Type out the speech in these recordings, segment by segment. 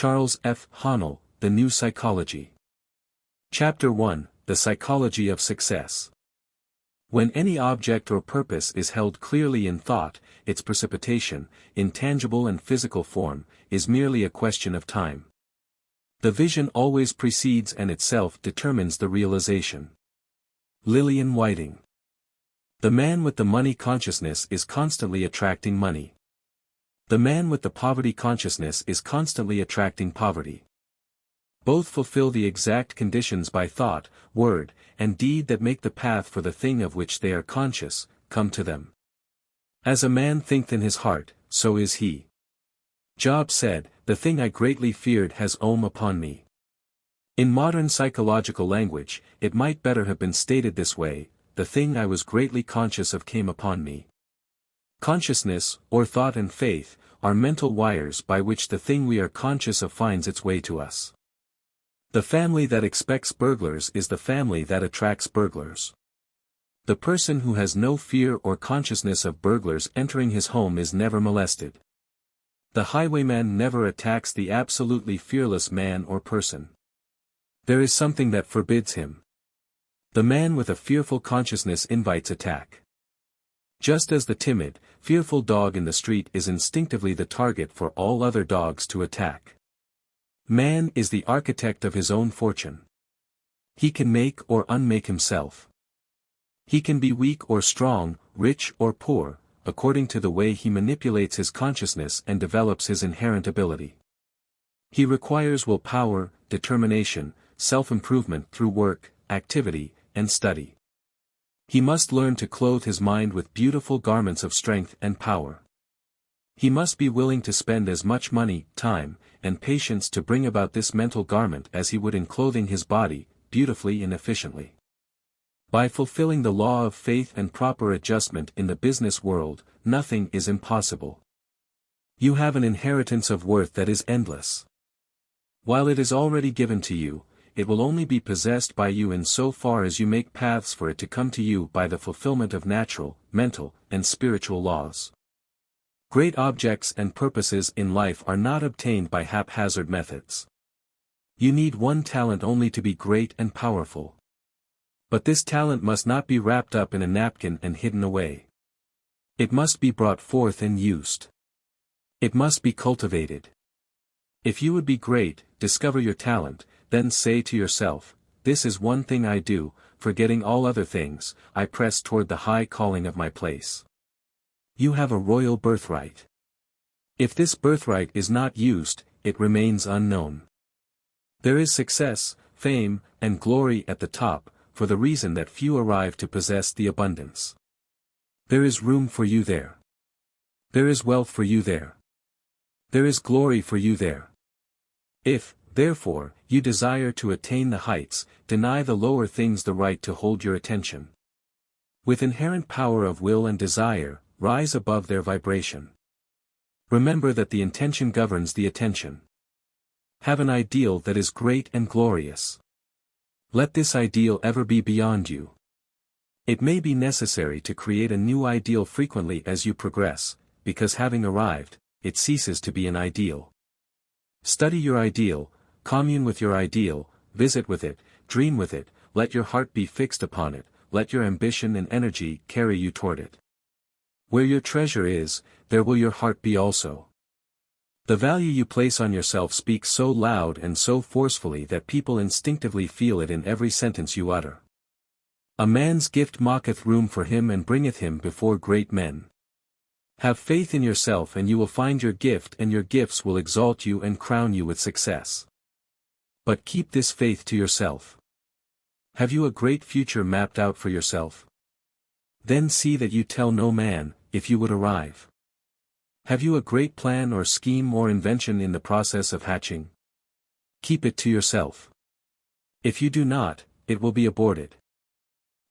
Charles F. Haanel, The New Psychology. Chapter 1, The Psychology of Success. When any object or purpose is held clearly in thought, its precipitation, in tangible and physical form, is merely a question of time. The vision always precedes and itself determines the realization. Lillian Whiting. The man with the money consciousness is constantly attracting money. The man with the poverty consciousness is constantly attracting poverty. Both fulfill the exact conditions by thought, word, and deed that make the path for the thing of which they are conscious, come to them. As a man thinketh in his heart, so is he. Job said, "The thing I greatly feared has come upon me." In modern psychological language, it might better have been stated this way: the thing I was greatly conscious of came upon me. Consciousness, or thought and faith, are mental wires by which the thing we are conscious of finds its way to us. The family that expects burglars is the family that attracts burglars. The person who has no fear or consciousness of burglars entering his home is never molested. The highwayman never attacks the absolutely fearless man or person. There is something that forbids him. The man with a fearful consciousness invites attack. Just as the timid, fearful dog in the street is instinctively the target for all other dogs to attack. Man is the architect of his own fortune. He can make or unmake himself. He can be weak or strong, rich or poor, according to the way he manipulates his consciousness and develops his inherent ability. He requires willpower, determination, self-improvement through work, activity, and study. He must learn to clothe his mind with beautiful garments of strength and power. He must be willing to spend as much money, time, and patience to bring about this mental garment as he would in clothing his body, beautifully and efficiently. By fulfilling the law of faith and proper adjustment in the business world, nothing is impossible. You have an inheritance of worth that is endless. While it is already given to you, it will only be possessed by you in so far as you make paths for it to come to you by the fulfillment of natural, mental, and spiritual laws. Great objects and purposes in life are not obtained by haphazard methods. You need one talent only to be great and powerful. But this talent must not be wrapped up in a napkin and hidden away. It must be brought forth and used. It must be cultivated. If you would be great, discover your talent, then say to yourself, "This is one thing I do, forgetting all other things, I press toward the high calling of my place." You have a royal birthright. If this birthright is not used, it remains unknown. There is success, fame, and glory at the top, for the reason that few arrive to possess the abundance. There is room for you there. There is wealth for you there. There is glory for you there. If, therefore, you desire to attain the heights, deny the lower things the right to hold your attention. With inherent power of will and desire, rise above their vibration. Remember that the intention governs the attention. Have an ideal that is great and glorious. Let this ideal ever be beyond you. It may be necessary to create a new ideal frequently as you progress, because having arrived, it ceases to be an ideal. Study your ideal, commune with your ideal, visit with it, dream with it, let your heart be fixed upon it, let your ambition and energy carry you toward it. Where your treasure is, there will your heart be also. The value you place on yourself speaks so loud and so forcefully that people instinctively feel it in every sentence you utter. A man's gift maketh room for him and bringeth him before great men. Have faith in yourself and you will find your gift, and your gifts will exalt you and crown you with success. But keep this faith to yourself. Have you a great future mapped out for yourself? Then see that you tell no man, if you would arrive. Have you a great plan or scheme or invention in the process of hatching? Keep it to yourself. If you do not, it will be aborted.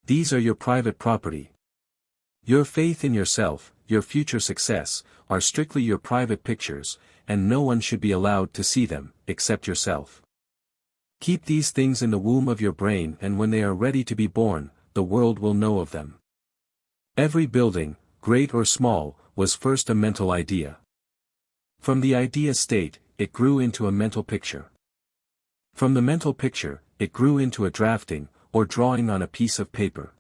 These are your private property. Your faith in yourself, your future success, are strictly your private pictures, and no one should be allowed to see them, except yourself. Keep these things in the womb of your brain, and when they are ready to be born, the world will know of them. Every building, great or small, was first a mental idea. From the idea state, it grew into a mental picture. From the mental picture, it grew into a drafting, or drawing on a piece of paper.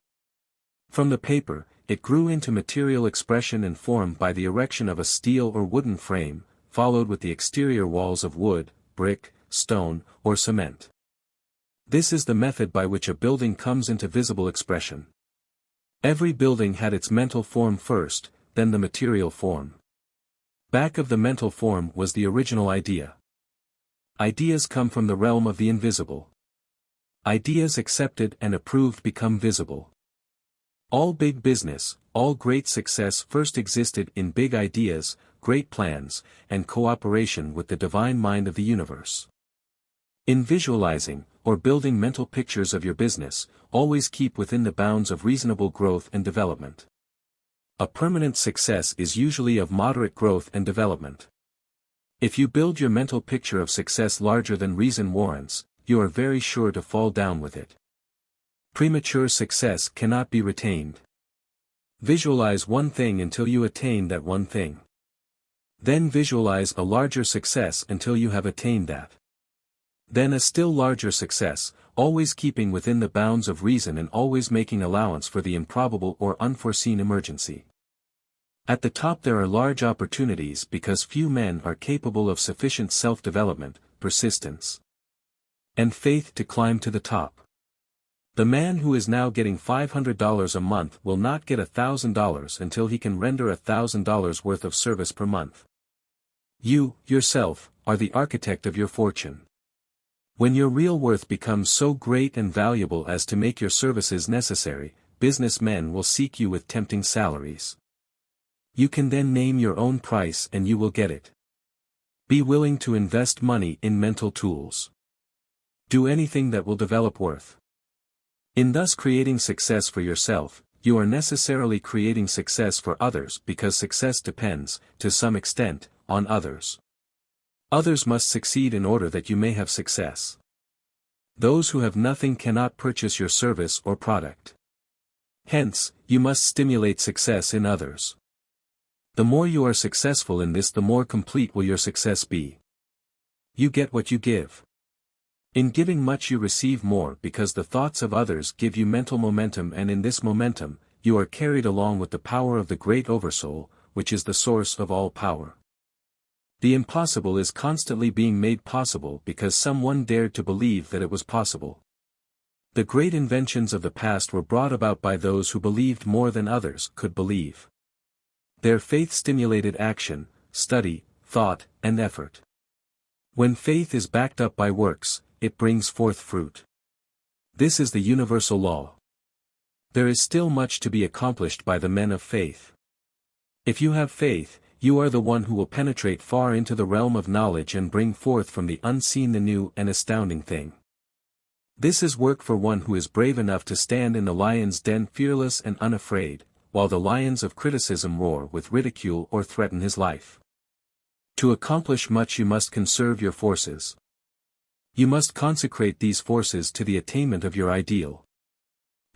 From the paper, it grew into material expression and form by the erection of a steel or wooden frame, followed with the exterior walls of wood, brick, stone, or cement. This is the method by which a building comes into visible expression. Every building had its mental form first, then the material form. Back of the mental form was the original idea. Ideas come from the realm of the invisible. Ideas accepted and approved become visible. All big business, all great success first existed in big ideas, great plans, and cooperation with the divine mind of the universe. In visualizing, or building mental pictures of your business, always keep within the bounds of reasonable growth and development. A permanent success is usually of moderate growth and development. If you build your mental picture of success larger than reason warrants, you are very sure to fall down with it. Premature success cannot be retained. Visualize one thing until you attain that one thing. Then visualize a larger success until you have attained that. Then a still larger success, always keeping within the bounds of reason and always making allowance for the improbable or unforeseen emergency. At the top there are large opportunities because few men are capable of sufficient self-development, persistence, and faith to climb to the top. The man who is now getting $500 a month will not get $1,000 until he can render $1,000 worth of service per month. You, yourself, are the architect of your fortune. When your real worth becomes so great and valuable as to make your services necessary, businessmen will seek you with tempting salaries. You can then name your own price and you will get it. Be willing to invest money in mental tools. Do anything that will develop worth. In thus creating success for yourself, you are necessarily creating success for others because success depends, to some extent, on others. Others must succeed in order that you may have success. Those who have nothing cannot purchase your service or product. Hence, you must stimulate success in others. The more you are successful in this, the more complete will your success be. You get what you give. In giving much you receive more because the thoughts of others give you mental momentum, and in this momentum, you are carried along with the power of the great Oversoul, which is the source of all power. The impossible is constantly being made possible because someone dared to believe that it was possible. The great inventions of the past were brought about by those who believed more than others could believe. Their faith stimulated action, study, thought, and effort. When faith is backed up by works, it brings forth fruit. This is the universal law. There is still much to be accomplished by the men of faith. If you have faith, you are the one who will penetrate far into the realm of knowledge and bring forth from the unseen the new and astounding thing. This is work for one who is brave enough to stand in the lion's den fearless and unafraid, while the lions of criticism roar with ridicule or threaten his life. To accomplish much you must conserve your forces. You must consecrate these forces to the attainment of your ideal.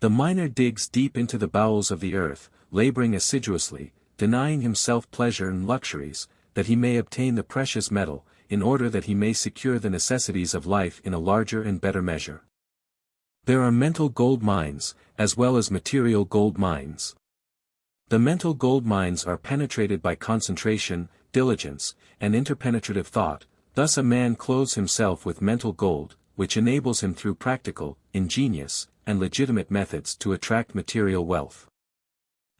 The miner digs deep into the bowels of the earth, laboring assiduously, denying himself pleasure and luxuries, that he may obtain the precious metal, in order that he may secure the necessities of life in a larger and better measure. There are mental gold mines, as well as material gold mines. The mental gold mines are penetrated by concentration, diligence, and interpenetrative thought. Thus a man clothes himself with mental gold, which enables him through practical, ingenious, and legitimate methods to attract material wealth.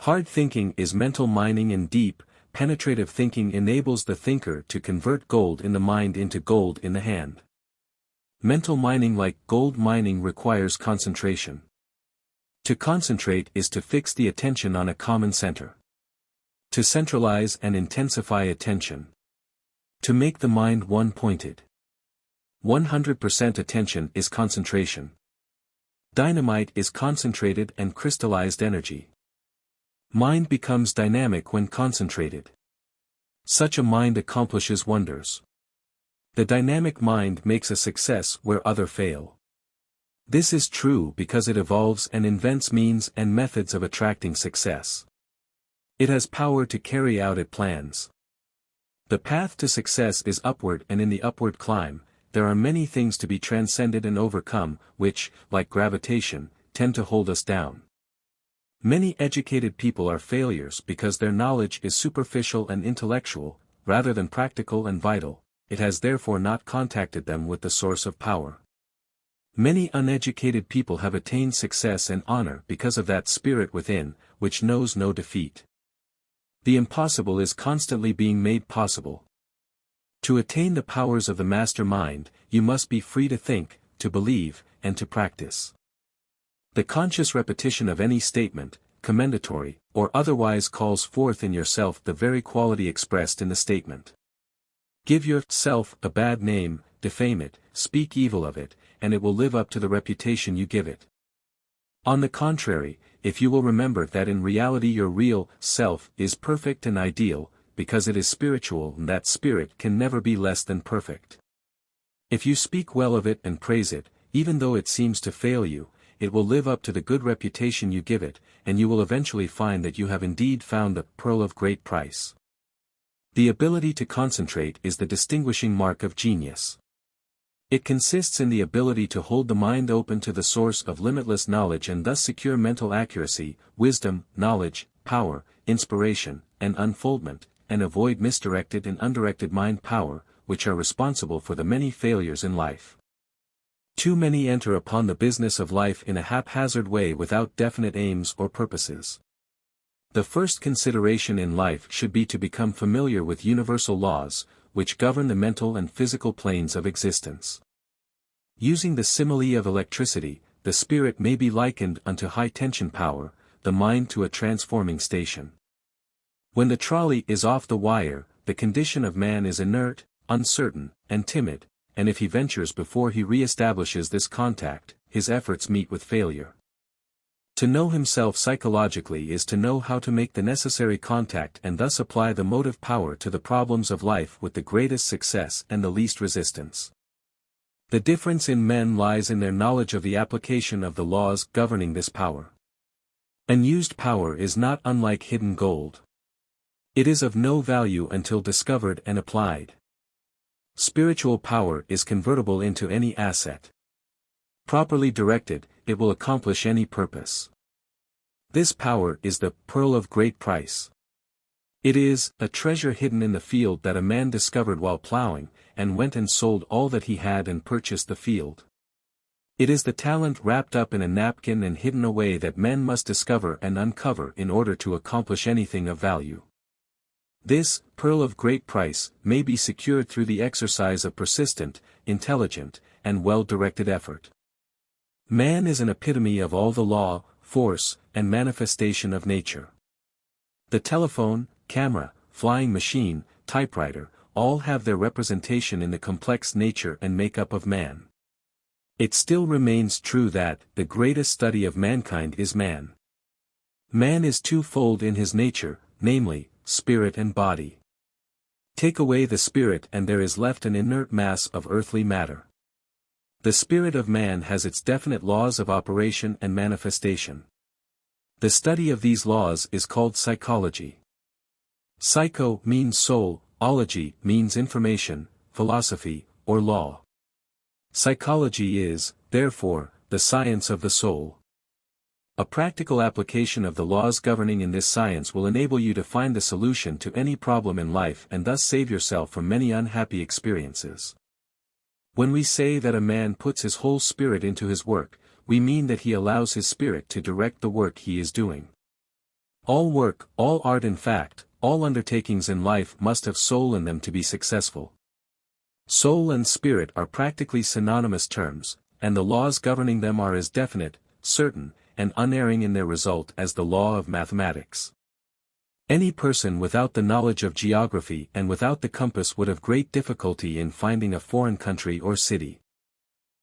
Hard thinking is mental mining, and deep, penetrative thinking enables the thinker to convert gold in the mind into gold in the hand. Mental mining, like gold mining, requires concentration. To concentrate is to fix the attention on a common center. To centralize and intensify attention. To make the mind one-pointed. 100% attention is concentration. Dynamite is concentrated and crystallized energy. Mind becomes dynamic when concentrated. Such a mind accomplishes wonders. The dynamic mind makes a success where others fail. This is true because it evolves and invents means and methods of attracting success. It has power to carry out its plans. The path to success is upward, and in the upward climb, there are many things to be transcended and overcome, which, like gravitation, tend to hold us down. Many educated people are failures because their knowledge is superficial and intellectual, rather than practical and vital. It has therefore not contacted them with the source of power. Many uneducated people have attained success and honor because of that spirit within, which knows no defeat. The impossible is constantly being made possible. To attain the powers of the master mind, you must be free to think, to believe, and to practice. The conscious repetition of any statement, commendatory, or otherwise, calls forth in yourself the very quality expressed in the statement. Give yourself a bad name, defame it, speak evil of it, and it will live up to the reputation you give it. On the contrary, if you will remember that in reality your real self is perfect and ideal, because it is spiritual, and that spirit can never be less than perfect. If you speak well of it and praise it, even though it seems to fail you, it will live up to the good reputation you give it, and you will eventually find that you have indeed found the pearl of great price. The ability to concentrate is the distinguishing mark of genius. It consists in the ability to hold the mind open to the source of limitless knowledge and thus secure mental accuracy, wisdom, knowledge, power, inspiration, and unfoldment, and avoid misdirected and undirected mind power, which are responsible for the many failures in life. Too many enter upon the business of life in a haphazard way without definite aims or purposes. The first consideration in life should be to become familiar with universal laws, which govern the mental and physical planes of existence. Using the simile of electricity, the spirit may be likened unto high-tension power, the mind to a transforming station. When the trolley is off the wire, the condition of man is inert, uncertain, and timid, and if he ventures before he re-establishes this contact, his efforts meet with failure. To know himself psychologically is to know how to make the necessary contact and thus apply the motive power to the problems of life with the greatest success and the least resistance. The difference in men lies in their knowledge of the application of the laws governing this power. Unused power is not unlike hidden gold. It is of no value until discovered and applied. Spiritual power is convertible into any asset. Properly directed, it will accomplish any purpose. This power is the pearl of great price. It is a treasure hidden in the field that a man discovered while plowing, and went and sold all that he had and purchased the field. It is the talent wrapped up in a napkin and hidden away that men must discover and uncover in order to accomplish anything of value. This pearl of great price may be secured through the exercise of persistent, intelligent, and well-directed effort. Man is an epitome of all the law, force, and manifestation of nature. The telephone, camera, flying machine, typewriter, all have their representation in the complex nature and makeup of man. It still remains true that the greatest study of mankind is man. Man is twofold in his nature, namely, spirit and body. Take away the spirit and there is left an inert mass of earthly matter. The spirit of man has its definite laws of operation and manifestation. The study of these laws is called psychology. Psycho means soul, ology means information, philosophy, or law. Psychology is, therefore, the science of the soul. A practical application of the laws governing in this science will enable you to find the solution to any problem in life and thus save yourself from many unhappy experiences. When we say that a man puts his whole spirit into his work, we mean that he allows his spirit to direct the work he is doing. All work, all art, in fact, all undertakings in life must have soul in them to be successful. Soul and spirit are practically synonymous terms, and the laws governing them are as definite, certain, and unerring in their result as the law of mathematics. Any person without the knowledge of geography and without the compass would have great difficulty in finding a foreign country or city.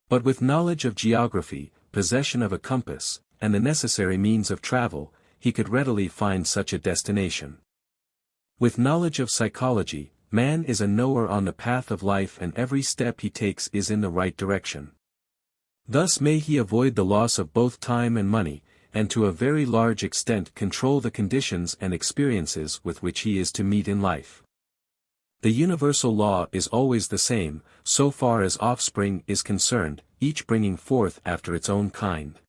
But with knowledge of geography, possession of a compass, and the necessary means of travel, he could readily find such a destination. With knowledge of psychology, man is a knower on the path of life and every step he takes is in the right direction. Thus may he avoid the loss of both time and money, and to a very large extent control the conditions and experiences with which he is to meet in life. The universal law is always the same, so far as offspring is concerned, each bringing forth after its own kind.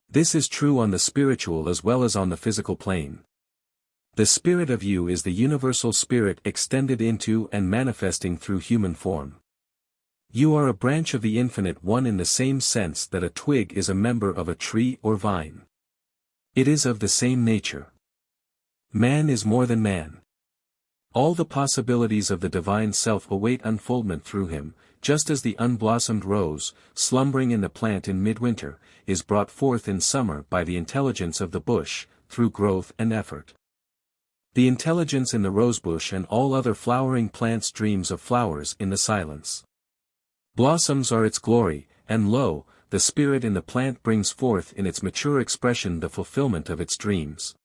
This is true on the spiritual as well as on the physical plane. The spirit of you is the universal spirit extended into and manifesting through human form. You are a branch of the infinite one in the same sense that a twig is a member of a tree or vine. It is of the same nature. Man is more than man. All the possibilities of the divine self await unfoldment through him, just as the unblossomed rose, slumbering in the plant in midwinter, is brought forth in summer by the intelligence of the bush, through growth and effort. The intelligence in the rosebush and all other flowering plants dreams of flowers in the silence. Blossoms are its glory, and lo, the spirit in the plant brings forth in its mature expression the fulfillment of its dreams.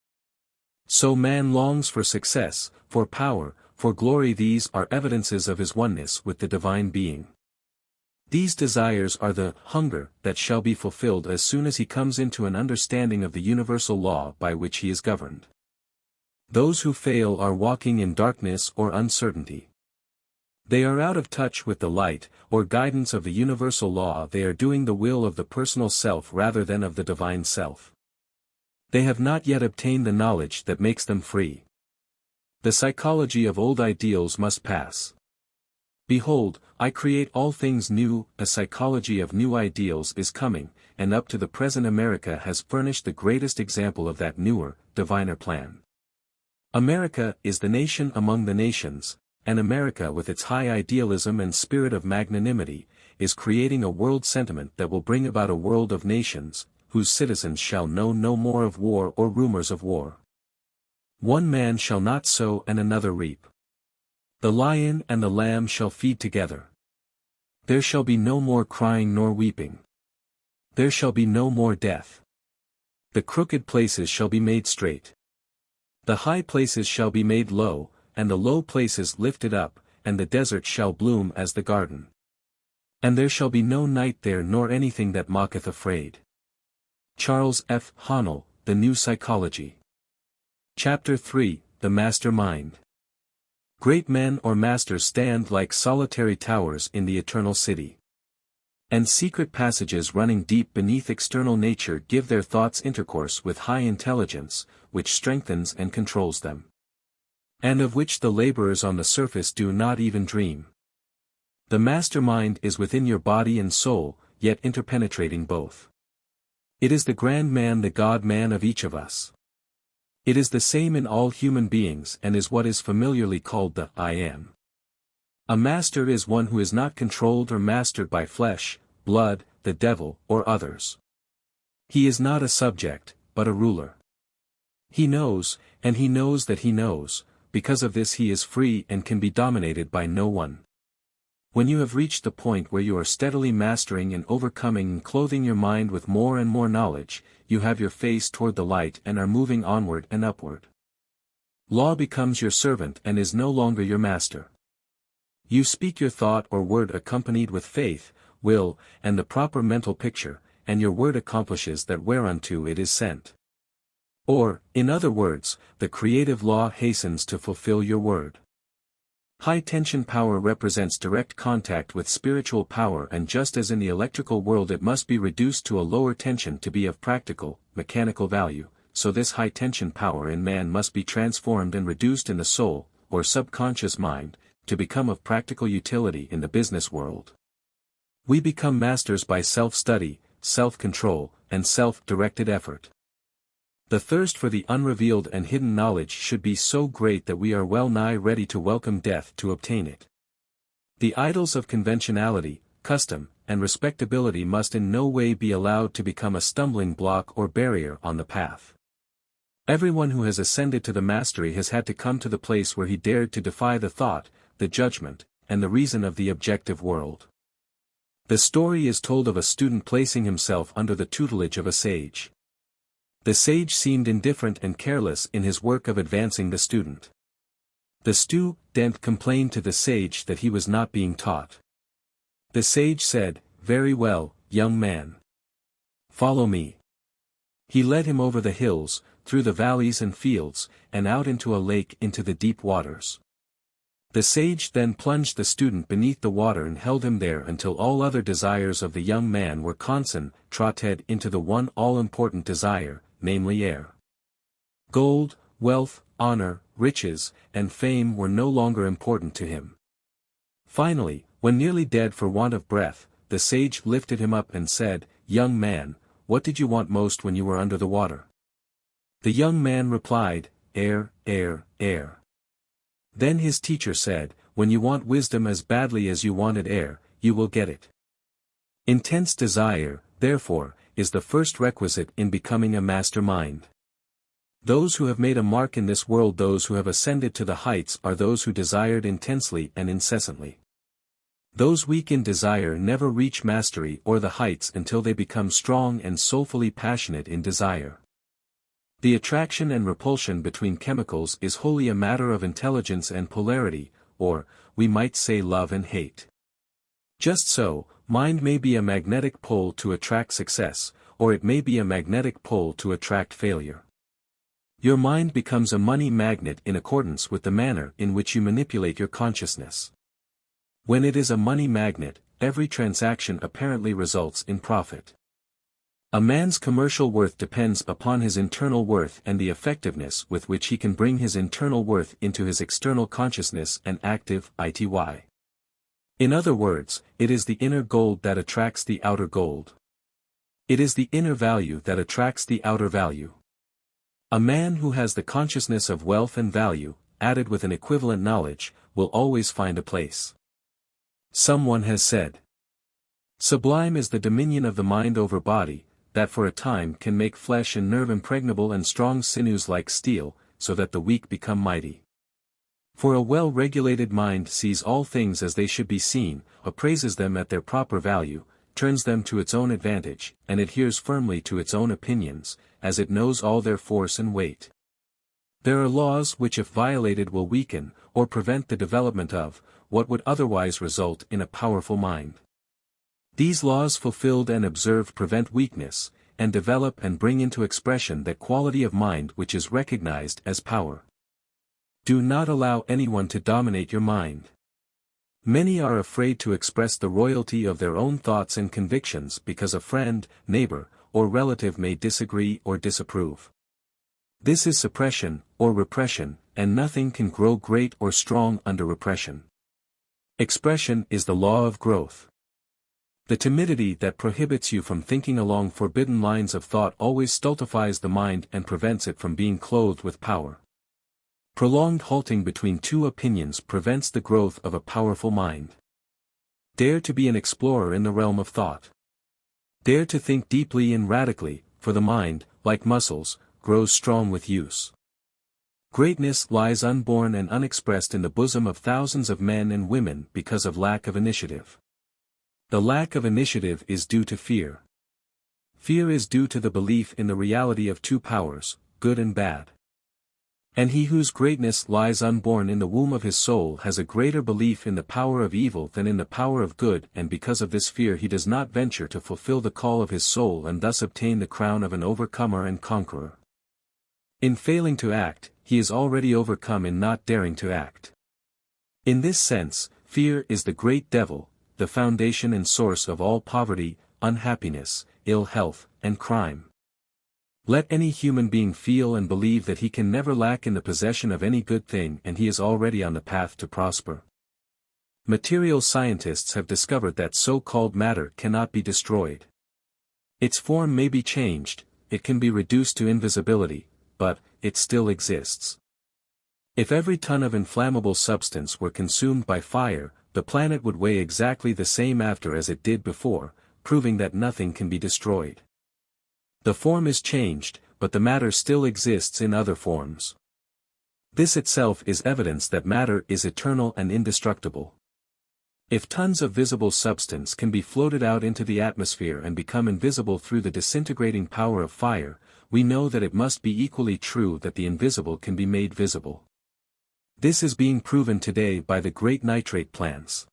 So man longs for success, for power, for glory. These are evidences of his oneness with the divine being. These desires are the hunger that shall be fulfilled as soon as he comes into an understanding of the universal law by which he is governed. Those who fail are walking in darkness or uncertainty. They are out of touch with the light, or guidance of the universal law. They are doing the will of the personal self rather than of the divine self. They have not yet obtained the knowledge that makes them free. The psychology of old ideals must pass. Behold, I create all things new. A psychology of new ideals is coming, and up to the present America has furnished the greatest example of that newer, diviner plan. America is the nation among the nations, and America with its high idealism and spirit of magnanimity, is creating a world sentiment that will bring about a world of nations, whose citizens shall know no more of war or rumors of war. One man shall not sow and another reap. The lion and the lamb shall feed together. There shall be no more crying nor weeping. There shall be no more death. The crooked places shall be made straight. The high places shall be made low, and the low places lifted up, and the desert shall bloom as the garden. And there shall be no night there nor anything that mocketh afraid. Charles F. Haanel, The New Psychology. Chapter 3, The Master Mind. Great men or masters stand like solitary towers in the eternal city. And secret passages running deep beneath external nature give their thoughts intercourse with high intelligence, which strengthens and controls them. And of which the laborers on the surface do not even dream. The master mind is within your body and soul, yet interpenetrating both. It is the grand man, the God-man of each of us. It is the same in all human beings and is what is familiarly called the I Am. A master is one who is not controlled or mastered by flesh, blood, the devil, or others. He is not a subject, but a ruler. He knows, and he knows that he knows, because of this he is free and can be dominated by no one. When you have reached the point where you are steadily mastering and overcoming and clothing your mind with more and more knowledge, you have your face toward the light and are moving onward and upward. Law becomes your servant and is no longer your master. You speak your thought or word accompanied with faith, will, and the proper mental picture, and your word accomplishes that whereunto it is sent. Or, in other words, the creative law hastens to fulfill your word. High-tension power represents direct contact with spiritual power, and just as in the electrical world it must be reduced to a lower tension to be of practical, mechanical value, so this high-tension power in man must be transformed and reduced in the soul, or subconscious mind, to become of practical utility in the business world. We become masters by self-study, self-control, and self-directed effort. The thirst for the unrevealed and hidden knowledge should be so great that we are well nigh ready to welcome death to obtain it. The idols of conventionality, custom, and respectability must in no way be allowed to become a stumbling block or barrier on the path. Everyone who has ascended to the mastery has had to come to the place where he dared to defy the thought, the judgment, and the reason of the objective world. The story is told of a student placing himself under the tutelage of a sage. The sage seemed indifferent and careless in his work of advancing the student. The student complained to the sage that he was not being taught. The sage said, "Very well, young man. Follow me." He led him over the hills, through the valleys and fields, and out into a lake into the deep waters. The sage then plunged the student beneath the water and held him there until all other desires of the young man were concentrated into the one all-important desire, namely air. Gold, wealth, honor, riches, and fame were no longer important to him. Finally, when nearly dead for want of breath, the sage lifted him up and said, "Young man, what did you want most when you were under the water?" The young man replied, "Air, air, air." Then his teacher said, "When you want wisdom as badly as you wanted air, you will get it." Intense desire, therefore, is the first requisite in becoming a master mind. Those who have made a mark in this world, those who have ascended to the heights, are those who desired intensely and incessantly. Those weak in desire never reach mastery or the heights until they become strong and soulfully passionate in desire. The attraction and repulsion between chemicals is wholly a matter of intelligence and polarity, or, we might say, love and hate. Just so, mind may be a magnetic pole to attract success, or it may be a magnetic pole to attract failure. Your mind becomes a money magnet in accordance with the manner in which you manipulate your consciousness. When it is a money magnet, every transaction apparently results in profit. A man's commercial worth depends upon his internal worth and the effectiveness with which he can bring his internal worth into his external consciousness and active ity. In other words, it is the inner gold that attracts the outer gold. It is the inner value that attracts the outer value. A man who has the consciousness of wealth and value, added with an equivalent knowledge, will always find a place. Someone has said, "Sublime is the dominion of the mind over body, that for a time can make flesh and nerve impregnable and strong sinews like steel, so that the weak become mighty." For a well-regulated mind sees all things as they should be seen, appraises them at their proper value, turns them to its own advantage, and adheres firmly to its own opinions, as it knows all their force and weight. There are laws which if violated will weaken, or prevent the development of, what would otherwise result in a powerful mind. These laws fulfilled and observed prevent weakness, and develop and bring into expression that quality of mind which is recognized as power. Do not allow anyone to dominate your mind. Many are afraid to express the royalty of their own thoughts and convictions because a friend, neighbor, or relative may disagree or disapprove. This is suppression, or repression, and nothing can grow great or strong under repression. Expression is the law of growth. The timidity that prohibits you from thinking along forbidden lines of thought always stultifies the mind and prevents it from being clothed with power. Prolonged halting between two opinions prevents the growth of a powerful mind. Dare to be an explorer in the realm of thought. Dare to think deeply and radically, for the mind, like muscles, grows strong with use. Greatness lies unborn and unexpressed in the bosom of thousands of men and women because of lack of initiative. The lack of initiative is due to fear. Fear is due to the belief in the reality of two powers, good and bad. And he whose greatness lies unborn in the womb of his soul has a greater belief in the power of evil than in the power of good, and because of this fear he does not venture to fulfill the call of his soul and thus obtain the crown of an overcomer and conqueror. In failing to act, he is already overcome in not daring to act. In this sense, fear is the great devil, the foundation and source of all poverty, unhappiness, ill health, and crime. Let any human being feel and believe that he can never lack in the possession of any good thing and he is already on the path to prosper. Material scientists have discovered that so-called matter cannot be destroyed. Its form may be changed, it can be reduced to invisibility, but it still exists. If every ton of inflammable substance were consumed by fire, the planet would weigh exactly the same after as it did before, proving that nothing can be destroyed. The form is changed, but the matter still exists in other forms. This itself is evidence that matter is eternal and indestructible. If tons of visible substance can be floated out into the atmosphere and become invisible through the disintegrating power of fire, we know that it must be equally true that the invisible can be made visible. This is being proven today by the great nitrate plants.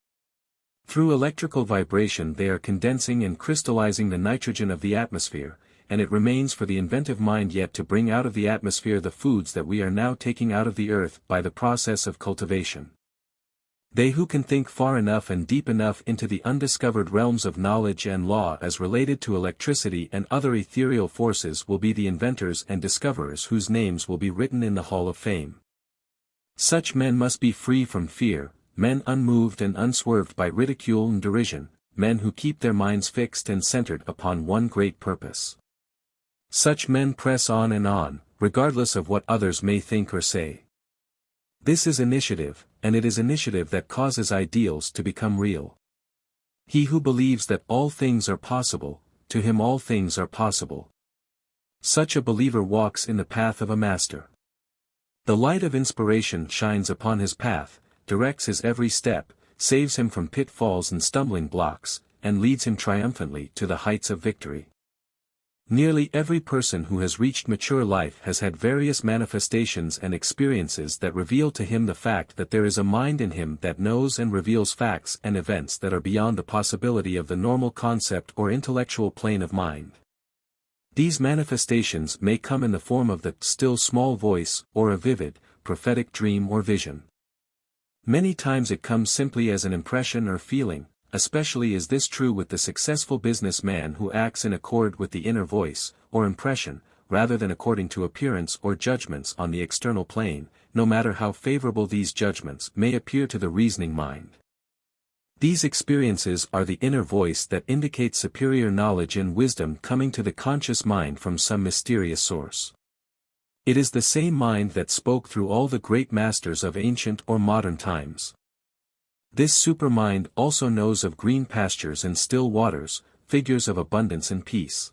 Through electrical vibration they are condensing and crystallizing the nitrogen of the atmosphere, and it remains for the inventive mind yet to bring out of the atmosphere the foods that we are now taking out of the earth by the process of cultivation. They who can think far enough and deep enough into the undiscovered realms of knowledge and law as related to electricity and other ethereal forces will be the inventors and discoverers whose names will be written in the Hall of Fame. Such men must be free from fear, men unmoved and unswerved by ridicule and derision, men who keep their minds fixed and centered upon one great purpose. Such men press on and on, regardless of what others may think or say. This is initiative, and it is initiative that causes ideals to become real. He who believes that all things are possible, to him all things are possible. Such a believer walks in the path of a master. The light of inspiration shines upon his path, directs his every step, saves him from pitfalls and stumbling blocks, and leads him triumphantly to the heights of victory. Nearly every person who has reached mature life has had various manifestations and experiences that reveal to him the fact that there is a mind in him that knows and reveals facts and events that are beyond the possibility of the normal concept or intellectual plane of mind. These manifestations may come in the form of the still small voice or a vivid, prophetic dream or vision. Many times it comes simply as an impression or feeling. Especially is this true with the successful businessman who acts in accord with the inner voice, or impression, rather than according to appearance or judgments on the external plane, no matter how favorable these judgments may appear to the reasoning mind. These experiences are the inner voice that indicates superior knowledge and wisdom coming to the conscious mind from some mysterious source. It is the same mind that spoke through all the great masters of ancient or modern times. This supermind also knows of green pastures and still waters, figures of abundance and peace.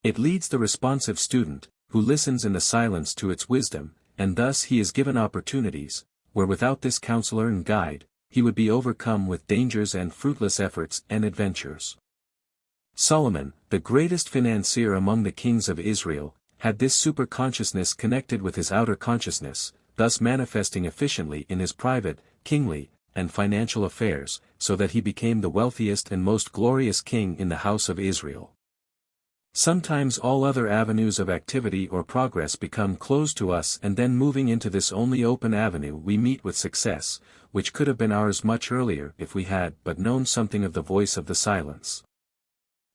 It leads the responsive student, who listens in the silence to its wisdom, and thus he is given opportunities, where without this counselor and guide, he would be overcome with dangers and fruitless efforts and adventures. Solomon, the greatest financier among the kings of Israel, had this superconsciousness connected with his outer consciousness, thus manifesting efficiently in his private, kingly, and financial affairs, so that he became the wealthiest and most glorious king in the house of Israel. Sometimes all other avenues of activity or progress become closed to us, and then moving into this only open avenue we meet with success, which could have been ours much earlier if we had but known something of the voice of the silence.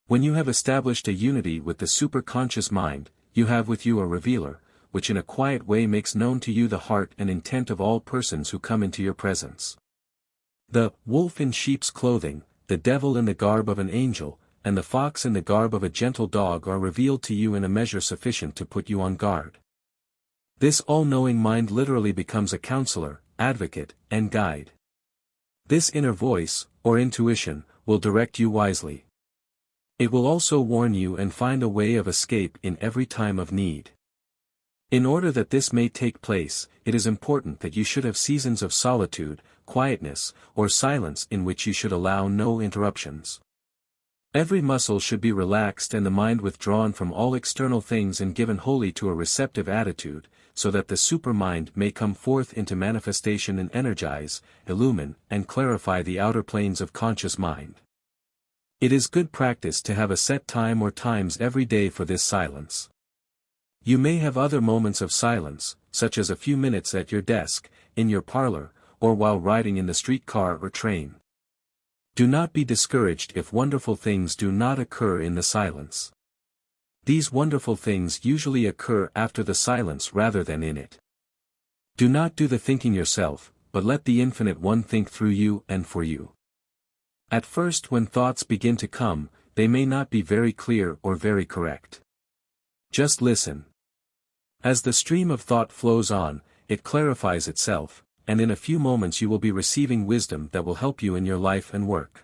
When you have established a unity with the superconscious mind, you have with you a revealer, which in a quiet way makes known to you the heart and intent of all persons who come into your presence. The wolf in sheep's clothing, the devil in the garb of an angel, and the fox in the garb of a gentle dog are revealed to you in a measure sufficient to put you on guard. This all-knowing mind literally becomes a counselor, advocate, and guide. This inner voice, or intuition, will direct you wisely. It will also warn you and find a way of escape in every time of need. In order that this may take place, it is important that you should have seasons of solitude, quietness, or silence in which you should allow no interruptions. Every muscle should be relaxed and the mind withdrawn from all external things and given wholly to a receptive attitude, so that the supermind may come forth into manifestation and energize, illumine, and clarify the outer planes of conscious mind. It is good practice to have a set time or times every day for this silence. You may have other moments of silence, such as a few minutes at your desk, in your parlor, or while riding in the streetcar or train. Do not be discouraged if wonderful things do not occur in the silence. These wonderful things usually occur after the silence rather than in it. Do not do the thinking yourself, but let the Infinite One think through you and for you. At first, when thoughts begin to come, they may not be very clear or very correct. Just listen. As the stream of thought flows on, it clarifies itself, and in a few moments you will be receiving wisdom that will help you in your life and work.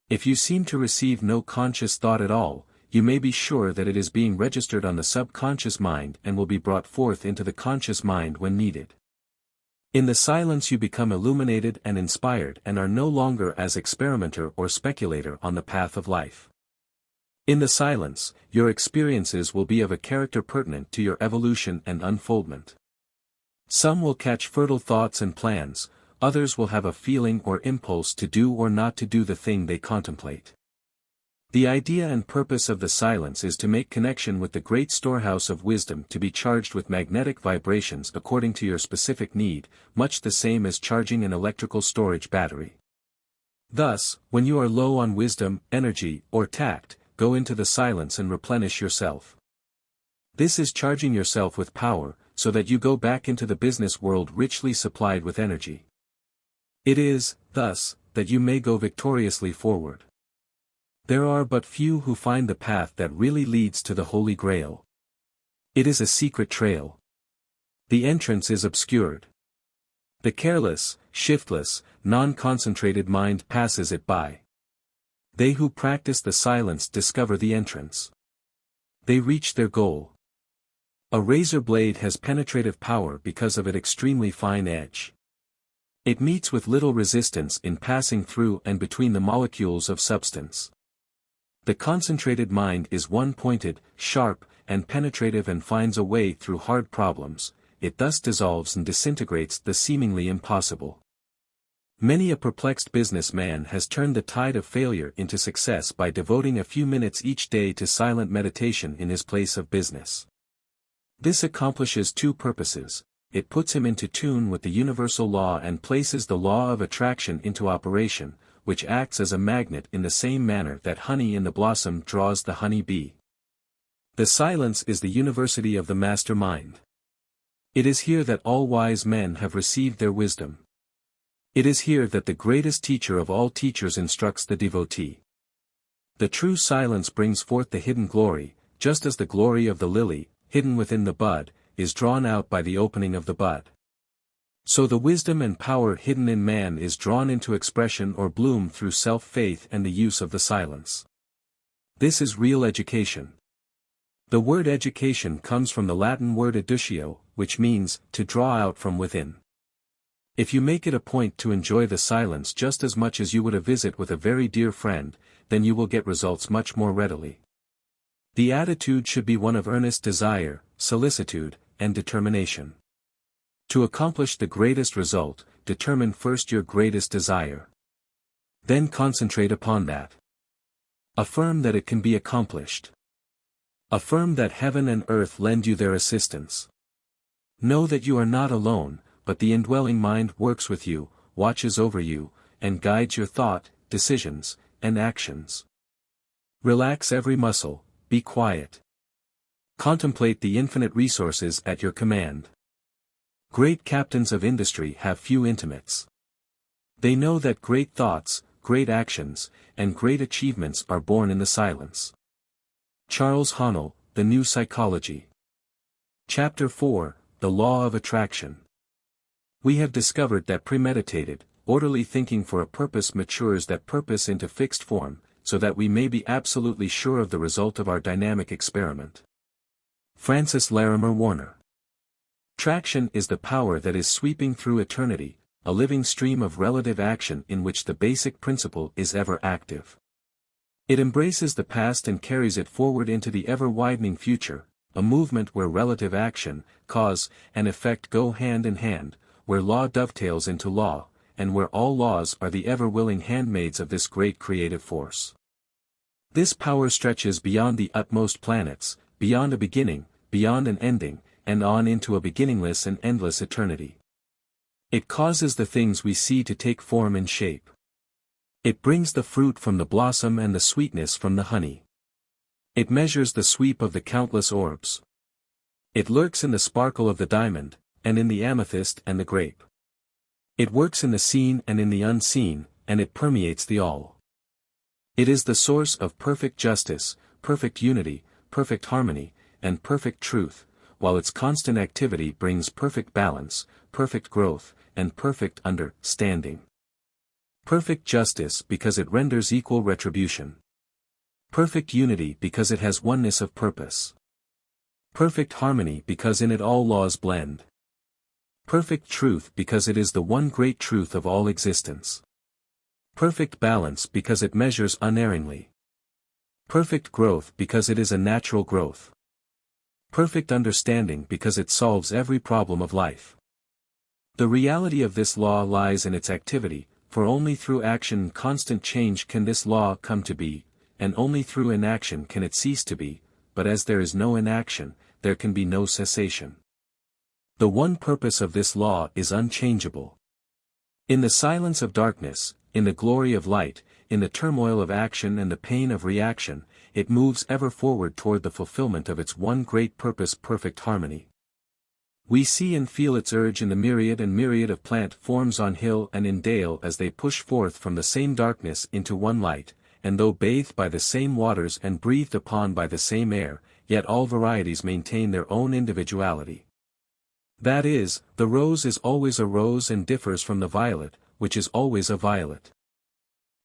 If you seem to receive no conscious thought at all, you may be sure that it is being registered on the subconscious mind and will be brought forth into the conscious mind when needed. In the silence you become illuminated and inspired and are no longer as experimenter or speculator on the path of life. In the silence, your experiences will be of a character pertinent to your evolution and unfoldment. Some will catch fertile thoughts and plans, others will have a feeling or impulse to do or not to do the thing they contemplate. The idea and purpose of the silence is to make connection with the great storehouse of wisdom to be charged with magnetic vibrations according to your specific need, much the same as charging an electrical storage battery. Thus, when you are low on wisdom, energy, or tact, go into the silence and replenish yourself. This is charging yourself with power, so that you go back into the business world richly supplied with energy. It is, thus, that you may go victoriously forward. There are but few who find the path that really leads to the Holy Grail. It is a secret trail. The entrance is obscured. The careless, shiftless, non-concentrated mind passes it by. They who practice the silence discover the entrance. They reach their goal. A razor blade has penetrative power because of its extremely fine edge. It meets with little resistance in passing through and between the molecules of substance. The concentrated mind is one-pointed, sharp, and penetrative and finds a way through hard problems. It thus dissolves and disintegrates the seemingly impossible. Many a perplexed businessman has turned the tide of failure into success by devoting a few minutes each day to silent meditation in his place of business. This accomplishes two purposes. It puts him into tune with the universal law and places the law of attraction into operation, which acts as a magnet in the same manner that honey in the blossom draws the honey bee. The silence is the university of the master mind. It is here that all wise men have received their wisdom. It is here that the greatest teacher of all teachers instructs the devotee. The true silence brings forth the hidden glory, just as the glory of the lily, hidden within the bud, is drawn out by the opening of the bud. So the wisdom and power hidden in man is drawn into expression or bloom through self-faith and the use of the silence. This is real education. The word education comes from the Latin word educatio, which means, to draw out from within. If you make it a point to enjoy the silence just as much as you would a visit with a very dear friend, then you will get results much more readily. The attitude should be one of earnest desire, solicitude, and determination. To accomplish the greatest result, determine first your greatest desire. Then concentrate upon that. Affirm that it can be accomplished. Affirm that heaven and earth lend you their assistance. Know that you are not alone, but the indwelling mind works with you, watches over you, and guides your thought, decisions, and actions. Relax every muscle, be quiet. Contemplate the infinite resources at your command. Great captains of industry have few intimates. They know that great thoughts, great actions, and great achievements are born in the silence. Charles Haanel, The New Psychology. Chapter 4, The Law of Attraction. We have discovered that premeditated, orderly thinking for a purpose matures that purpose into fixed form, so that we may be absolutely sure of the result of our dynamic experiment. Francis Larimer Warner. Traction is the power that is sweeping through eternity, a living stream of relative action in which the basic principle is ever active. It embraces the past and carries it forward into the ever-widening future, a movement where relative action, cause, and effect go hand in hand, where law dovetails into law, and where all laws are the ever-willing handmaids of this great creative force. This power stretches beyond the utmost planets, beyond a beginning, beyond an ending, and on into a beginningless and endless eternity. It causes the things we see to take form and shape. It brings the fruit from the blossom and the sweetness from the honey. It measures the sweep of the countless orbs. It lurks in the sparkle of the diamond, and in the amethyst and the grape. It works in the seen and in the unseen, and it permeates the all. It is the source of perfect justice, perfect unity, perfect harmony, and perfect truth, while its constant activity brings perfect balance, perfect growth, and perfect understanding. Perfect justice because it renders equal retribution. Perfect unity because it has oneness of purpose. Perfect harmony because in it all laws blend. Perfect truth because it is the one great truth of all existence. Perfect balance because it measures unerringly. Perfect growth because it is a natural growth. Perfect understanding because it solves every problem of life. The reality of this law lies in its activity, for only through action and constant change can this law come to be, and only through inaction can it cease to be, but as there is no inaction, there can be no cessation. The one purpose of this law is unchangeable. In the silence of darkness, in the glory of light, in the turmoil of action and the pain of reaction, it moves ever forward toward the fulfillment of its one great purpose, perfect harmony. We see and feel its urge in the myriad and myriad of plant forms on hill and in dale as they push forth from the same darkness into one light, and though bathed by the same waters and breathed upon by the same air, yet all varieties maintain their own individuality. That is, the rose is always a rose and differs from the violet, which is always a violet.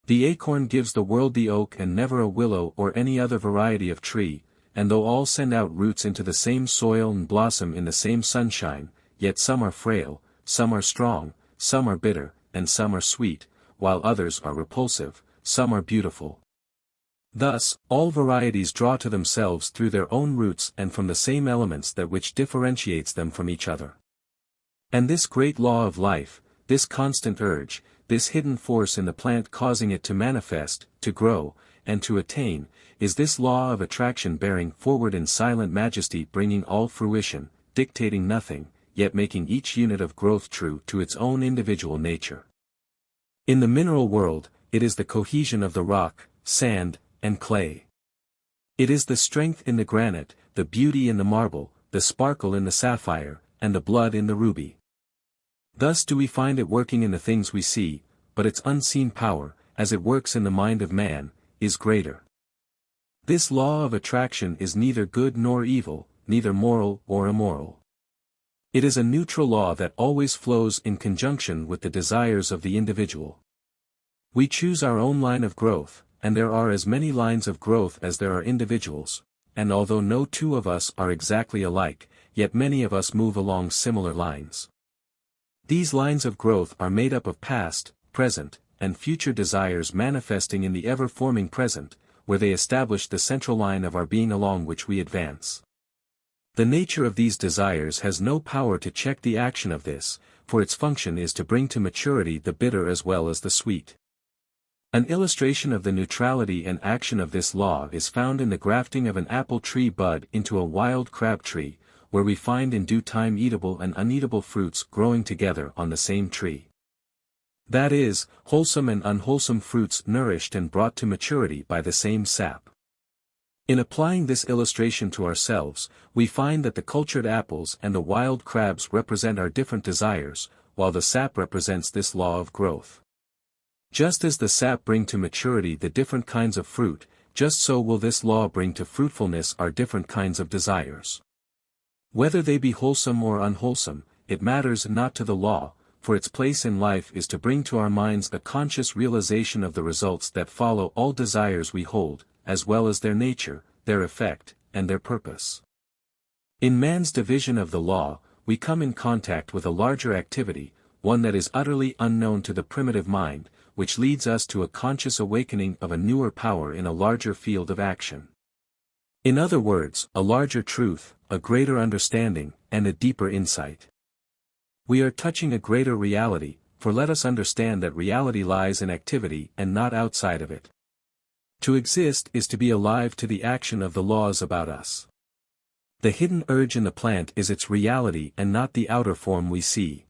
The acorn gives the world the oak and never a willow or any other variety of tree, and though all send out roots into the same soil and blossom in the same sunshine, yet some are frail, some are strong, some are bitter, and some are sweet, while others are repulsive, some are beautiful. Thus, all varieties draw to themselves through their own roots and from the same elements that which differentiates them from each other. And this great law of life, this constant urge, this hidden force in the plant causing it to manifest, to grow, and to attain, is this law of attraction bearing forward in silent majesty, bringing all fruition, dictating nothing, yet making each unit of growth true to its own individual nature. In the mineral world, it is the cohesion of the rock, sand, and clay. It is the strength in the granite, the beauty in the marble, the sparkle in the sapphire, and the blood in the ruby. Thus do we find it working in the things we see, but its unseen power, as it works in the mind of man, is greater. This law of attraction is neither good nor evil, neither moral or immoral. It is a neutral law that always flows in conjunction with the desires of the individual. We choose our own line of growth, and there are as many lines of growth as there are individuals, and although no two of us are exactly alike, yet many of us move along similar lines. These lines of growth are made up of past, present, and future desires manifesting in the ever-forming present, where they establish the central line of our being along which we advance. The nature of these desires has no power to check the action of this, for its function is to bring to maturity the bitter as well as the sweet. An illustration of the neutrality and action of this law is found in the grafting of an apple tree bud into a wild crab tree, where we find in due time eatable and uneatable fruits growing together on the same tree. That is, wholesome and unwholesome fruits nourished and brought to maturity by the same sap. In applying this illustration to ourselves, we find that the cultured apples and the wild crabs represent our different desires, while the sap represents this law of growth. Just as the sap bring to maturity the different kinds of fruit, just so will this law bring to fruitfulness our different kinds of desires. Whether they be wholesome or unwholesome, it matters not to the law, for its place in life is to bring to our minds a conscious realization of the results that follow all desires we hold, as well as their nature, their effect, and their purpose. In man's division of the law, we come in contact with a larger activity, one that is utterly unknown to the primitive mind, which leads us to a conscious awakening of a newer power in a larger field of action. In other words, a larger truth, a greater understanding, and a deeper insight. We are touching a greater reality, for let us understand that reality lies in activity and not outside of it. To exist is to be alive to the action of the laws about us. The hidden urge in the plant is its reality and not the outer form we see.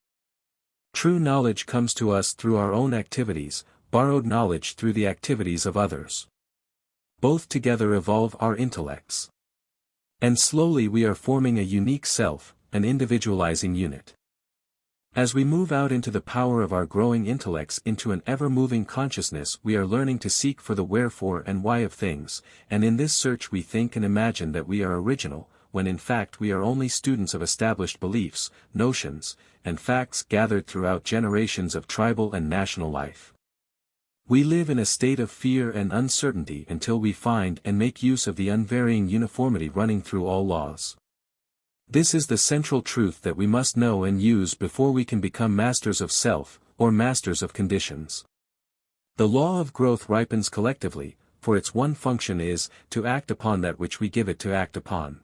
True knowledge comes to us through our own activities, borrowed knowledge through the activities of others. Both together evolve our intellects. And slowly we are forming a unique self, an individualizing unit. As we move out into the power of our growing intellects into an ever-moving consciousness, we are learning to seek for the wherefore and why of things, and in this search we think and imagine that we are original, when in fact we are only students of established beliefs, notions, and facts gathered throughout generations of tribal and national life. We live in a state of fear and uncertainty until we find and make use of the unvarying uniformity running through all laws. This is the central truth that we must know and use before we can become masters of self, or masters of conditions. The law of growth ripens collectively, for its one function is, to act upon that which we give it to act upon.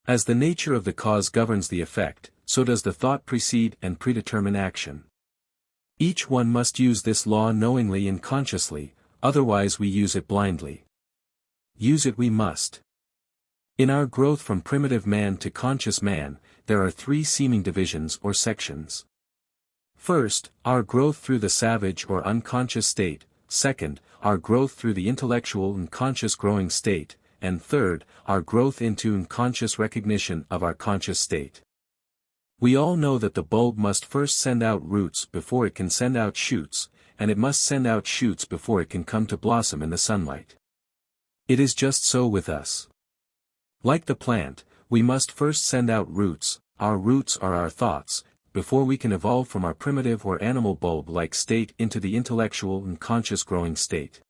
As the nature of the cause governs the effect, so does the thought precede and predetermine action. Each one must use this law knowingly and consciously, otherwise we use it blindly. use it we must. In our growth from primitive man to conscious man, there are three seeming divisions or sections. First, our growth through the savage or unconscious state, second, our growth through the intellectual and conscious growing state, and third, our growth into unconscious recognition of our conscious state. We all know that the bulb must first send out roots before it can send out shoots, and it must send out shoots before it can come to blossom in the sunlight. It is just so with us. Like the plant, we must first send out roots, our roots are our thoughts, before we can evolve from our primitive or animal bulb-like state into the intellectual and conscious growing state.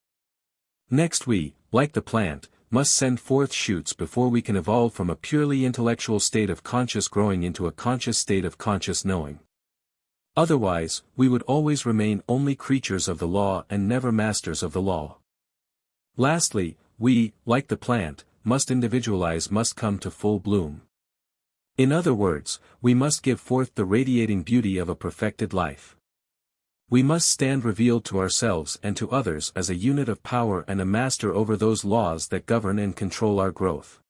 Next we, like the plant, must send forth shoots before we can evolve from a purely intellectual state of conscious growing into a conscious state of conscious knowing. Otherwise, we would always remain only creatures of the law and never masters of the law. Lastly, we, like the plant, must individualize, must come to full bloom. In other words, we must give forth the radiating beauty of a perfected life. We must stand revealed to ourselves and to others as a unit of power and a master over those laws that govern and control our growth.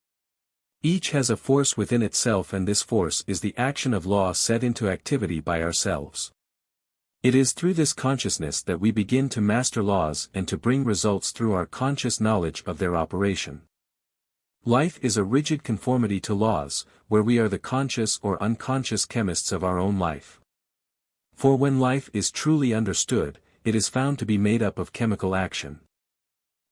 Each has a force within itself, and this force is the action of law set into activity by ourselves. It is through this consciousness that we begin to master laws and to bring results through our conscious knowledge of their operation. Life is a rigid conformity to laws, where we are the conscious or unconscious chemists of our own life. For when life is truly understood, it is found to be made up of chemical action.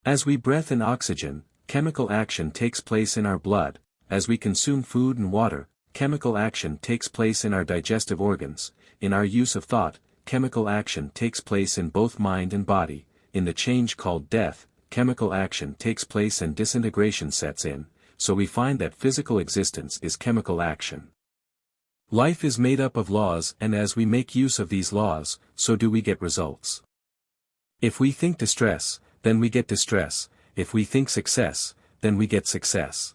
As we breathe in oxygen, chemical action takes place in our blood; as we consume food and water, chemical action takes place in our digestive organs; in our use of thought, chemical action takes place in both mind and body; in the change called death, chemical action takes place and disintegration sets in, so we find that physical existence is chemical action. Life is made up of laws, and as we make use of these laws, so do we get results. If we think distress, then we get distress; if we think success, then we get success.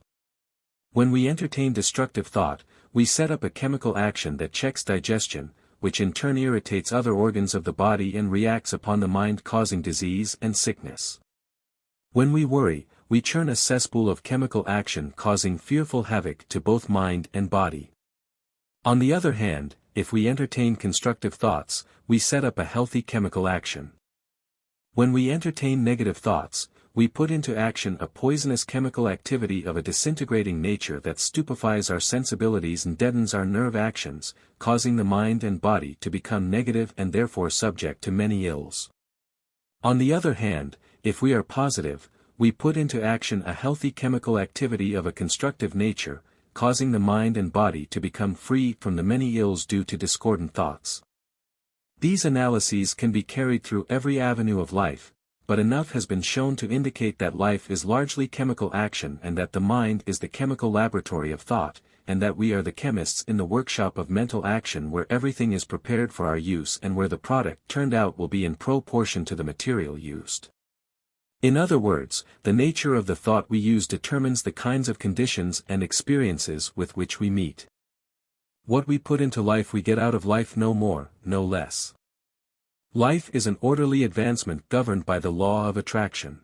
When we entertain destructive thought, we set up a chemical action that checks digestion, which in turn irritates other organs of the body and reacts upon the mind, causing disease and sickness. When we worry, we churn a cesspool of chemical action, causing fearful havoc to both mind and body. On the other hand, if we entertain constructive thoughts, we set up a healthy chemical action. When we entertain negative thoughts, we put into action a poisonous chemical activity of a disintegrating nature that stupefies our sensibilities and deadens our nerve actions, causing the mind and body to become negative and therefore subject to many ills. On the other hand, if we are positive, we put into action a healthy chemical activity of a constructive nature, causing the mind and body to become free from the many ills due to discordant thoughts. These analyses can be carried through every avenue of life, but enough has been shown to indicate that life is largely chemical action, and that the mind is the chemical laboratory of thought, and that we are the chemists in the workshop of mental action, where everything is prepared for our use and where the product turned out will be in proportion to the material used. In other words, the nature of the thought we use determines the kinds of conditions and experiences with which we meet. What we put into life we get out of life, no more, no less. Life is an orderly advancement governed by the law of attraction.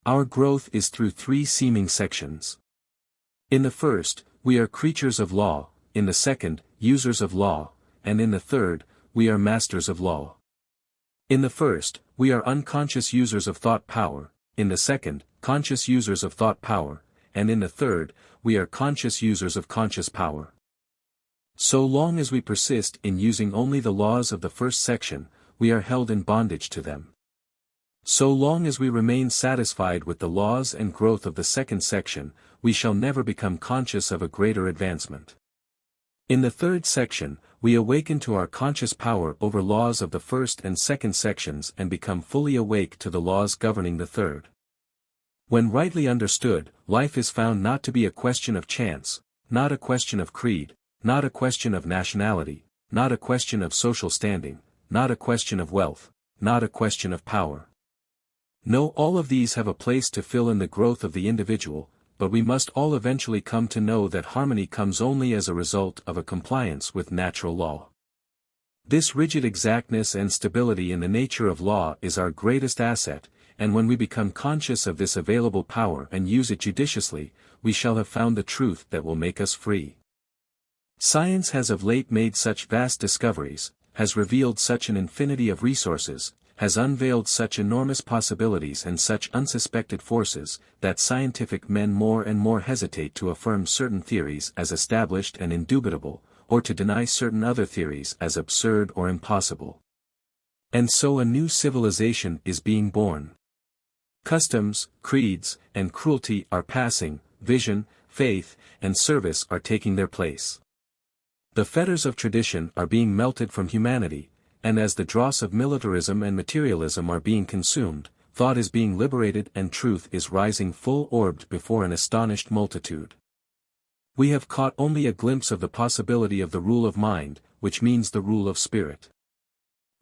Our growth is through three seeming sections. In the first, we are creatures of law; in the second, users of law; and in the third, we are masters of law. In the first, we are unconscious users of thought power; in the second, conscious users of thought power; and in the third, we are conscious users of conscious power. So long as we persist in using only the laws of the first section, we are held in bondage to them. So long as we remain satisfied with the laws and growth of the second section, we shall never become conscious of a greater advancement. In the third section, we awaken to our conscious power over laws of the first and second sections and become fully awake to the laws governing the third. When rightly understood, life is found not to be a question of chance, not a question of creed, not a question of nationality, not a question of social standing, not a question of wealth, not a question of power. No, all of these have a place to fill in the growth of the individual, but we must all eventually come to know that harmony comes only as a result of a compliance with natural law. This rigid exactness and stability in the nature of law is our greatest asset, and when we become conscious of this available power and use it judiciously, we shall have found the truth that will make us free. Science has of late made such vast discoveries, has revealed such an infinity of resources, has unveiled such enormous possibilities and such unsuspected forces, that scientific men more and more hesitate to affirm certain theories as established and indubitable, or to deny certain other theories as absurd or impossible. And so a new civilization is being born. Customs, creeds, and cruelty are passing, vision, faith, and service are taking their place. The fetters of tradition are being melted from humanity, and as the dross of militarism and materialism are being consumed, thought is being liberated and truth is rising full-orbed before an astonished multitude. We have caught only a glimpse of the possibility of the rule of mind, which means the rule of spirit.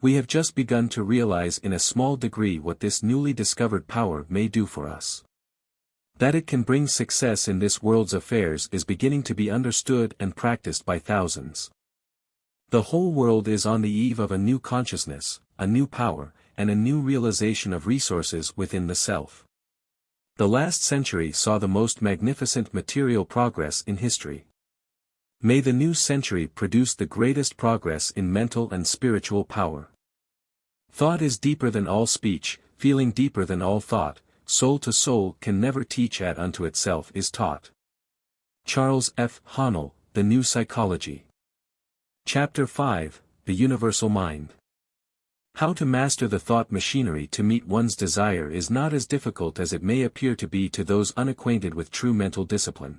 We have just begun to realize in a small degree what this newly discovered power may do for us. That it can bring success in this world's affairs is beginning to be understood and practiced by thousands. The whole world is on the eve of a new consciousness, a new power, and a new realization of resources within the self. The last century saw the most magnificent material progress in history. May the new century produce the greatest progress in mental and spiritual power. Thought is deeper than all speech, feeling deeper than all thought, soul to soul can never teach at unto itself is taught. Charles F. Haanel, The New Psychology. Chapter 5, The Universal Mind. How to master the thought machinery to meet one's desire is not as difficult as it may appear to be to those unacquainted with true mental discipline.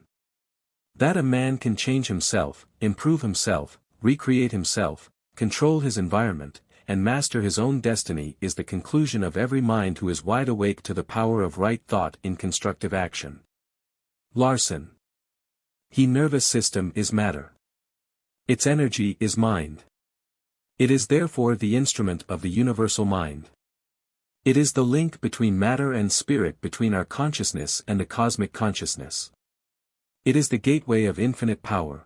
That a man can change himself, improve himself, recreate himself, control his environment, and master his own destiny is the conclusion of every mind who is wide awake to the power of right thought in constructive action. Larson. The nervous system is matter. Its energy is mind. It is therefore the instrument of the universal mind. It is the link between matter and spirit, between our consciousness and the cosmic consciousness. It is the gateway of infinite power.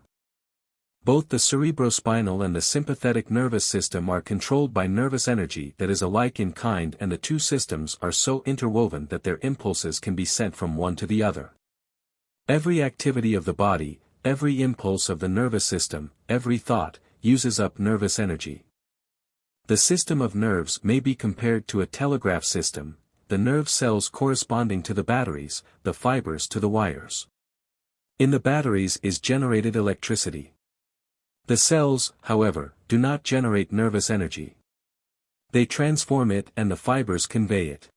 Both the cerebrospinal and the sympathetic nervous system are controlled by nervous energy that is alike in kind, and the two systems are so interwoven that their impulses can be sent from one to the other. Every activity of the body, every impulse of the nervous system, every thought, uses up nervous energy. The system of nerves may be compared to a telegraph system, the nerve cells corresponding to the batteries, the fibers to the wires. In the batteries is generated electricity. The cells, however, do not generate nervous energy. They transform it and the fibers convey it.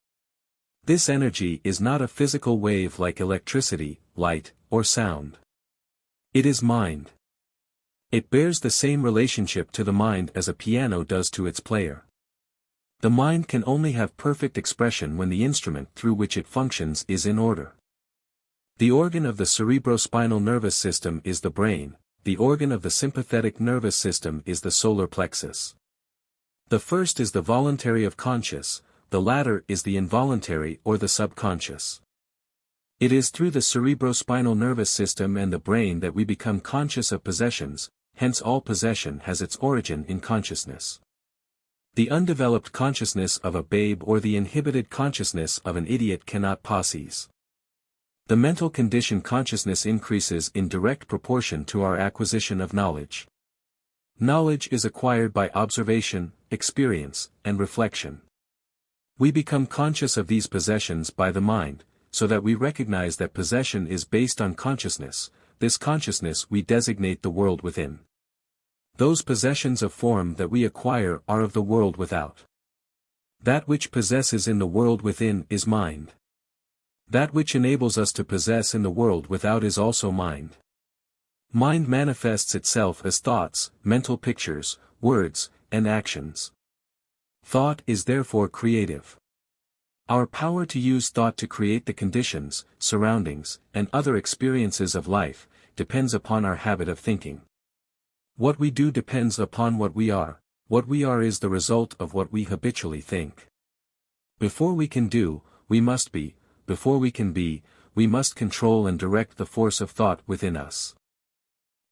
This energy is not a physical wave like electricity, light, or sound. It is mind. It bears the same relationship to the mind as a piano does to its player. The mind can only have perfect expression when the instrument through which it functions is in order. The organ of the cerebrospinal nervous system is the brain, the organ of the sympathetic nervous system is the solar plexus. The first is the voluntary of conscious, the latter is the involuntary or the subconscious. It is through the cerebrospinal nervous system and the brain that we become conscious of possessions, hence all possession has its origin in consciousness. The undeveloped consciousness of a babe or the inhibited consciousness of an idiot cannot possess. The mental condition consciousness increases in direct proportion to our acquisition of knowledge. Knowledge is acquired by observation, experience, and reflection. We become conscious of these possessions by the mind, so that we recognize that possession is based on consciousness. This consciousness we designate the world within. Those possessions of form that we acquire are of the world without. That which possesses in the world within is mind. That which enables us to possess in the world without is also mind. Mind manifests itself as thoughts, mental pictures, words, and actions. Thought is therefore creative. Our power to use thought to create the conditions, surroundings, and other experiences of life, depends upon our habit of thinking. What we do depends upon what we are is the result of what we habitually think. Before we can do, we must be. Before we can be, we must control and direct the force of thought within us.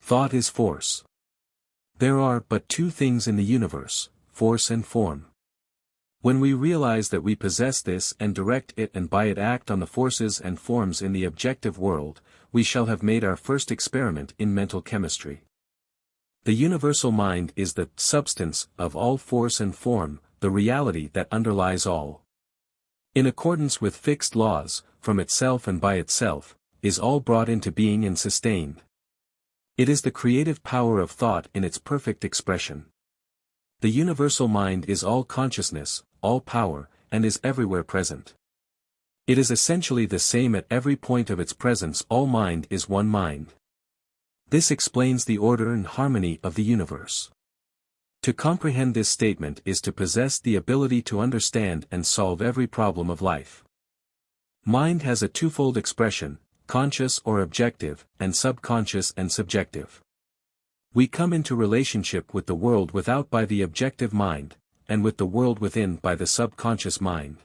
Thought is force. There are but two things in the universe, force and form. When we realize that we possess this and direct it and by it act on the forces and forms in the objective world, we shall have made our first experiment in mental chemistry. The universal mind is the substance of all force and form, the reality that underlies all. In accordance with fixed laws, from itself and by itself, is all brought into being and sustained. It is the creative power of thought in its perfect expression. The universal mind is all consciousness, all power, and is everywhere present. It is essentially the same at every point of its presence. All mind is one mind. This explains the order and harmony of the universe. To comprehend this statement is to possess the ability to understand and solve every problem of life. Mind has a twofold expression, conscious or objective, and subconscious and subjective. We come into relationship with the world without by the objective mind, and with the world within by the subconscious mind.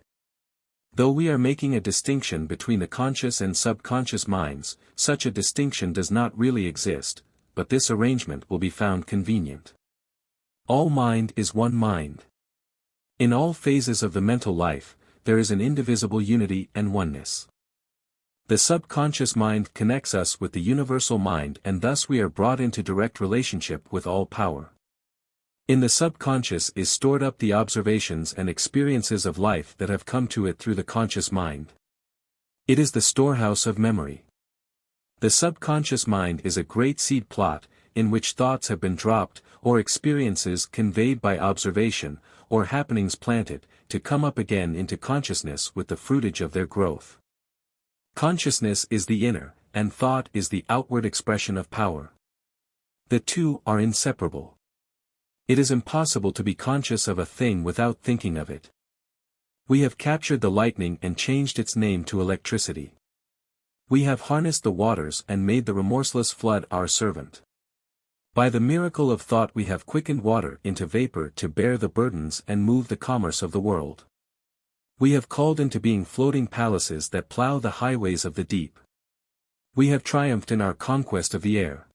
Though we are making a distinction between the conscious and subconscious minds, such a distinction does not really exist, but this arrangement will be found convenient. All mind is one mind. In all phases of the mental life, there is an indivisible unity and oneness. The subconscious mind connects us with the universal mind, and thus we are brought into direct relationship with all power. In the subconscious is stored up the observations and experiences of life that have come to it through the conscious mind. It is the storehouse of memory. The subconscious mind is a great seed plot, in which thoughts have been dropped, or experiences conveyed by observation, or happenings planted, to come up again into consciousness with the fruitage of their growth. Consciousness is the inner, and thought is the outward expression of power. The two are inseparable. It is impossible to be conscious of a thing without thinking of it. We have captured the lightning and changed its name to electricity. We have harnessed the waters and made the remorseless flood our servant. By the miracle of thought we have quickened water into vapor to bear the burdens and move the commerce of the world. We have called into being floating palaces that plow the highways of the deep. We have triumphed in our conquest of the air.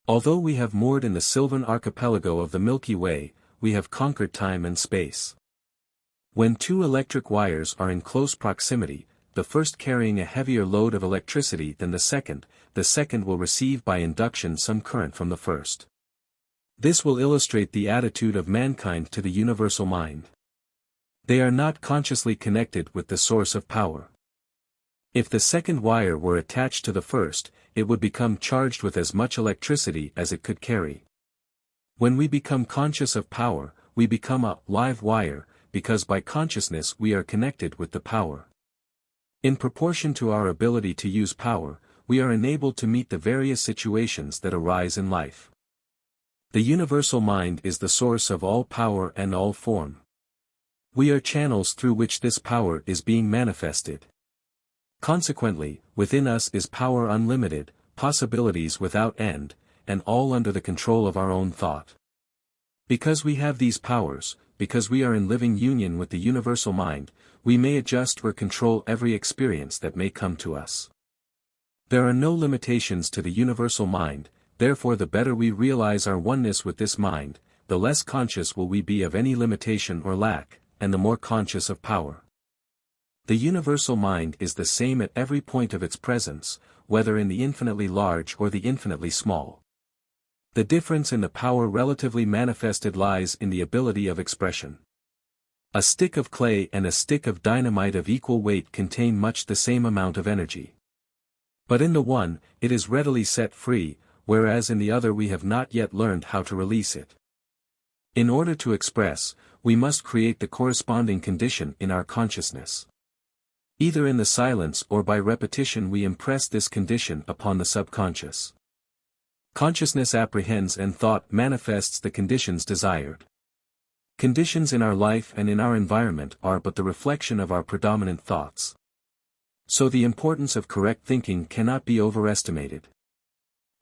Although we have moored in the sylvan archipelago of the Milky Way, we have conquered time and space. When two electric wires are in close proximity, the first carrying a heavier load of electricity than the second will receive by induction some current from the first. This will illustrate the attitude of mankind to the universal mind. They are not consciously connected with the source of power. If the second wire were attached to the first, it would become charged with as much electricity as it could carry. When we become conscious of power, we become a live wire, because by consciousness we are connected with the power. In proportion to our ability to use power, we are enabled to meet the various situations that arise in life. The universal mind is the source of all power and all form. We are channels through which this power is being manifested. Consequently, within us is power unlimited, possibilities without end, and all under the control of our own thought. Because we have these powers, because we are in living union with the universal mind, we may adjust or control every experience that may come to us. There are no limitations to the universal mind, therefore the better we realize our oneness with this mind, the less conscious will we be of any limitation or lack, and the more conscious of power. The universal mind is the same at every point of its presence, whether in the infinitely large or the infinitely small. The difference in the power relatively manifested lies in the ability of expression. A stick of clay and a stick of dynamite of equal weight contain much the same amount of energy. But in the one, it is readily set free, whereas in the other we have not yet learned how to release it. In order to express, we must create the corresponding condition in our consciousness. Either in the silence or by repetition we impress this condition upon the subconscious. Consciousness apprehends and thought manifests the conditions desired. Conditions in our life and in our environment are but the reflection of our predominant thoughts. So the importance of correct thinking cannot be overestimated.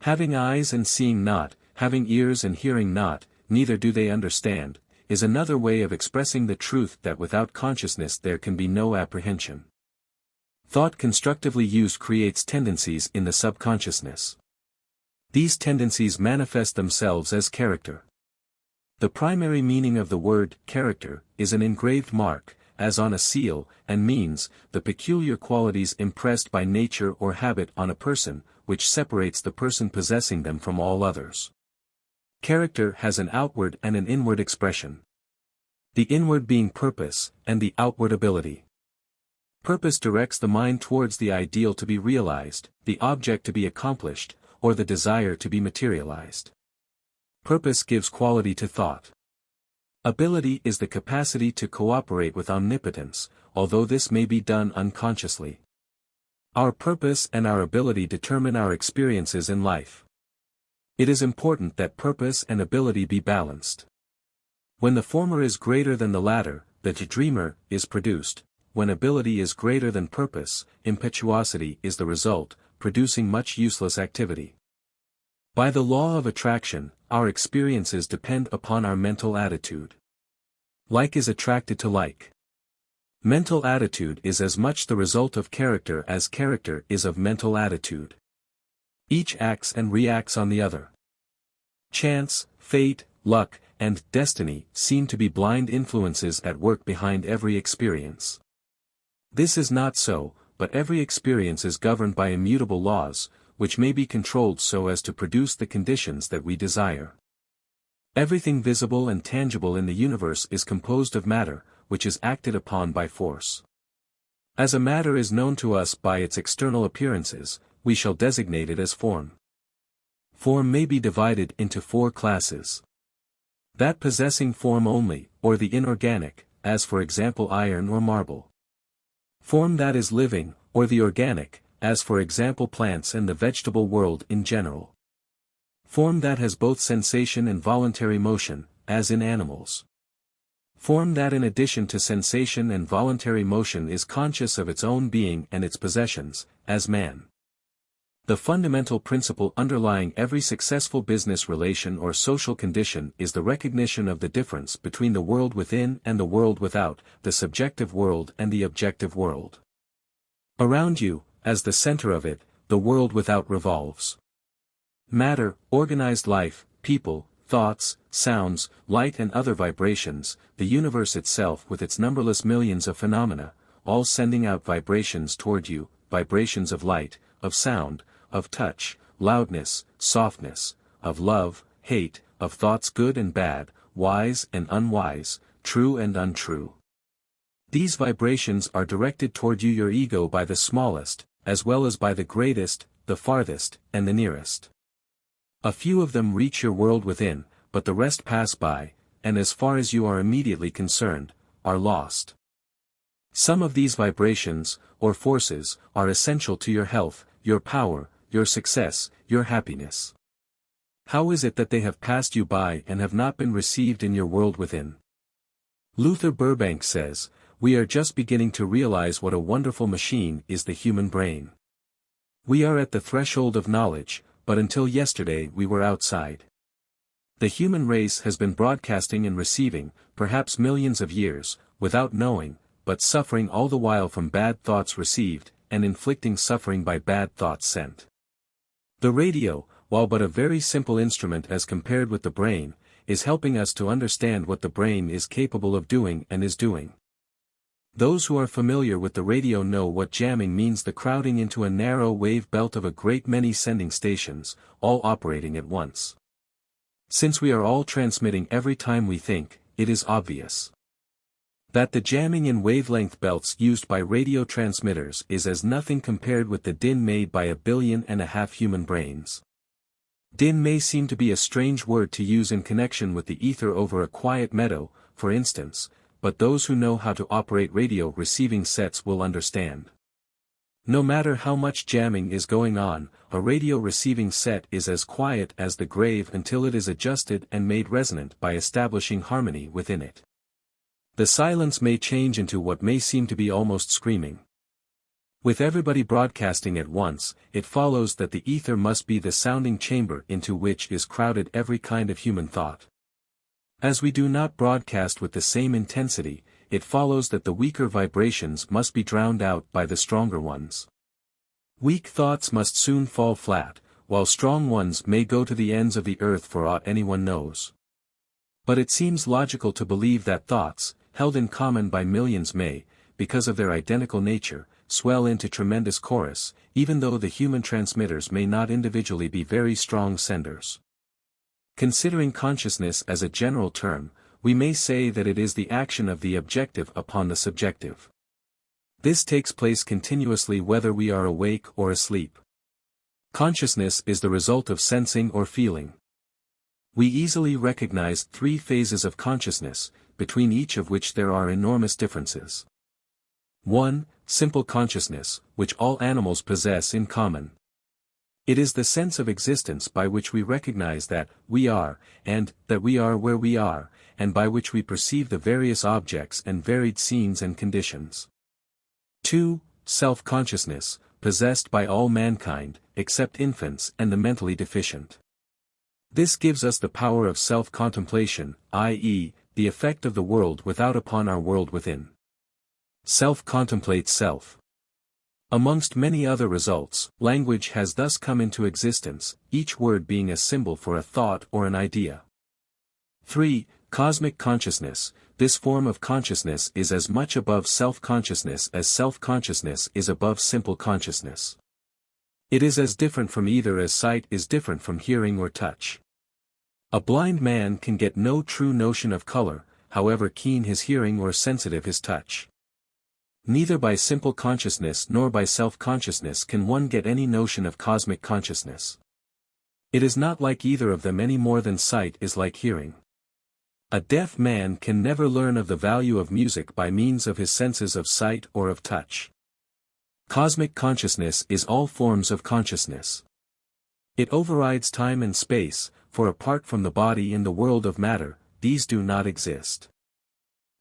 Having eyes and seeing not, having ears and hearing not, neither do they understand, is another way of expressing the truth that without consciousness there can be no apprehension. Thought constructively used creates tendencies in the subconsciousness. These tendencies manifest themselves as character. The primary meaning of the word character is an engraved mark, as on a seal, and means the peculiar qualities impressed by nature or habit on a person, which separates the person possessing them from all others. Character has an outward and an inward expression. The inward being purpose, and the outward ability. Purpose directs the mind towards the ideal to be realized, the object to be accomplished, or the desire to be materialized. Purpose gives quality to thought. Ability is the capacity to cooperate with omnipotence, although this may be done unconsciously. Our purpose and our ability determine our experiences in life. It is important that purpose and ability be balanced. When the former is greater than the latter, the dreamer is produced. When ability is greater than purpose, impetuosity is the result, producing much useless activity. By the law of attraction, our experiences depend upon our mental attitude. Like is attracted to like. Mental attitude is as much the result of character as character is of mental attitude. Each acts and reacts on the other. Chance, fate, luck, and destiny seem to be blind influences at work behind every experience. This is not so, but every experience is governed by immutable laws, which may be controlled so as to produce the conditions that we desire. Everything visible and tangible in the universe is composed of matter, which is acted upon by force. As a matter is known to us by its external appearances, we shall designate it as form. Form may be divided into four classes. That possessing form only, or the inorganic, as for example iron or marble. Form that is living, or the organic, as for example plants and the vegetable world in general. Form that has both sensation and voluntary motion, as in animals. Form that in addition to sensation and voluntary motion is conscious of its own being and its possessions, as man. The fundamental principle underlying every successful business relation or social condition is the recognition of the difference between the world within and the world without, the subjective world and the objective world. Around you, as the center of it, the world without revolves. Matter, organized life, people, thoughts, sounds, light and other vibrations, the universe itself with its numberless millions of phenomena, all sending out vibrations toward you, vibrations of light, of sound, of touch, loudness, softness, of love, hate, of thoughts good and bad, wise and unwise, true and untrue. These vibrations are directed toward you, your ego, by the smallest, as well as by the greatest, the farthest, and the nearest. A few of them reach your world within, but the rest pass by, and as far as you are immediately concerned, are lost. Some of these vibrations, or forces, are essential to your health, your power, your success, your happiness. How is it that they have passed you by and have not been received in your world within? Luther Burbank says, "We are just beginning to realize what a wonderful machine is the human brain. We are at the threshold of knowledge, but until yesterday we were outside. The human race has been broadcasting and receiving, perhaps millions of years, without knowing, but suffering all the while from bad thoughts received, and inflicting suffering by bad thoughts sent. The radio, while but a very simple instrument as compared with the brain, is helping us to understand what the brain is capable of doing and is doing. Those who are familiar with the radio know what jamming means: the crowding into a narrow wave belt of a great many sending stations, all operating at once. Since we are all transmitting every time we think, it is obvious that the jamming in wavelength belts used by radio transmitters is as nothing compared with the din made by 1.5 billion human brains. Din may seem to be a strange word to use in connection with the ether over a quiet meadow, for instance, but those who know how to operate radio receiving sets will understand. No matter how much jamming is going on, a radio receiving set is as quiet as the grave until it is adjusted and made resonant by establishing harmony within it. The silence may change into what may seem to be almost screaming. With everybody broadcasting at once, it follows that the ether must be the sounding chamber into which is crowded every kind of human thought. As we do not broadcast with the same intensity, it follows that the weaker vibrations must be drowned out by the stronger ones. Weak thoughts must soon fall flat, while strong ones may go to the ends of the earth for aught anyone knows. But it seems logical to believe that thoughts, held in common by millions may, because of their identical nature, swell into tremendous chorus, even though the human transmitters may not individually be very strong senders. Considering consciousness as a general term, we may say that it is the action of the objective upon the subjective. This takes place continuously whether we are awake or asleep. Consciousness is the result of sensing or feeling. We easily recognize three phases of consciousness, between each of which there are enormous differences. 1. Simple consciousness, which all animals possess in common. It is the sense of existence by which we recognize that we are, and that we are where we are, and by which we perceive the various objects and varied scenes and conditions. 2. Self-consciousness, possessed by all mankind, except infants and the mentally deficient. This gives us the power of self-contemplation, i.e., the effect of the world without upon our world within. Self contemplates self. Amongst many other results, language has thus come into existence, each word being a symbol for a thought or an idea. 3. Cosmic consciousness. This form of consciousness is as much above self-consciousness as self-consciousness is above simple consciousness. It is as different from either as sight is different from hearing or touch. A blind man can get no true notion of color, however keen his hearing or sensitive his touch. Neither by simple consciousness nor by self-consciousness can one get any notion of cosmic consciousness. It is not like either of them any more than sight is like hearing. A deaf man can never learn of the value of music by means of his senses of sight or of touch. Cosmic consciousness is all forms of consciousness. It overrides time and space, for apart from the body in the world of matter, these do not exist.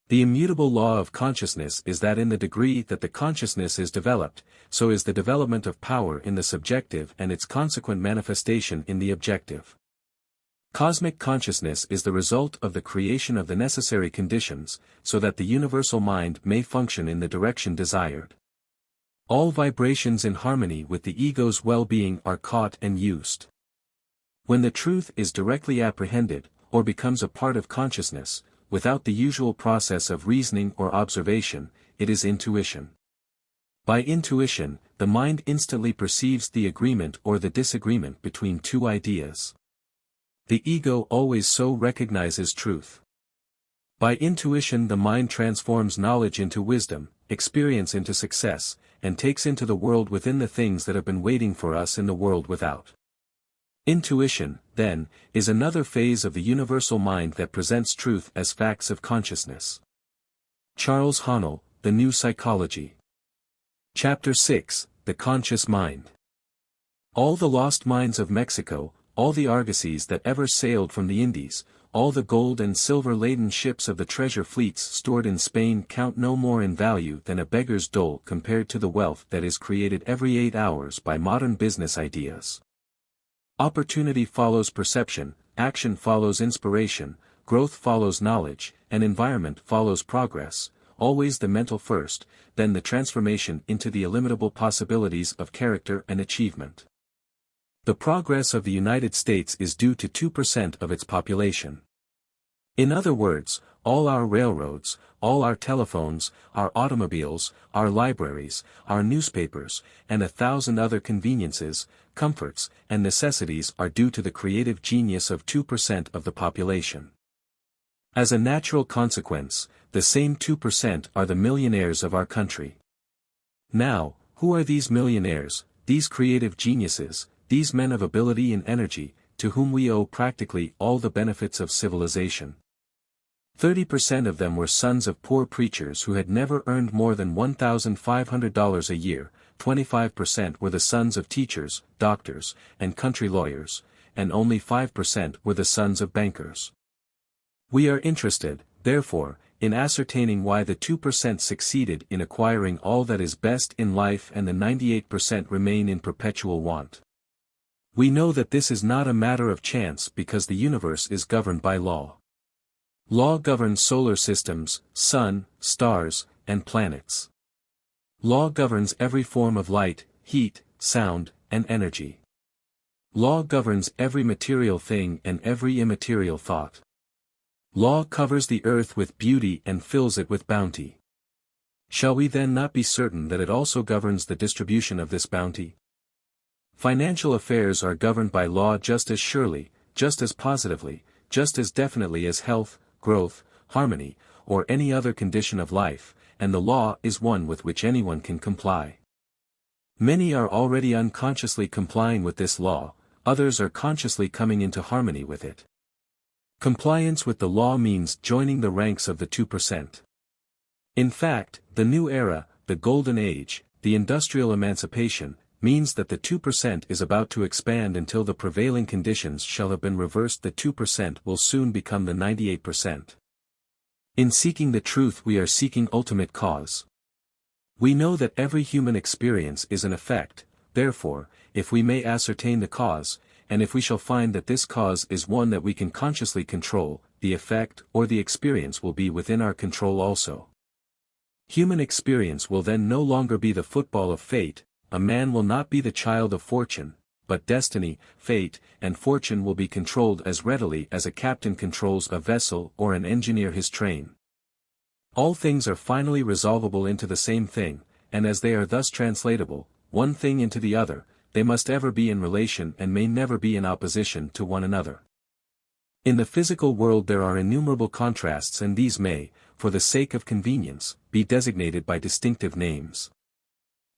The immutable law of consciousness is that in the degree that the consciousness is developed, so is the development of power in the subjective and its consequent manifestation in the objective. Cosmic consciousness is the result of the creation of the necessary conditions, so that the universal mind may function in the direction desired. All vibrations in harmony with the ego's well-being are caught and used. When the truth is directly apprehended, or becomes a part of consciousness, without the usual process of reasoning or observation, it is intuition. By intuition, the mind instantly perceives the agreement or the disagreement between two ideas. The ego always so recognizes truth. By intuition the mind transforms knowledge into wisdom, experience into success, and takes into the world within the things that have been waiting for us in the world without. Intuition, then, is another phase of the universal mind that presents truth as facts of consciousness. Charles Haanel, The New Psychology. Chapter 6, The Conscious Mind. All the lost mines of Mexico, all the argosies that ever sailed from the Indies, all the gold and silver-laden ships of the treasure fleets stored in Spain count no more in value than a beggar's dole compared to the wealth that is created every 8 hours by modern business ideas. Opportunity follows perception, action follows inspiration, growth follows knowledge, and environment follows progress, always the mental first, then the transformation into the illimitable possibilities of character and achievement. The progress of the United States is due to 2% of its population. In other words, all our railroads, all our telephones, our automobiles, our libraries, our newspapers, and 1,000 other conveniences, comforts, and necessities are due to the creative genius of 2% of the population. As a natural consequence, the same 2% are the millionaires of our country. Now, who are these millionaires, these creative geniuses, these men of ability and energy, to whom we owe practically all the benefits of civilization? 30% of them were sons of poor preachers who had never earned more than $1,500 a year, 25% were the sons of teachers, doctors, and country lawyers, and only 5% were the sons of bankers. We are interested, therefore, in ascertaining why the 2% succeeded in acquiring all that is best in life and the 98% remain in perpetual want. We know that this is not a matter of chance because the universe is governed by law. Law governs solar systems, sun, stars, and planets. Law governs every form of light, heat, sound, and energy. Law governs every material thing and every immaterial thought. Law covers the earth with beauty and fills it with bounty. Shall we then not be certain that it also governs the distribution of this bounty? Financial affairs are governed by law just as surely, just as positively, just as definitely as health, growth, harmony, or any other condition of life, and the law is one with which anyone can comply. Many are already unconsciously complying with this law, others are consciously coming into harmony with it. Compliance with the law means joining the ranks of the 2%. In fact, the new era, the golden age, the industrial emancipation, means that the 2% is about to expand until the prevailing conditions shall have been reversed. The 2% will soon become the 98%. In seeking the truth we are seeking ultimate cause. We know that every human experience is an effect, therefore, if we may ascertain the cause, and if we shall find that this cause is one that we can consciously control, the effect or the experience will be within our control also. Human experience will then no longer be the football of fate, a man will not be the child of fortune, but destiny, fate, and fortune will be controlled as readily as a captain controls a vessel or an engineer his train. All things are finally resolvable into the same thing, and as they are thus translatable, one thing into the other, they must ever be in relation and may never be in opposition to one another. In the physical world there are innumerable contrasts, and these may, for the sake of convenience, be designated by distinctive names.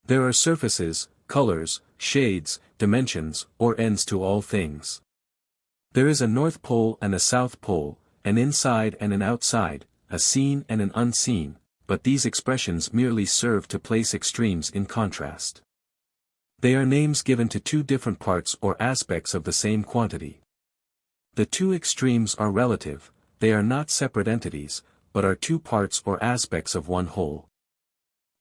There are surfaces, colors, shades, dimensions, or ends to all things. There is a North Pole and a South Pole, an inside and an outside, a seen and an unseen, but these expressions merely serve to place extremes in contrast. They are names given to two different parts or aspects of the same quantity. The two extremes are relative, they are not separate entities, but are two parts or aspects of one whole.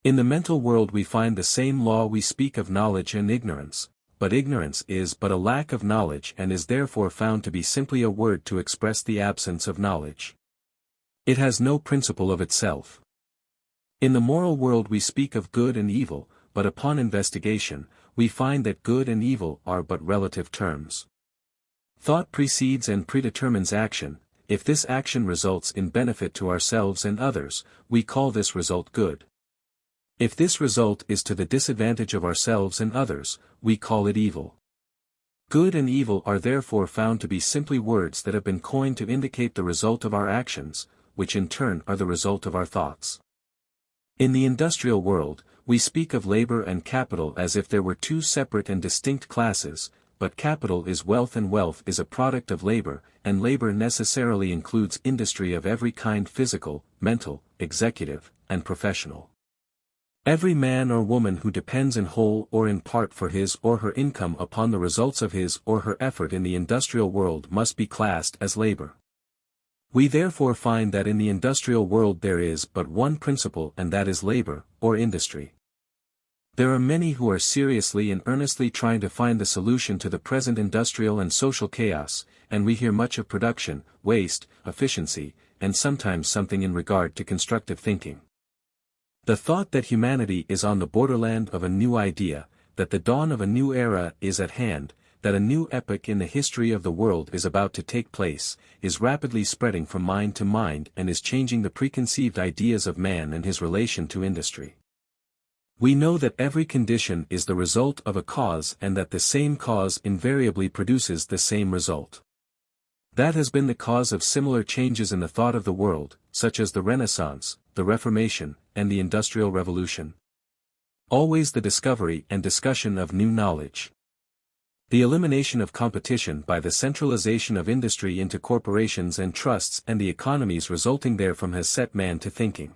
In the mental world we find the same law. We speak of knowledge and ignorance, but ignorance is but a lack of knowledge and is therefore found to be simply a word to express the absence of knowledge. It has no principle of itself. In the moral world we speak of good and evil, but upon investigation, we find that good and evil are but relative terms. Thought precedes and predetermines action. If this action results in benefit to ourselves and others, we call this result good. If this result is to the disadvantage of ourselves and others, we call it evil. Good and evil are therefore found to be simply words that have been coined to indicate the result of our actions, which in turn are the result of our thoughts. In the industrial world, we speak of labor and capital as if there were two separate and distinct classes, but capital is wealth and wealth is a product of labor, and labor necessarily includes industry of every kind: physical, mental, executive, and professional. Every man or woman who depends in whole or in part for his or her income upon the results of his or her effort in the industrial world must be classed as labor. We therefore find that in the industrial world there is but one principle, and that is labor, or industry. There are many who are seriously and earnestly trying to find the solution to the present industrial and social chaos, and we hear much of production, waste, efficiency, and sometimes something in regard to constructive thinking. The thought that humanity is on the borderland of a new idea, that the dawn of a new era is at hand, that a new epoch in the history of the world is about to take place, is rapidly spreading from mind to mind and is changing the preconceived ideas of man and his relation to industry. We know that every condition is the result of a cause and that the same cause invariably produces the same result. That has been the cause of similar changes in the thought of the world, such as the Renaissance, the Reformation, and the Industrial Revolution. Always the discovery and discussion of new knowledge. The elimination of competition by the centralization of industry into corporations and trusts and the economies resulting therefrom has set man to thinking.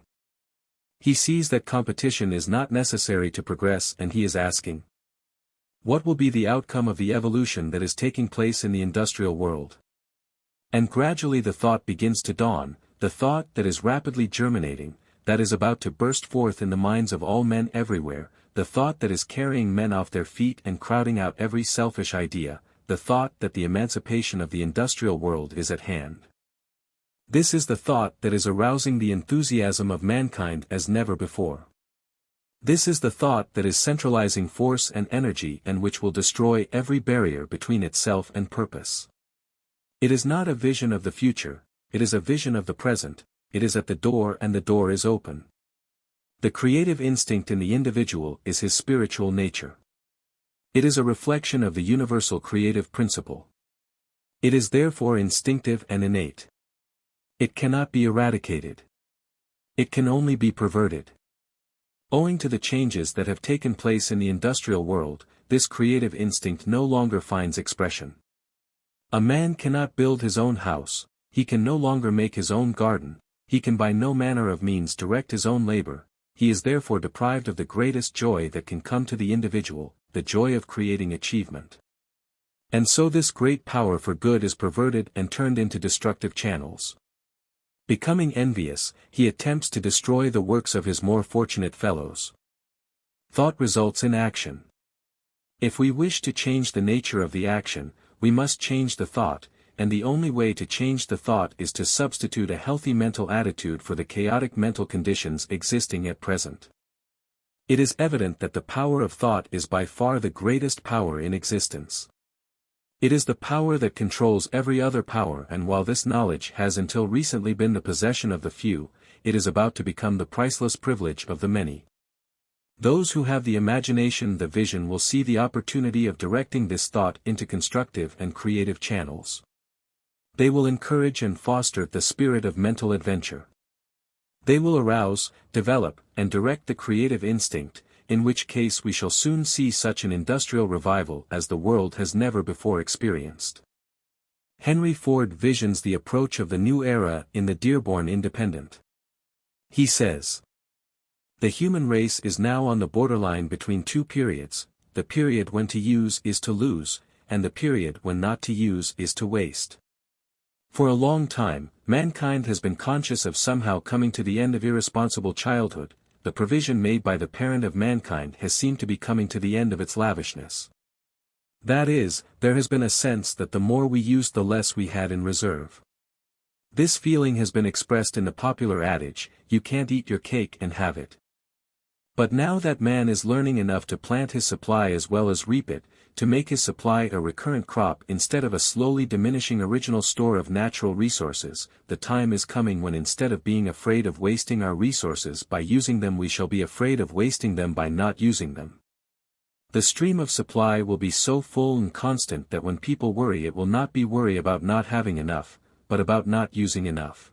He sees that competition is not necessary to progress, and he is asking, what will be the outcome of the evolution that is taking place in the industrial world? And gradually the thought begins to dawn, the thought that is rapidly germinating, that is about to burst forth in the minds of all men everywhere, the thought that is carrying men off their feet and crowding out every selfish idea, the thought that the emancipation of the industrial world is at hand. This is the thought that is arousing the enthusiasm of mankind as never before. This is the thought that is centralizing force and energy and which will destroy every barrier between itself and purpose. It is not a vision of the future, it is a vision of the present, it is at the door and the door is open. The creative instinct in the individual is his spiritual nature. It is a reflection of the universal creative principle. It is therefore instinctive and innate. It cannot be eradicated. It can only be perverted. Owing to the changes that have taken place in the industrial world, this creative instinct no longer finds expression. A man cannot build his own house, he can no longer make his own garden, he can by no manner of means direct his own labor, he is therefore deprived of the greatest joy that can come to the individual, the joy of creating achievement. And so this great power for good is perverted and turned into destructive channels. Becoming envious, he attempts to destroy the works of his more fortunate fellows. Thought results in action. If we wish to change the nature of the action, we must change the thought, and the only way to change the thought is to substitute a healthy mental attitude for the chaotic mental conditions existing at present. It is evident that the power of thought is by far the greatest power in existence. It is the power that controls every other power, and while this knowledge has until recently been the possession of the few, it is about to become the priceless privilege of the many. Those who have the imagination, the vision, will see the opportunity of directing this thought into constructive and creative channels. They will encourage and foster the spirit of mental adventure. They will arouse, develop, and direct the creative instinct, in which case we shall soon see such an industrial revival as the world has never before experienced. Henry Ford visions the approach of the new era in the Dearborn Independent. He says, "The human race is now on the borderline between two periods, the period when to use is to lose, and the period when not to use is to waste. For a long time, mankind has been conscious of somehow coming to the end of irresponsible childhood. The provision made by the parent of mankind has seemed to be coming to the end of its lavishness. That is, there has been a sense that the more we used the less we had in reserve. This feeling has been expressed in the popular adage, you can't eat your cake and have it. But now that man is learning enough to plant his supply as well as reap it, to make his supply a recurrent crop instead of a slowly diminishing original store of natural resources, the time is coming when instead of being afraid of wasting our resources by using them, we shall be afraid of wasting them by not using them. The stream of supply will be so full and constant that when people worry, it will not be worry about not having enough, but about not using enough.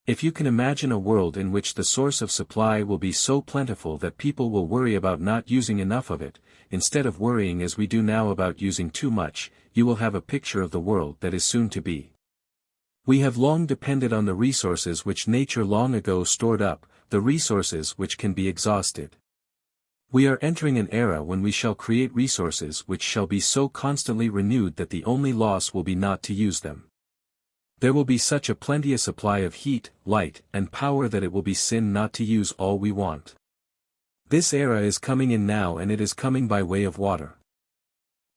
If you can imagine a world in which the source of supply will be so plentiful that people will worry about not using enough of it, instead of worrying as we do now about using too much, you will have a picture of the world that is soon to be. We have long depended on the resources which nature long ago stored up, the resources which can be exhausted. We are entering an era when we shall create resources which shall be so constantly renewed that the only loss will be not to use them. There will be such a plenteous supply of heat, light, and power that it will be sin not to use all we want. This era is coming in now, and it is coming by way of water.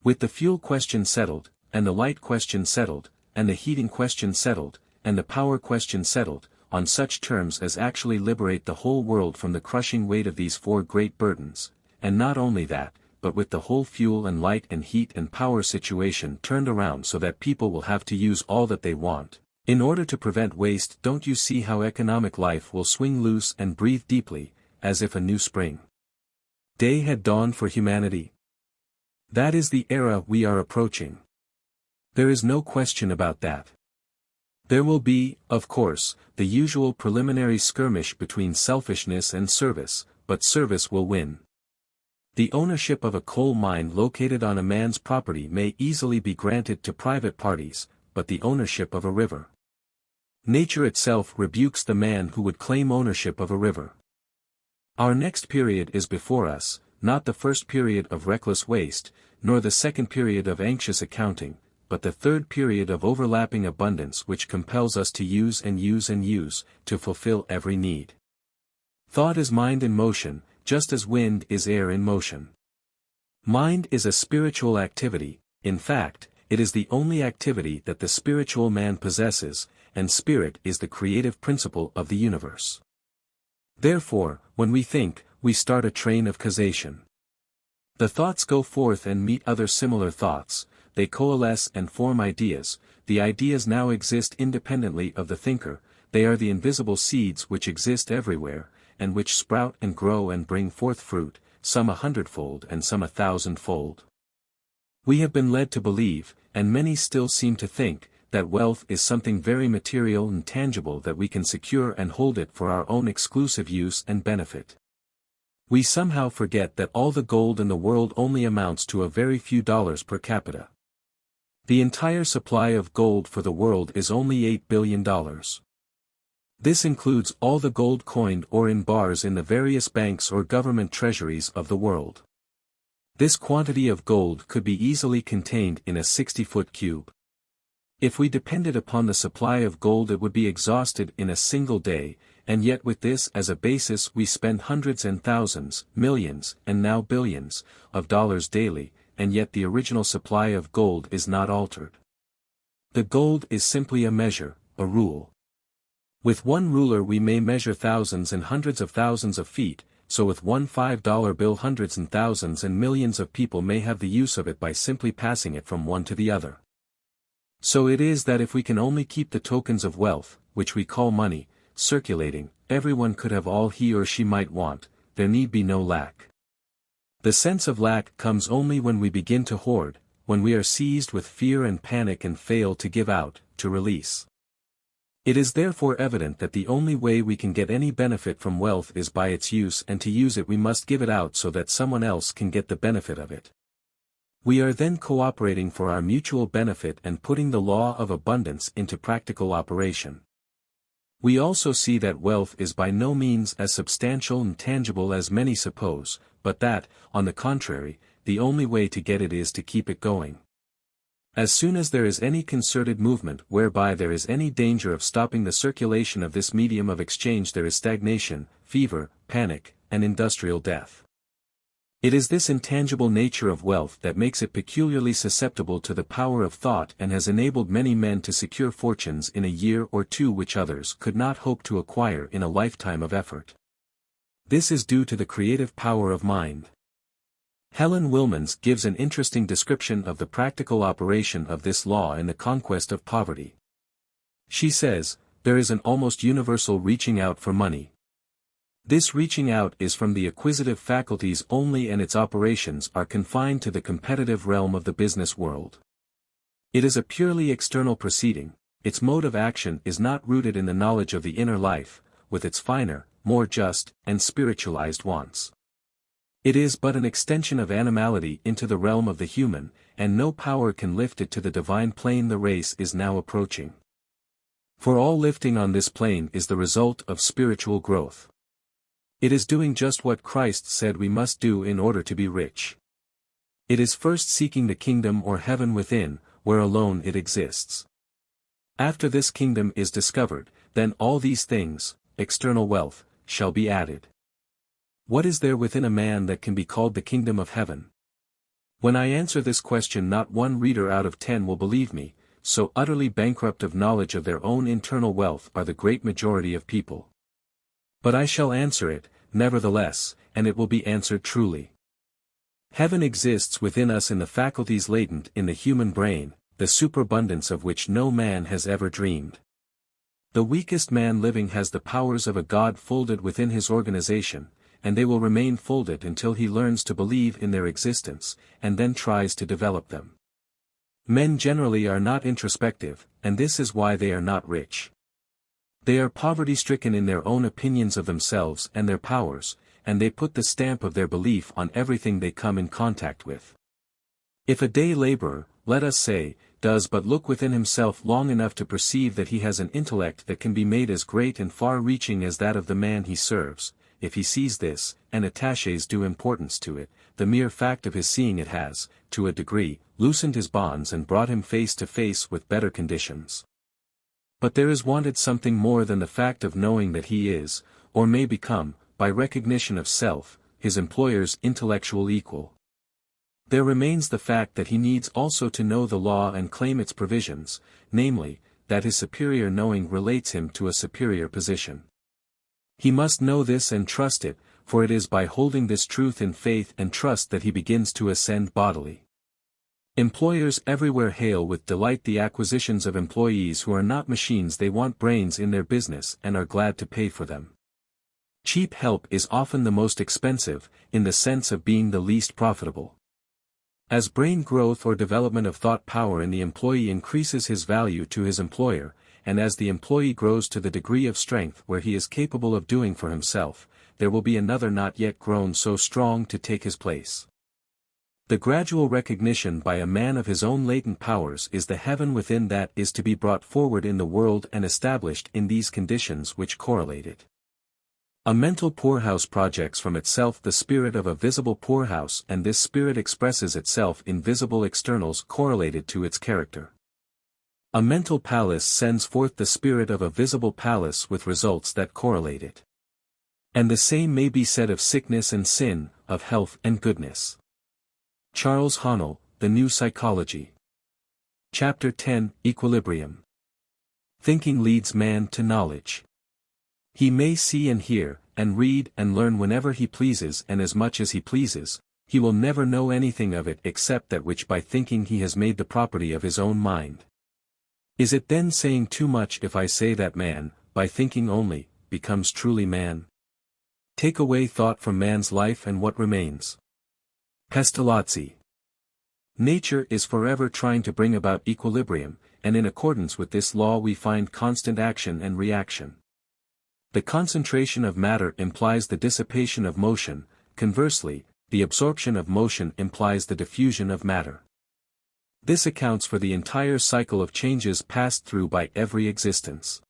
With the fuel question settled, and the light question settled, and the heating question settled, and the power question settled, on such terms as actually liberate the whole world from the crushing weight of these four great burdens, and not only that, but with the whole fuel and light and heat and power situation turned around so that people will have to use all that they want, in order to prevent waste, don't you see how economic life will swing loose and breathe deeply, as if a new spring day had dawned for humanity? That is the era we are approaching. There is no question about that. There will be, of course, the usual preliminary skirmish between selfishness and service, but service will win. The ownership of a coal mine located on a man's property may easily be granted to private parties, but the ownership of a river. Nature itself rebukes the man who would claim ownership of a river. Our next period is before us, not the first period of reckless waste, nor the second period of anxious accounting, but the third period of overlapping abundance which compels us to use and use and use, to fulfill every need. Thought is mind in motion, just as wind is air in motion. Mind is a spiritual activity, in fact, it is the only activity that the spiritual man possesses, and spirit is the creative principle of the universe. Therefore, when we think, we start a train of causation. The thoughts go forth and meet other similar thoughts, they coalesce and form ideas. The ideas now exist independently of the thinker, they are the invisible seeds which exist everywhere, and which sprout and grow and bring forth fruit, some 100-fold and some 1,000-fold. We have been led to believe, and many still seem to think, that wealth is something very material and tangible that we can secure and hold it for our own exclusive use and benefit. We somehow forget that all the gold in the world only amounts to a very few dollars per capita. The entire supply of gold for the world is only $8 billion. This includes all the gold coined or in bars in the various banks or government treasuries of the world. This quantity of gold could be easily contained in a 60-foot cube. If we depended upon the supply of gold it would be exhausted in a single day, and yet with this as a basis we spend hundreds and thousands, millions, and now billions, of dollars daily, and yet the original supply of gold is not altered. The gold is simply a measure, a rule. With one ruler we may measure thousands and hundreds of thousands of feet, so with one $5 bill hundreds and thousands and millions of people may have the use of it by simply passing it from one to the other. So it is that if we can only keep the tokens of wealth, which we call money, circulating, everyone could have all he or she might want, there need be no lack. The sense of lack comes only when we begin to hoard, when we are seized with fear and panic and fail to give out, to release. It is therefore evident that the only way we can get any benefit from wealth is by its use, and to use it we must give it out so that someone else can get the benefit of it. We are then cooperating for our mutual benefit and putting the law of abundance into practical operation. We also see that wealth is by no means as substantial and tangible as many suppose, but that, on the contrary, the only way to get it is to keep it going. As soon as there is any concerted movement whereby there is any danger of stopping the circulation of this medium of exchange there is stagnation, fever, panic, and industrial death. It is this intangible nature of wealth that makes it peculiarly susceptible to the power of thought and has enabled many men to secure fortunes in a year or two which others could not hope to acquire in a lifetime of effort. This is due to the creative power of mind. Helen Wilmans gives an interesting description of the practical operation of this law in The Conquest of Poverty. She says, "There is an almost universal reaching out for money. This reaching out is from the acquisitive faculties only, and its operations are confined to the competitive realm of the business world. It is a purely external proceeding, its mode of action is not rooted in the knowledge of the inner life, with its finer, more just, and spiritualized wants. It is but an extension of animality into the realm of the human, and no power can lift it to the divine plane the race is now approaching. For all lifting on this plane is the result of spiritual growth. It is doing just what Christ said we must do in order to be rich. It is first seeking the kingdom or heaven within, where alone it exists. After this kingdom is discovered, then all these things, external wealth, shall be added. What is there within a man that can be called the kingdom of heaven? When I answer this question not one reader out of 10 will believe me, so utterly bankrupt of knowledge of their own internal wealth are the great majority of people. But I shall answer it, nevertheless, and it will be answered truly. Heaven exists within us in the faculties latent in the human brain, the superabundance of which no man has ever dreamed. The weakest man living has the powers of a god folded within his organization, and they will remain folded until he learns to believe in their existence, and then tries to develop them. Men generally are not introspective, and this is why they are not rich. They are poverty-stricken in their own opinions of themselves and their powers, and they put the stamp of their belief on everything they come in contact with. If a day laborer, let us say, does but look within himself long enough to perceive that he has an intellect that can be made as great and far-reaching as that of the man he serves, if he sees this, and attaches due importance to it, the mere fact of his seeing it has, to a degree, loosened his bonds and brought him face to face with better conditions. But there is wanted something more than the fact of knowing that he is, or may become, by recognition of self, his employer's intellectual equal. There remains the fact that he needs also to know the law and claim its provisions, namely, that his superior knowing relates him to a superior position. He must know this and trust it, for it is by holding this truth in faith and trust that he begins to ascend bodily. Employers everywhere hail with delight the acquisitions of employees who are not machines. They want brains in their business and are glad to pay for them. Cheap help is often the most expensive, in the sense of being the least profitable. As brain growth or development of thought power in the employee increases his value to his employer, and as the employee grows to the degree of strength where he is capable of doing for himself, there will be another not yet grown so strong to take his place. The gradual recognition by a man of his own latent powers is the heaven within that is to be brought forward in the world and established in these conditions which correlate it. A mental poorhouse projects from itself the spirit of a visible poorhouse, and this spirit expresses itself in visible externals correlated to its character. A mental palace sends forth the spirit of a visible palace with results that correlate it. And the same may be said of sickness and sin, of health and goodness. Charles Haanel, The New Psychology. Chapter 10, Equilibrium. Thinking leads man to knowledge. He may see and hear, and read and learn whenever he pleases and as much as he pleases, he will never know anything of it except that which by thinking he has made the property of his own mind. Is it then saying too much if I say that man, by thinking only, becomes truly man? Take away thought from man's life and what remains? Pestalozzi. Nature is forever trying to bring about equilibrium, and in accordance with this law we find constant action and reaction. The concentration of matter implies the dissipation of motion, conversely, the absorption of motion implies the diffusion of matter. This accounts for the entire cycle of changes passed through by every existence.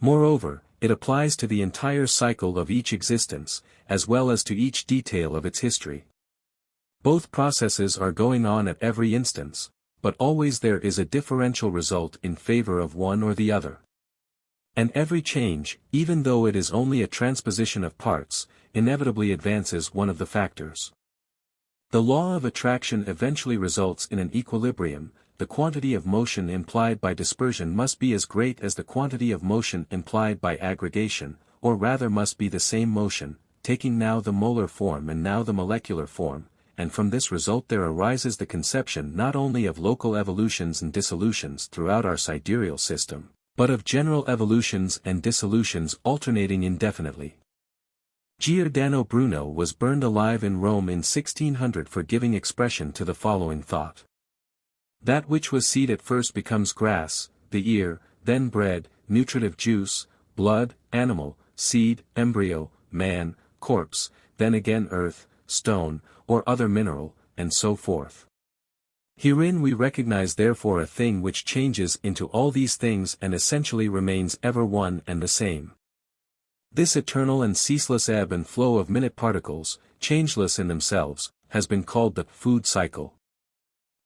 Moreover, it applies to the entire cycle of each existence, as well as to each detail of its history. Both processes are going on at every instance, but always there is a differential result in favor of one or the other. And every change, even though it is only a transposition of parts, inevitably advances one of the factors. The law of attraction eventually results in an equilibrium. The quantity of motion implied by dispersion must be as great as the quantity of motion implied by aggregation, or rather must be the same motion, taking now the molar form and now the molecular form, and from this result there arises the conception not only of local evolutions and dissolutions throughout our sidereal system, but of general evolutions and dissolutions alternating indefinitely. Giordano Bruno was burned alive in Rome in 1600 for giving expression to the following thought. That which was seed at first becomes grass, the ear, then bread, nutritive juice, blood, animal, seed, embryo, man, corpse, then again earth, stone, or other mineral, and so forth. Herein we recognize therefore a thing which changes into all these things and essentially remains ever one and the same. This eternal and ceaseless ebb and flow of minute particles, changeless in themselves, has been called the food cycle.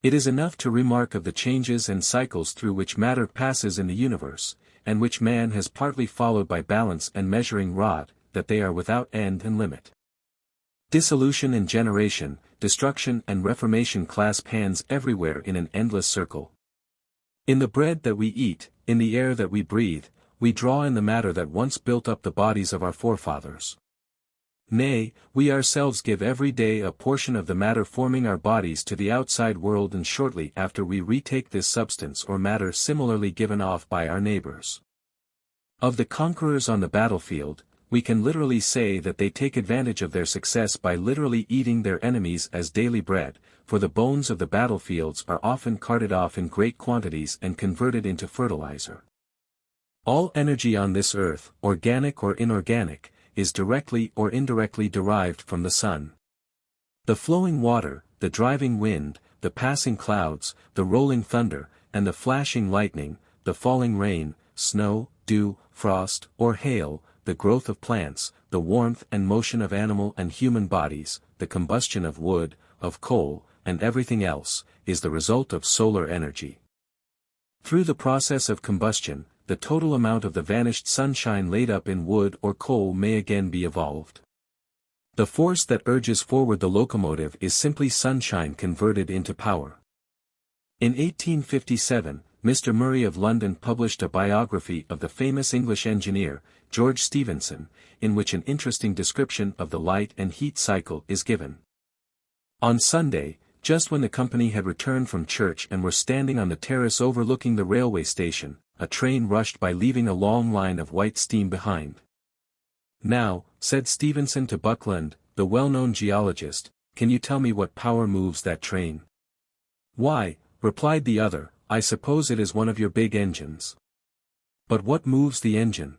It is enough to remark of the changes and cycles through which matter passes in the universe, and which man has partly followed by balance and measuring rod, that they are without end and limit. Dissolution and generation, destruction and reformation clasp hands everywhere in an endless circle. In the bread that we eat, in the air that we breathe, we draw in the matter that once built up the bodies of our forefathers. Nay, we ourselves give every day a portion of the matter forming our bodies to the outside world, and shortly after we retake this substance or matter similarly given off by our neighbors. Of the conquerors on the battlefield, we can literally say that they take advantage of their success by literally eating their enemies as daily bread, for the bones of the battlefields are often carted off in great quantities and converted into fertilizer. All energy on this earth, organic or inorganic, is directly or indirectly derived from the sun. The flowing water, the driving wind, the passing clouds, the rolling thunder, and the flashing lightning, the falling rain, snow, dew, frost, or hail, the growth of plants, the warmth and motion of animal and human bodies, the combustion of wood, of coal, and everything else, is the result of solar energy. Through the process of combustion, the total amount of the vanished sunshine laid up in wood or coal may again be evolved. The force that urges forward the locomotive is simply sunshine converted into power. In 1857, Mr. Murray of London published a biography of the famous English engineer, George Stephenson, in which an interesting description of the light and heat cycle is given. On Sunday, Just when the company had returned from church and were standing on the terrace overlooking the railway station, a train rushed by leaving a long line of white steam behind. "Now," said Stevenson to Buckland, the well-known geologist, "can you tell me what power moves that train?" "Why," replied the other, "I suppose it is one of your big engines." "But what moves the engine?"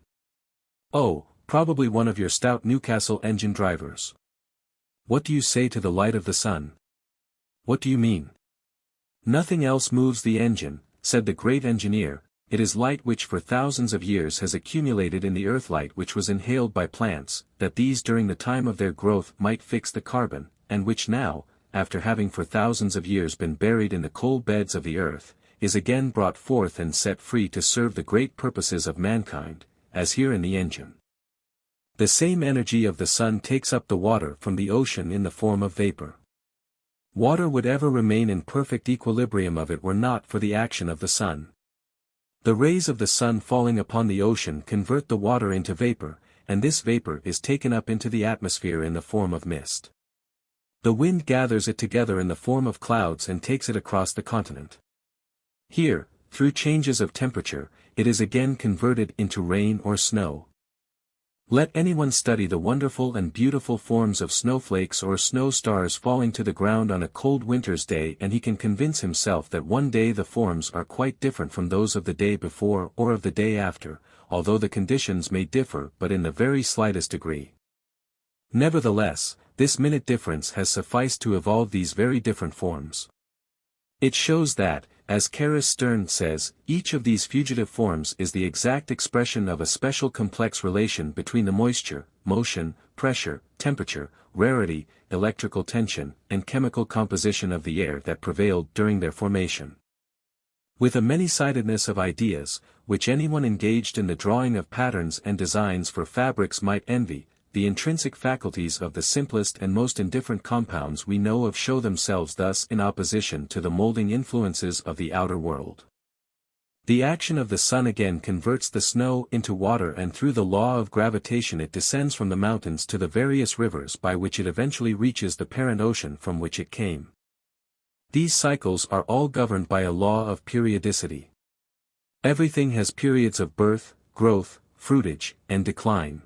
"Oh, probably one of your stout Newcastle engine drivers." "What do you say to the light of the sun?" "What do you mean?" "Nothing else moves the engine," said the great engineer, "it is light which for thousands of years has accumulated in the earth, light which was inhaled by plants, that these during the time of their growth might fix the carbon, and which now, after having for thousands of years been buried in the coal beds of the earth, is again brought forth and set free to serve the great purposes of mankind, as here in the engine. The same energy of the sun takes up the water from the ocean in the form of vapor. Water would ever remain in perfect equilibrium if it were not for the action of the sun. The rays of the sun falling upon the ocean convert the water into vapor, and this vapor is taken up into the atmosphere in the form of mist. The wind gathers it together in the form of clouds and takes it across the continent. Here, through changes of temperature, it is again converted into rain or snow. Let anyone study the wonderful and beautiful forms of snowflakes or snow stars falling to the ground on a cold winter's day, and he can convince himself that one day the forms are quite different from those of the day before or of the day after, although the conditions may differ but in the very slightest degree. Nevertheless, this minute difference has sufficed to evolve these very different forms. It shows that, as Caris Stern says, each of these fugitive forms is the exact expression of a special complex relation between the moisture, motion, pressure, temperature, rarity, electrical tension, and chemical composition of the air that prevailed during their formation. With a many-sidedness of ideas, which anyone engaged in the drawing of patterns and designs for fabrics might envy, the intrinsic faculties of the simplest and most indifferent compounds we know of show themselves thus in opposition to the molding influences of the outer world. The action of the sun again converts the snow into water, and through the law of gravitation it descends from the mountains to the various rivers by which it eventually reaches the parent ocean from which it came. These cycles are all governed by a law of periodicity. Everything has periods of birth, growth, fruitage, and decline.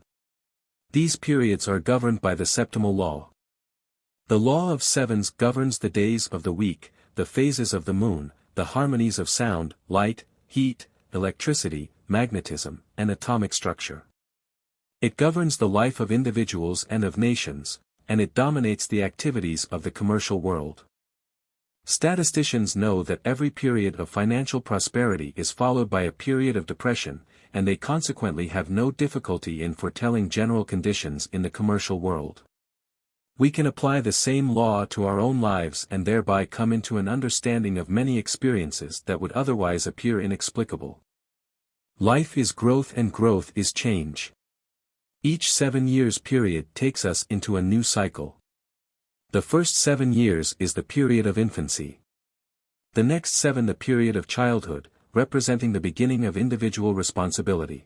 These periods are governed by the septimal law. The law of sevens governs the days of the week, the phases of the moon, the harmonies of sound, light, heat, electricity, magnetism, and atomic structure. It governs the life of individuals and of nations, and it dominates the activities of the commercial world. Statisticians know that every period of financial prosperity is followed by a period of depression, and they consequently have no difficulty in foretelling general conditions in the commercial world. We can apply the same law to our own lives and thereby come into an understanding of many experiences that would otherwise appear inexplicable. Life is growth and growth is change. Each 7 years period takes us into a new cycle. The first 7 years is the period of infancy. The next 7 the period of childhood, representing the beginning of individual responsibility.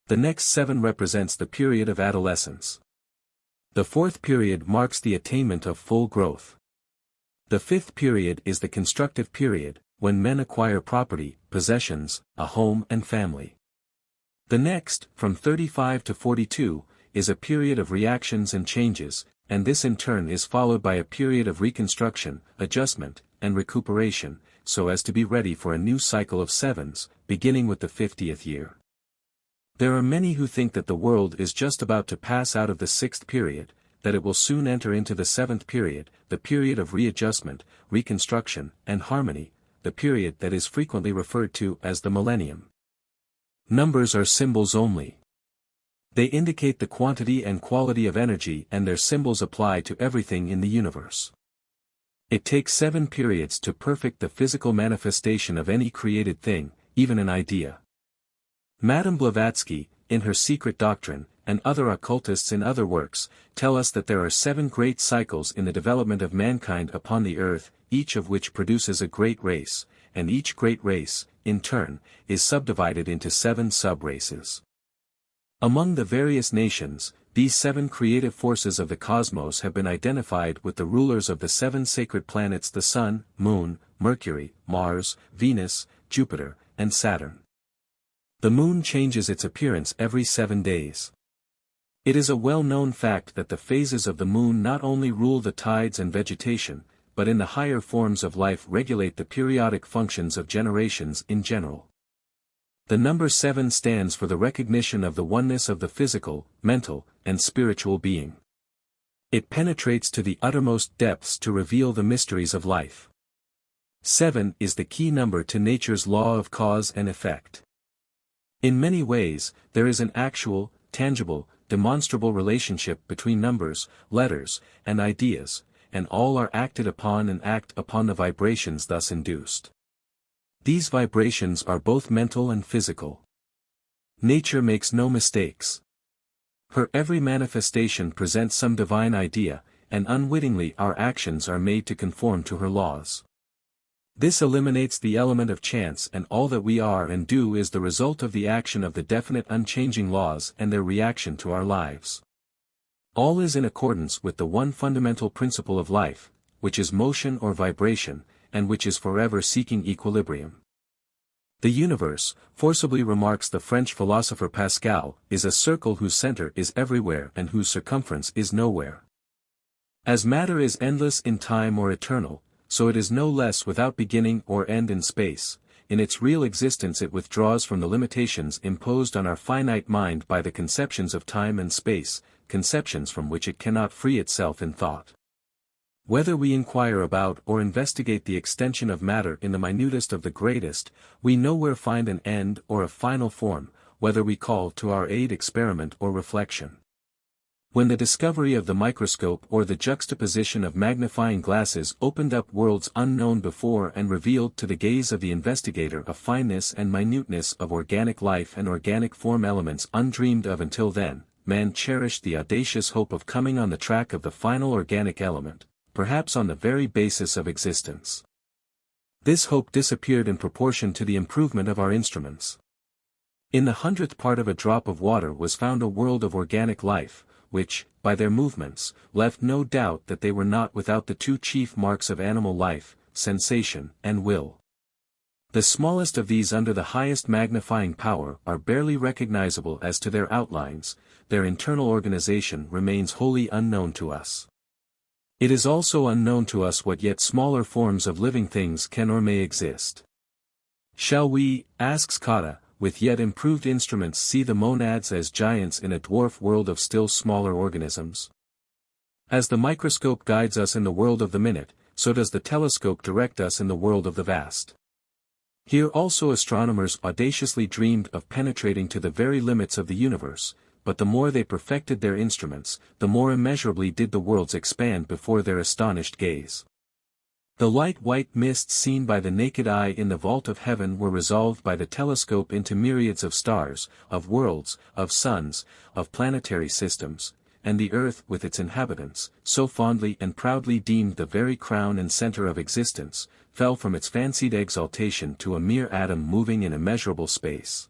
The next 7 represents the period of adolescence. The 4th period marks the attainment of full growth. The 5th period is the constructive period, when men acquire property, possessions, a home and family. The next, from 35 to 42, is a period of reactions and changes, and this in turn is followed by a period of reconstruction, adjustment, and recuperation, so as to be ready for a new cycle of 7s, beginning with the 50th year. There are many who think that the world is just about to pass out of the 6th period, that it will soon enter into the 7th period, the period of readjustment, reconstruction, and harmony, the period that is frequently referred to as the millennium. Numbers are symbols only. They indicate the quantity and quality of energy, and their symbols apply to everything in the universe. It takes 7 periods to perfect the physical manifestation of any created thing, even an idea. Madame Blavatsky, in her Secret Doctrine, and other occultists in other works, tell us that there are 7 great cycles in the development of mankind upon the earth, each of which produces a great race, and each great race, in turn, is subdivided into 7 sub-races. Among the various nations, these 7 creative forces of the cosmos have been identified with the rulers of the 7 sacred planets: the Sun, Moon, Mercury, Mars, Venus, Jupiter, and Saturn. The Moon changes its appearance every 7 days. It is a well-known fact that the phases of the Moon not only rule the tides and vegetation, but in the higher forms of life regulate the periodic functions of generations in general. The number 7 stands for the recognition of the oneness of the physical, mental, and spiritual being. It penetrates to the uttermost depths to reveal the mysteries of life. 7 is the key number to nature's law of cause and effect. In many ways, there is an actual, tangible, demonstrable relationship between numbers, letters, and ideas, and all are acted upon and act upon the vibrations thus induced. These vibrations are both mental and physical. Nature makes no mistakes. Her every manifestation presents some divine idea, and unwittingly our actions are made to conform to her laws. This eliminates the element of chance, and all that we are and do is the result of the action of the definite unchanging laws and their reaction to our lives. All is in accordance with the one fundamental principle of life, which is motion or vibration, and which is forever seeking equilibrium. The universe, forcibly remarks the French philosopher Pascal, is a circle whose center is everywhere and whose circumference is nowhere. As matter is endless in time or eternal, so it is no less without beginning or end in space. In its real existence it withdraws from the limitations imposed on our finite mind by the conceptions of time and space, conceptions from which it cannot free itself in thought. Whether we inquire about or investigate the extension of matter in the minutest of the greatest, we nowhere find an end or a final form, whether we call to our aid experiment or reflection. When the discovery of the microscope or the juxtaposition of magnifying glasses opened up worlds unknown before and revealed to the gaze of the investigator a fineness and minuteness of organic life and organic form elements undreamed of until then, man cherished the audacious hope of coming on the track of the final organic element, perhaps on the very basis of existence. This hope disappeared in proportion to the improvement of our instruments. In the 100th part of a drop of water was found a world of organic life, which, by their movements, left no doubt that they were not without the 2 chief marks of animal life, sensation and will. The smallest of these under the highest magnifying power are barely recognizable as to their outlines, their internal organization remains wholly unknown to us. It is also unknown to us what yet smaller forms of living things can or may exist. Shall we, asks Cotta, with yet improved instruments see the monads as giants in a dwarf world of still smaller organisms? As the microscope guides us in the world of the minute, so does the telescope direct us in the world of the vast. Here also astronomers audaciously dreamed of penetrating to the very limits of the universe, but the more they perfected their instruments, the more immeasurably did the worlds expand before their astonished gaze. The light white mists seen by the naked eye in the vault of heaven were resolved by the telescope into myriads of stars, of worlds, of suns, of planetary systems, and the earth with its inhabitants, so fondly and proudly deemed the very crown and center of existence, fell from its fancied exaltation to a mere atom moving in immeasurable space.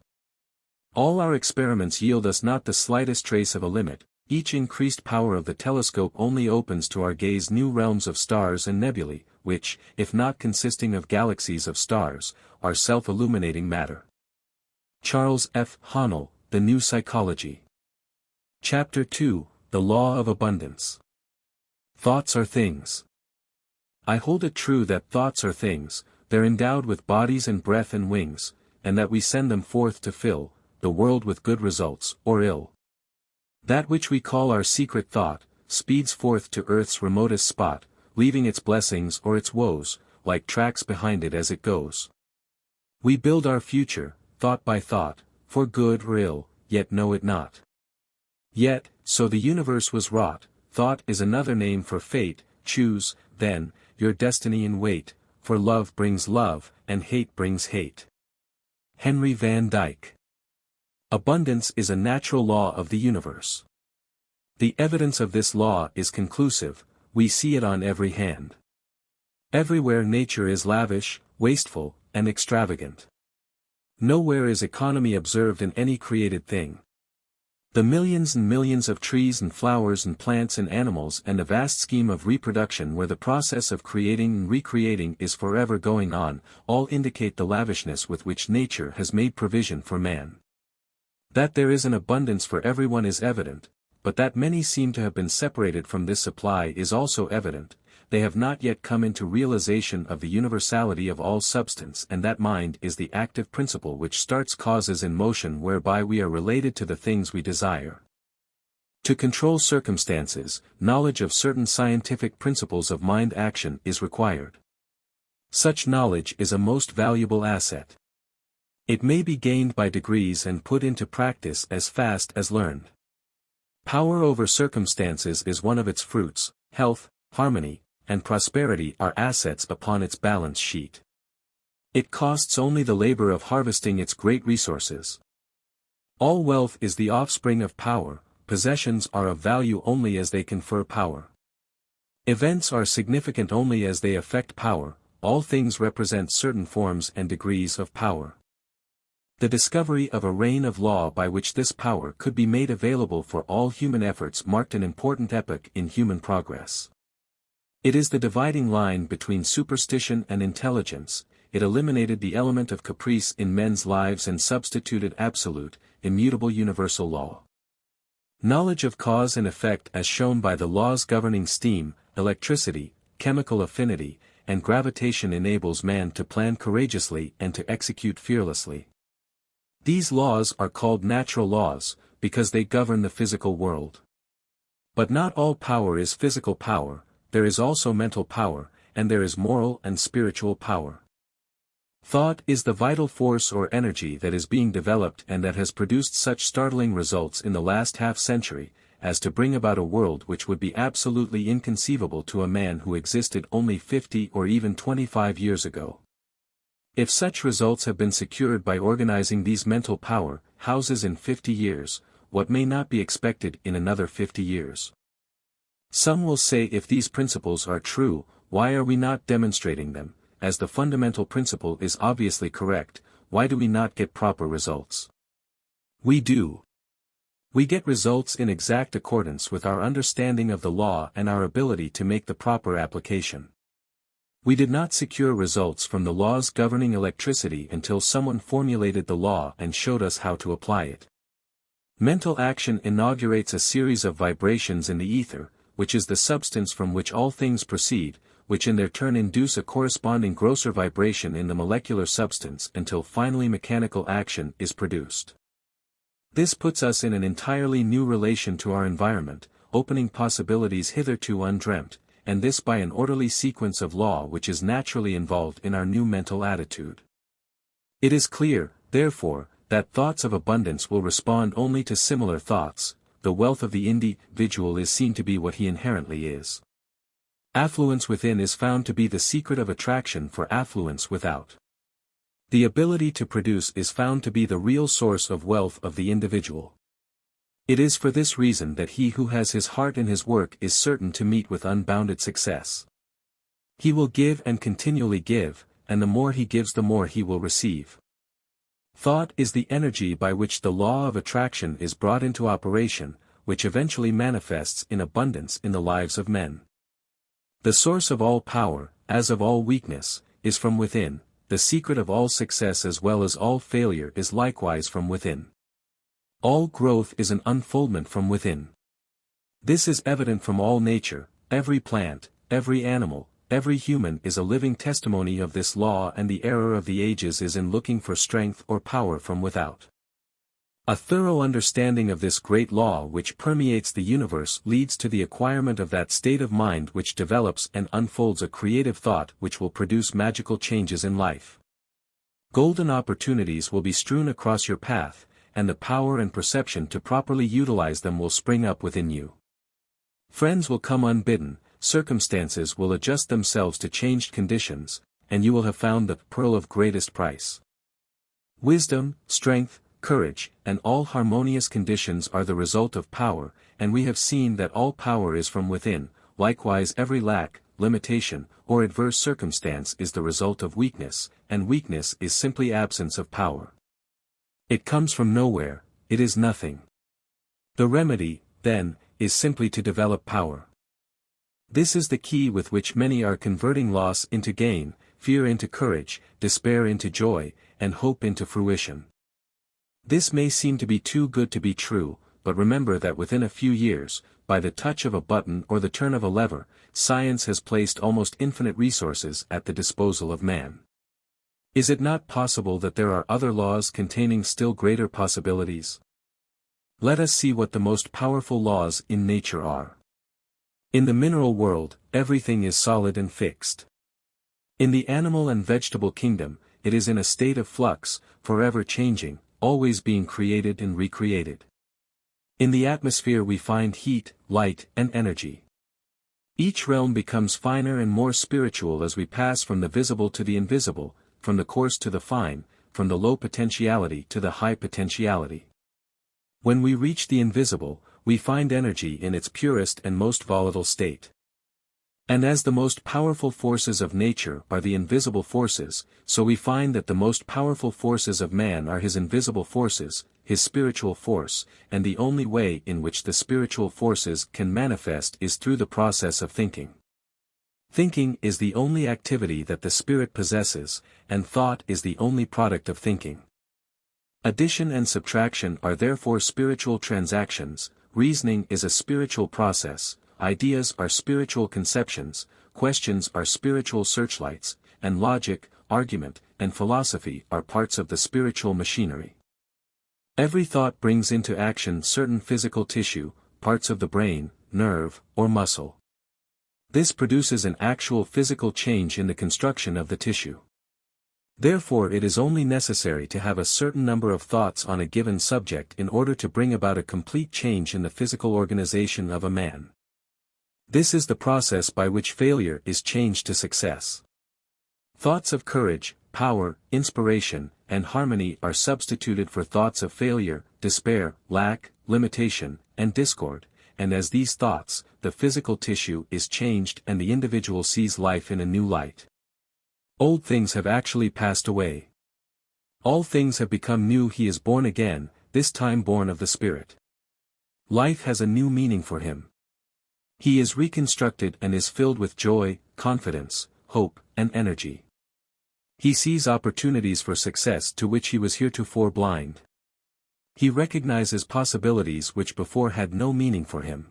All our experiments yield us not the slightest trace of a limit. Each increased power of the telescope only opens to our gaze new realms of stars and nebulae, which, if not consisting of galaxies of stars, are self-illuminating matter. Charles F. Haanel, The New Psychology. Chapter 2, The Law of Abundance. Thoughts are things. I hold it true that thoughts are things, they're endowed with bodies and breath and wings, and that we send them forth to fill the world with good results, or ill. That which we call our secret thought, speeds forth to earth's remotest spot, leaving its blessings or its woes, like tracks behind it as it goes. We build our future, thought by thought, for good or ill, yet know it not. Yet, so the universe was wrought, thought is another name for fate. Choose, then, your destiny and wait, for love brings love, and hate brings hate. Henry Van Dyke. Abundance is a natural law of the universe. The evidence of this law is conclusive, we see it on every hand. Everywhere nature is lavish, wasteful, and extravagant. Nowhere is economy observed in any created thing. The millions and millions of trees and flowers and plants and animals and a vast scheme of reproduction where the process of creating and recreating is forever going on, all indicate the lavishness with which nature has made provision for man. That there is an abundance for everyone is evident, but that many seem to have been separated from this supply is also evident. They have not yet come into realization of the universality of all substance, and that mind is the active principle which starts causes in motion whereby we are related to the things we desire. To control circumstances, knowledge of certain scientific principles of mind action is required. Such knowledge is a most valuable asset. It may be gained by degrees and put into practice as fast as learned. Power over circumstances is one of its fruits. Health, harmony, and prosperity are assets upon its balance sheet. It costs only the labor of harvesting its great resources. All wealth is the offspring of power. Possessions are of value only as they confer power. Events are significant only as they affect power. All things represent certain forms and degrees of power. The discovery of a reign of law by which this power could be made available for all human efforts marked an important epoch in human progress. It is the dividing line between superstition and intelligence. It eliminated the element of caprice in men's lives and substituted absolute, immutable universal law. Knowledge of cause and effect as shown by the laws governing steam, electricity, chemical affinity, and gravitation enables man to plan courageously and to execute fearlessly. These laws are called natural laws, because they govern the physical world. But not all power is physical power. There is also mental power, and there is moral and spiritual power. Thought is the vital force or energy that is being developed and that has produced such startling results in the last half-century, as to bring about a world which would be absolutely inconceivable to a man who existed only 50 or even 25 years ago. If such results have been secured by organizing these mental power houses in 50 years, what may not be expected in another 50 years? Some will say if these principles are true, why are we not demonstrating them? As the fundamental principle is obviously correct, why do we not get proper results? We do. We get results in exact accordance with our understanding of the law and our ability to make the proper application. We did not secure results from the laws governing electricity until someone formulated the law and showed us how to apply it. Mental action inaugurates a series of vibrations in the ether, which is the substance from which all things proceed, which in their turn induce a corresponding grosser vibration in the molecular substance until finally mechanical action is produced. This puts us in an entirely new relation to our environment, opening possibilities hitherto undreamt, and this by an orderly sequence of law which is naturally involved in our new mental attitude. It is clear, therefore, that thoughts of abundance will respond only to similar thoughts. The wealth of the individual is seen to be what he inherently is. Affluence within is found to be the secret of attraction for affluence without. The ability to produce is found to be the real source of wealth of the individual. It is for this reason that he who has his heart in his work is certain to meet with unbounded success. He will give and continually give, and the more he gives the more he will receive. Thought is the energy by which the law of attraction is brought into operation, which eventually manifests in abundance in the lives of men. The source of all power, as of all weakness, is from within. The secret of all success as well as all failure is likewise from within. All growth is an unfoldment from within. This is evident from all nature. Every plant, every animal, every human is a living testimony of this law, and the error of the ages is in looking for strength or power from without. A thorough understanding of this great law which permeates the universe leads to the acquirement of that state of mind which develops and unfolds a creative thought which will produce magical changes in life. Golden opportunities will be strewn across your path, and the power and perception to properly utilize them will spring up within you. Friends will come unbidden, circumstances will adjust themselves to changed conditions, and you will have found the pearl of greatest price. Wisdom, strength, courage, and all harmonious conditions are the result of power, and we have seen that all power is from within. Likewise every lack, limitation, or adverse circumstance is the result of weakness, and weakness is simply absence of power. It comes from nowhere, it is nothing. The remedy, then, is simply to develop power. This is the key with which many are converting loss into gain, fear into courage, despair into joy, and hope into fruition. This may seem to be too good to be true, but remember that within a few years, by the touch of a button or the turn of a lever, science has placed almost infinite resources at the disposal of man. Is it not possible that there are other laws containing still greater possibilities? Let us see what the most powerful laws in nature are. In the mineral world, everything is solid and fixed. In the animal and vegetable kingdom, it is in a state of flux, forever changing, always being created and recreated. In the atmosphere we find heat, light, and energy. Each realm becomes finer and more spiritual as we pass from the visible to the invisible, from the coarse to the fine, from the low potentiality to the high potentiality. When we reach the invisible, we find energy in its purest and most volatile state. And as the most powerful forces of nature are the invisible forces, so we find that the most powerful forces of man are his invisible forces, his spiritual force, and the only way in which the spiritual forces can manifest is through the process of thinking. Thinking is the only activity that the spirit possesses, and thought is the only product of thinking. Addition and subtraction are therefore spiritual transactions, reasoning is a spiritual process, ideas are spiritual conceptions, questions are spiritual searchlights, and logic, argument, and philosophy are parts of the spiritual machinery. Every thought brings into action certain physical tissue, parts of the brain, nerve, or muscle. This produces an actual physical change in the construction of the tissue. Therefore it is only necessary to have a certain number of thoughts on a given subject in order to bring about a complete change in the physical organization of a man. This is the process by which failure is changed to success. Thoughts of courage, power, inspiration, and harmony are substituted for thoughts of failure, despair, lack, limitation, and discord, and as these thoughts, the physical tissue is changed and the individual sees life in a new light. Old things have actually passed away. All things have become new. He is born again, this time born of the Spirit. Life has a new meaning for him. He is reconstructed and is filled with joy, confidence, hope, and energy. He sees opportunities for success to which he was heretofore blind. He recognizes possibilities which before had no meaning for him.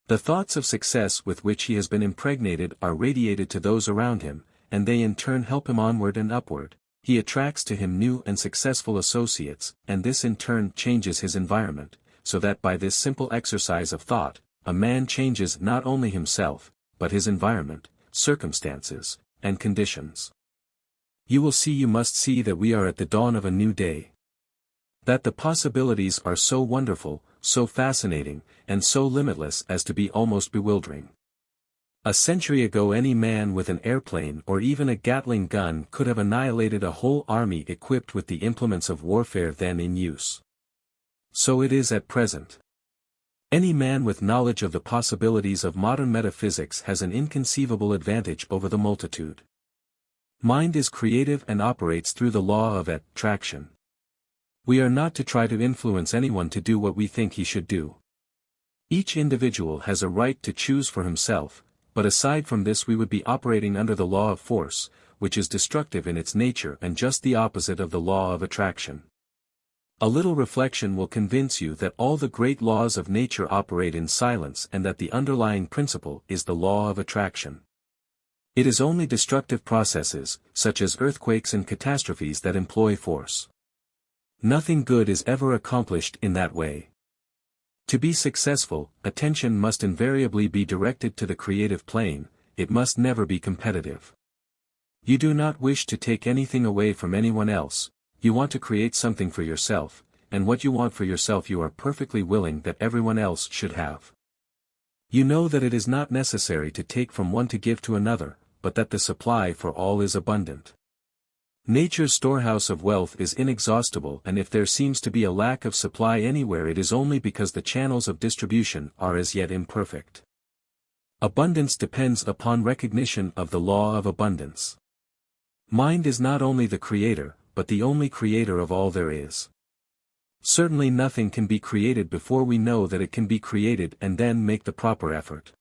The thoughts of success with which he has been impregnated are radiated to those around him, and they in turn help him onward and upward. He attracts to him new and successful associates, and this in turn changes his environment, so that by this simple exercise of thought, a man changes not only himself, but his environment, circumstances, and conditions. You must see that we are at the dawn of a new day. That the possibilities are so wonderful, so fascinating, and so limitless as to be almost bewildering. A century ago any man with an airplane or even a Gatling gun could have annihilated a whole army equipped with the implements of warfare then in use. So it is at present. Any man with knowledge of the possibilities of modern metaphysics has an inconceivable advantage over the multitude. Mind is creative and operates through the law of attraction. We are not to try to influence anyone to do what we think he should do. Each individual has a right to choose for himself, but aside from this we would be operating under the law of force, which is destructive in its nature and just the opposite of the law of attraction. A little reflection will convince you that all the great laws of nature operate in silence and that the underlying principle is the law of attraction. It is only destructive processes, such as earthquakes and catastrophes, that employ force. Nothing good is ever accomplished in that way. To be successful, attention must invariably be directed to the creative plane, it must never be competitive. You do not wish to take anything away from anyone else, you want to create something for yourself, and what you want for yourself you are perfectly willing that everyone else should have. You know that it is not necessary to take from one to give to another, but that the supply for all is abundant. Nature's storehouse of wealth is inexhaustible, and if there seems to be a lack of supply anywhere it is only because the channels of distribution are as yet imperfect. Abundance depends upon recognition of the law of abundance. Mind is not only the creator, but the only creator of all there is. Certainly nothing can be created before we know that it can be created and then make the proper effort.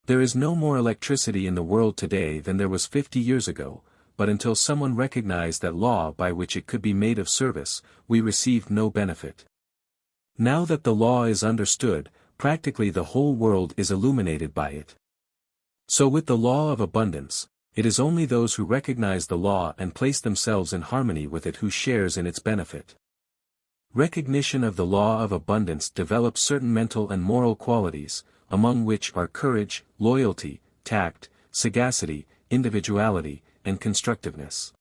There is no more electricity in the world today than there was 50 years ago, but until someone recognized that law by which it could be made of service, we received no benefit. Now that the law is understood, practically the whole world is illuminated by it. So with the law of abundance, it is only those who recognize the law and place themselves in harmony with it who shares in its benefit. Recognition of the law of abundance develops certain mental and moral qualities, among which are courage, loyalty, tact, sagacity, individuality, and constructiveness.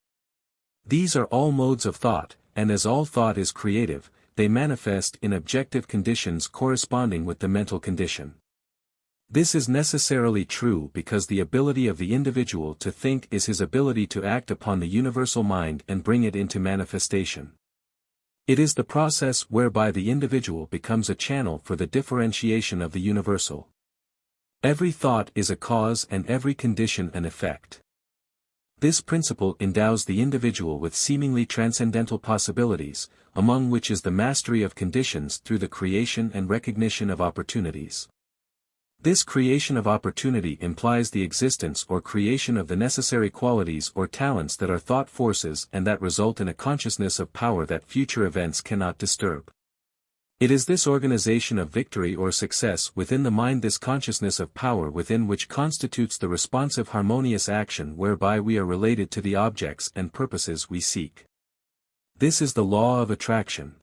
These are all modes of thought, and as all thought is creative, they manifest in objective conditions corresponding with the mental condition. This is necessarily true because the ability of the individual to think is his ability to act upon the universal mind and bring it into manifestation. It is the process whereby the individual becomes a channel for the differentiation of the universal. Every thought is a cause and every condition an effect. This principle endows the individual with seemingly transcendental possibilities, among which is the mastery of conditions through the creation and recognition of opportunities. This creation of opportunity implies the existence or creation of the necessary qualities or talents that are thought forces and that result in a consciousness of power that future events cannot disturb. It is this organization of victory or success within the mind, this consciousness of power within, which constitutes the responsive harmonious action whereby we are related to the objects and purposes we seek. This is the law of attraction.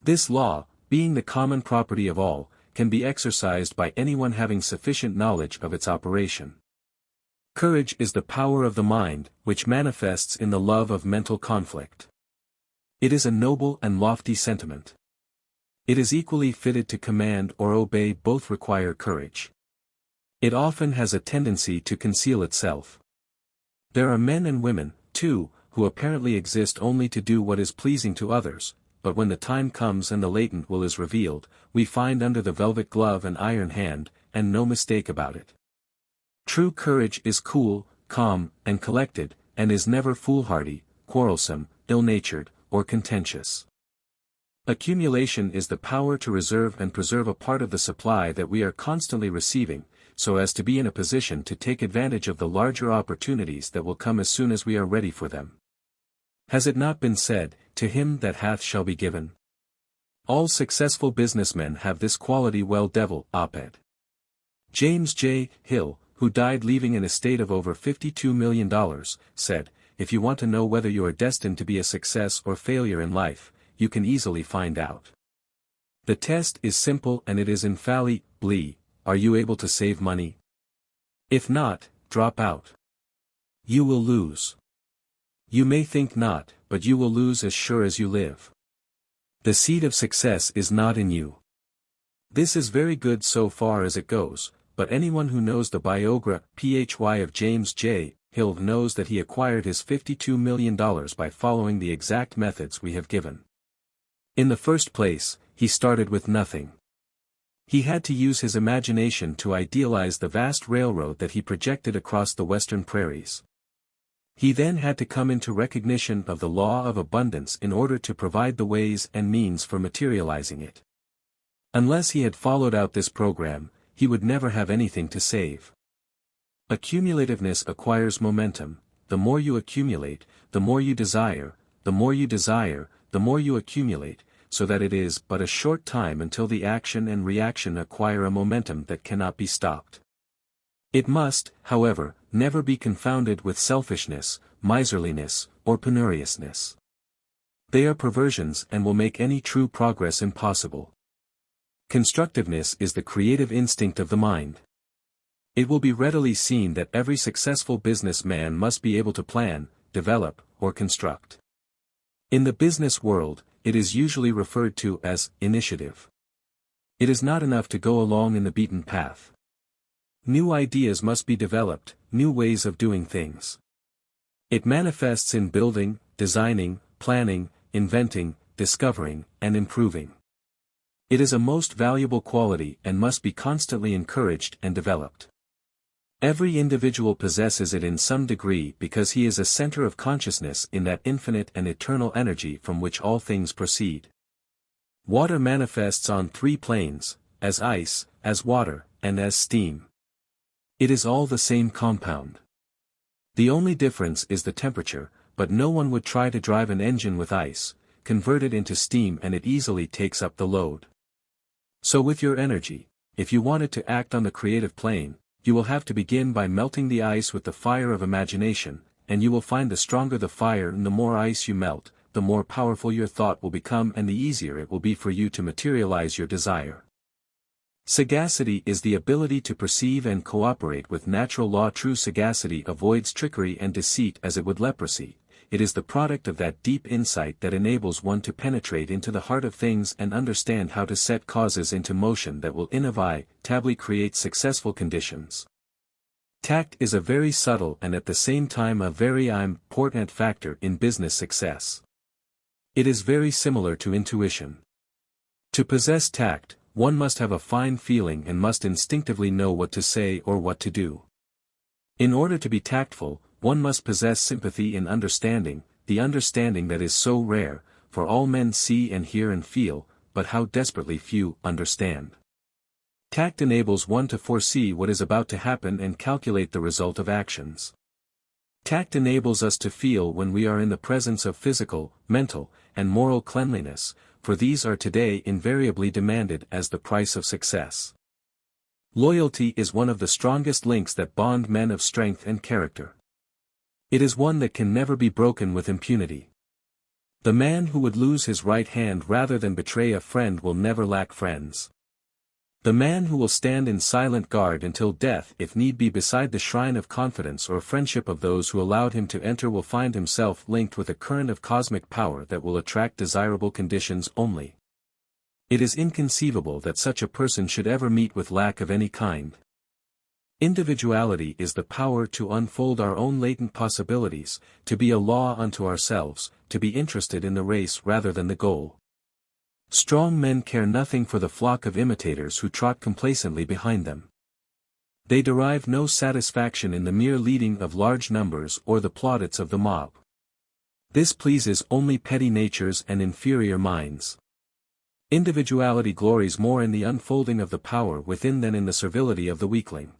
This law, being the common property of all, can be exercised by anyone having sufficient knowledge of its operation. Courage is the power of the mind, which manifests in the love of mental conflict. It is a noble and lofty sentiment. It is equally fitted to command or obey, both require courage. It often has a tendency to conceal itself. There are men and women, too, who apparently exist only to do what is pleasing to others, but when the time comes and the latent will is revealed, we find under the velvet glove an iron hand, and no mistake about it. True courage is cool, calm, and collected, and is never foolhardy, quarrelsome, ill-natured, or contentious. Accumulation is the power to reserve and preserve a part of the supply that we are constantly receiving, so as to be in a position to take advantage of the larger opportunities that will come as soon as we are ready for them. Has it not been said, "To him that hath shall be given"? All successful businessmen have this quality well. Devil, op-ed. James J. Hill, who died leaving an estate of over $52 million, said, "If you want to know whether you are destined to be a success or failure in life, you can easily find out. The test is simple and it is infallibly, are you able to save money? If not, drop out. You will lose. You may think not, but you will lose as sure as you live. The seed of success is not in you." This is very good so far as it goes, but anyone who knows the biography of James J. Hill knows that he acquired his $52 million by following the exact methods we have given. In the first place, he started with nothing. He had to use his imagination to idealize the vast railroad that he projected across the western prairies. He then had to come into recognition of the law of abundance in order to provide the ways and means for materializing it. Unless he had followed out this program, he would never have anything to save. Accumulativeness acquires momentum. The more you accumulate, the more you desire, the more you desire, the more you accumulate, so that it is but a short time until the action and reaction acquire a momentum that cannot be stopped. It must, however, never be confounded with selfishness, miserliness, or penuriousness. They are perversions and will make any true progress impossible. Constructiveness is the creative instinct of the mind. It will be readily seen that every successful businessman must be able to plan, develop, or construct. In the business world, it is usually referred to as initiative. It is not enough to go along in the beaten path. New ideas must be developed, new ways of doing things. It manifests in building, designing, planning, inventing, discovering, and improving. It is a most valuable quality and must be constantly encouraged and developed. Every individual possesses it in some degree because he is a center of consciousness in that infinite and eternal energy from which all things proceed. Water manifests on three planes, as ice, as water, and as steam. It is all the same compound. The only difference is the temperature, but no one would try to drive an engine with ice, convert it into steam, and it easily takes up the load. So with your energy, if you want it to act on the creative plane, you will have to begin by melting the ice with the fire of imagination, and you will find the stronger the fire and the more ice you melt, the more powerful your thought will become and the easier it will be for you to materialize your desire. Sagacity is the ability to perceive and cooperate with natural law. True sagacity avoids trickery and deceit as it would leprosy. It is the product of that deep insight that enables one to penetrate into the heart of things and understand how to set causes into motion that will inevitably create successful conditions. Tact is a very subtle and at the same time a very important factor in business success. It is very similar to intuition. To possess tact, one must have a fine feeling and must instinctively know what to say or what to do. In order to be tactful, one must possess sympathy and understanding, the understanding that is so rare, for all men see and hear and feel, but how desperately few understand. Tact enables one to foresee what is about to happen and calculate the result of actions. Tact enables us to feel when we are in the presence of physical, mental, and moral cleanliness, for these are today invariably demanded as the price of success. Loyalty is one of the strongest links that bond men of strength and character. It is one that can never be broken with impunity. The man who would lose his right hand rather than betray a friend will never lack friends. The man who will stand in silent guard until death if need be beside the shrine of confidence or friendship of those who allowed him to enter will find himself linked with a current of cosmic power that will attract desirable conditions only. It is inconceivable that such a person should ever meet with lack of any kind. Individuality is the power to unfold our own latent possibilities, to be a law unto ourselves, to be interested in the race rather than the goal. Strong men care nothing for the flock of imitators who trot complacently behind them. They derive no satisfaction in the mere leading of large numbers or the plaudits of the mob. This pleases only petty natures and inferior minds. Individuality glories more in the unfolding of the power within than in the servility of the weakling.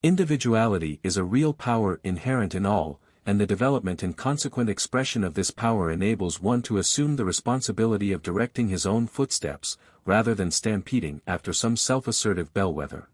Individuality is a real power inherent in all, and the development and consequent expression of this power enables one to assume the responsibility of directing his own footsteps, rather than stampeding after some self-assertive bellwether.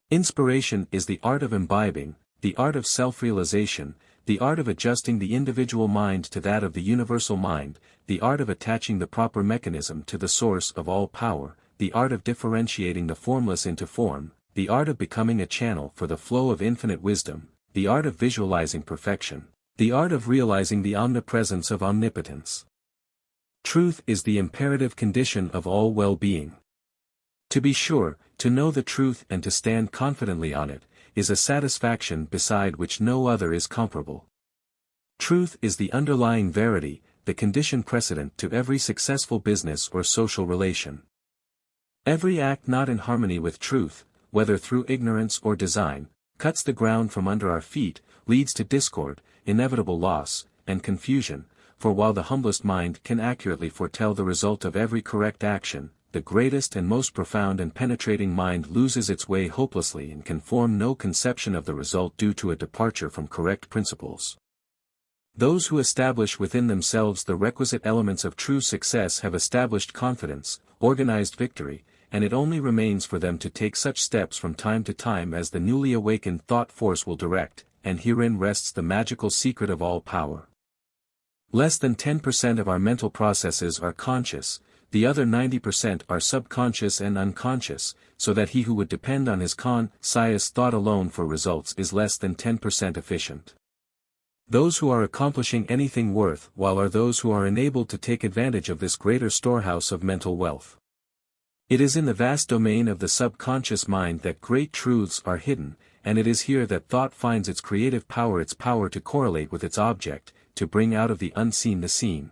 Inspiration is the art of imbibing, the art of self-realization, the art of adjusting the individual mind to that of the universal mind, the art of attaching the proper mechanism to the source of all power, the art of differentiating the formless into form, the art of becoming a channel for the flow of infinite wisdom, the art of visualizing perfection, the art of realizing the omnipresence of omnipotence. Truth is the imperative condition of all well-being. To be sure, to know the truth and to stand confidently on it, is a satisfaction beside which no other is comparable. Truth is the underlying verity, the condition precedent to every successful business or social relation. Every act not in harmony with truth, whether through ignorance or design, cuts the ground from under our feet, leads to discord, inevitable loss, and confusion, for while the humblest mind can accurately foretell the result of every correct action, the greatest and most profound and penetrating mind loses its way hopelessly and can form no conception of the result due to a departure from correct principles. Those who establish within themselves the requisite elements of true success have established confidence, organized victory, and it only remains for them to take such steps from time to time as the newly awakened thought force will direct, and herein rests the magical secret of all power. Less than 10% of our mental processes are conscious, the other 90% are subconscious and unconscious, so that he who would depend on his conscious thought alone for results is less than 10% efficient. Those who are accomplishing anything worthwhile are those who are enabled to take advantage of this greater storehouse of mental wealth. It is in the vast domain of the subconscious mind that great truths are hidden, and it is here that thought finds its creative power, its power to correlate with its object, to bring out of the unseen the seen.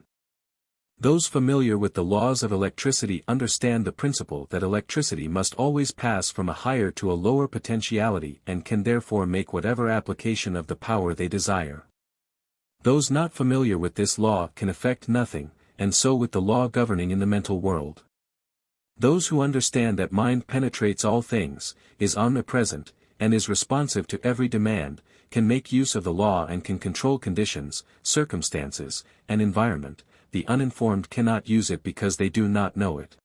Those familiar with the laws of electricity understand the principle that electricity must always pass from a higher to a lower potentiality and can therefore make whatever application of the power they desire. Those not familiar with this law can effect nothing, and so with the law governing in the mental world. Those who understand that mind penetrates all things, is omnipresent, and is responsive to every demand, can make use of the law and can control conditions, circumstances, and environment. The uninformed cannot use it because they do not know it.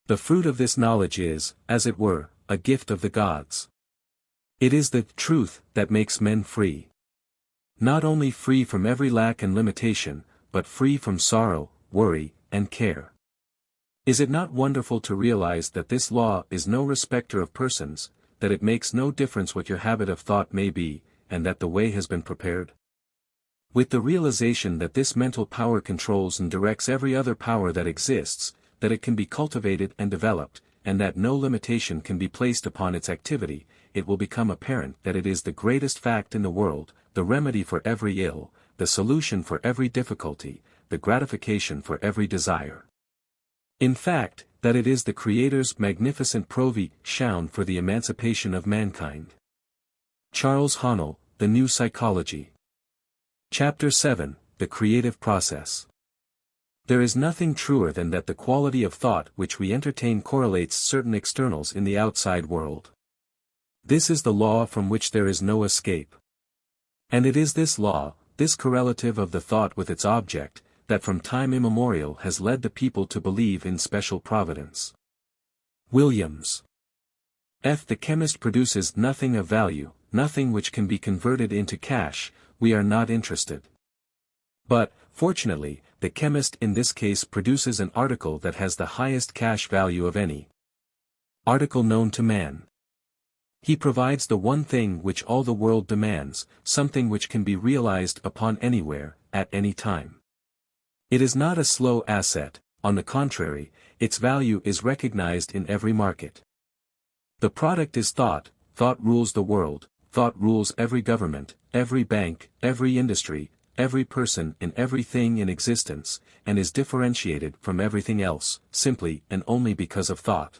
The fruit of this knowledge is, as it were, a gift of the gods. It is the truth that makes men free. Not only free from every lack and limitation, but free from sorrow, worry, and care. Is it not wonderful to realize that this law is no respecter of persons, that it makes no difference what your habit of thought may be, and that the way has been prepared? With the realization that this mental power controls and directs every other power that exists, that it can be cultivated and developed, and that no limitation can be placed upon its activity, it will become apparent that it is the greatest fact in the world, the remedy for every ill, the solution for every difficulty, the gratification for every desire. In fact, that it is the Creator's magnificent provision for the emancipation of mankind. Charles Haanel, The New Psychology. Chapter 7, The Creative Process. There is nothing truer than that the quality of thought which we entertain correlates certain externals in the outside world. This is the law from which there is no escape. And it is this law, this correlative of the thought with its object, that from time immemorial has led the people to believe in special providence. Williams. The chemist produces nothing of value, nothing which can be converted into cash. We are not interested. But, fortunately, the chemist in this case produces an article that has the highest cash value of any article known to man. He provides the one thing which all the world demands, something which can be realized upon anywhere, at any time. It is not a slow asset, on the contrary, its value is recognized in every market. The product is thought, thought rules the world, thought rules every government, every bank, every industry, every person and everything in existence, and is differentiated from everything else, simply and only because of thought.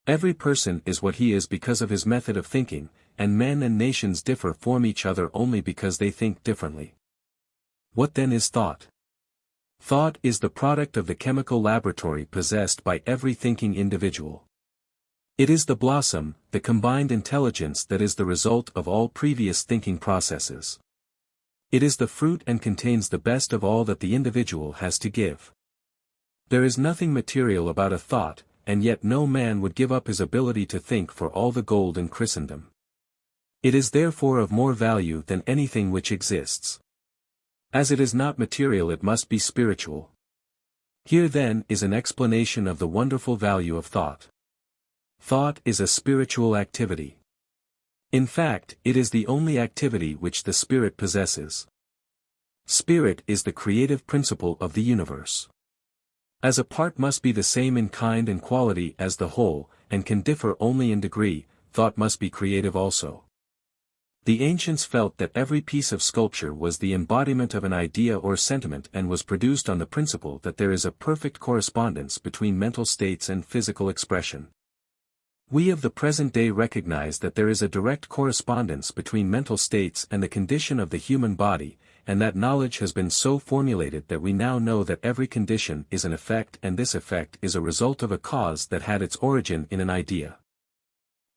Every person is what he is because of his method of thinking, and men and nations differ from each other only because they think differently. What then is thought? Thought is the product of the chemical laboratory possessed by every thinking individual. It is the blossom, the combined intelligence that is the result of all previous thinking processes. It is the fruit and contains the best of all that the individual has to give. There is nothing material about a thought, and yet no man would give up his ability to think for all the gold in Christendom. It is therefore of more value than anything which exists. As it is not material, it must be spiritual. Here then is an explanation of the wonderful value of thought. Thought is a spiritual activity. In fact, it is the only activity which the spirit possesses. Spirit is the creative principle of the universe. As a part must be the same in kind and quality as the whole, and can differ only in degree, thought must be creative also. The ancients felt that every piece of sculpture was the embodiment of an idea or sentiment and was produced on the principle that there is a perfect correspondence between mental states and physical expression. We of the present day recognize that there is a direct correspondence between mental states and the condition of the human body, and that knowledge has been so formulated that we now know that every condition is an effect and this effect is a result of a cause that had its origin in an idea.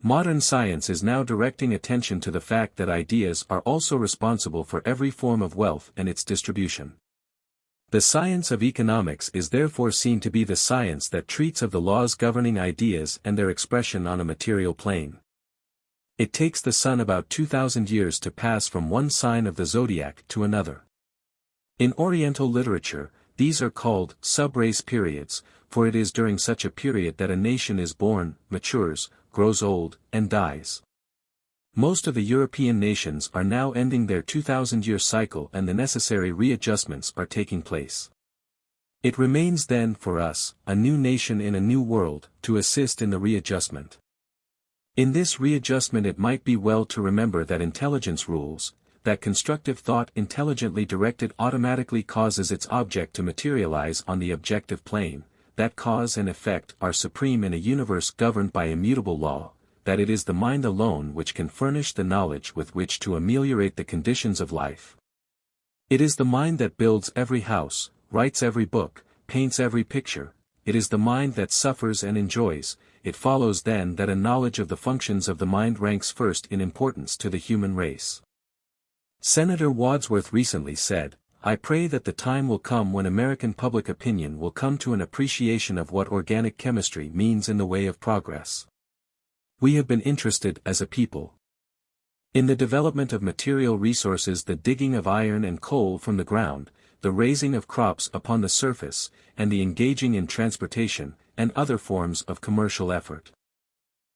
Modern science is now directing attention to the fact that ideas are also responsible for every form of wealth and its distribution. The science of economics is therefore seen to be the science that treats of the laws governing ideas and their expression on a material plane. It takes the sun about 2,000 years to pass from one sign of the zodiac to another. In Oriental literature, these are called sub-race periods, for it is during such a period that a nation is born, matures, grows old, and dies. Most of the European nations are now ending their 2,000-year cycle and the necessary readjustments are taking place. It remains then for us, a new nation in a new world, to assist in the readjustment. In this readjustment it might be well to remember that intelligence rules, that constructive thought intelligently directed automatically causes its object to materialize on the objective plane, that cause and effect are supreme in a universe governed by immutable law, that it is the mind alone which can furnish the knowledge with which to ameliorate the conditions of life. It is the mind that builds every house, writes every book, paints every picture, it is the mind that suffers and enjoys. It follows then that a knowledge of the functions of the mind ranks first in importance to the human race. Senator Wadsworth recently said, "I pray that the time will come when American public opinion will come to an appreciation of what organic chemistry means in the way of progress." We have been interested as a people in the development of material resources, the digging of iron and coal from the ground, the raising of crops upon the surface, and the engaging in transportation, and other forms of commercial effort.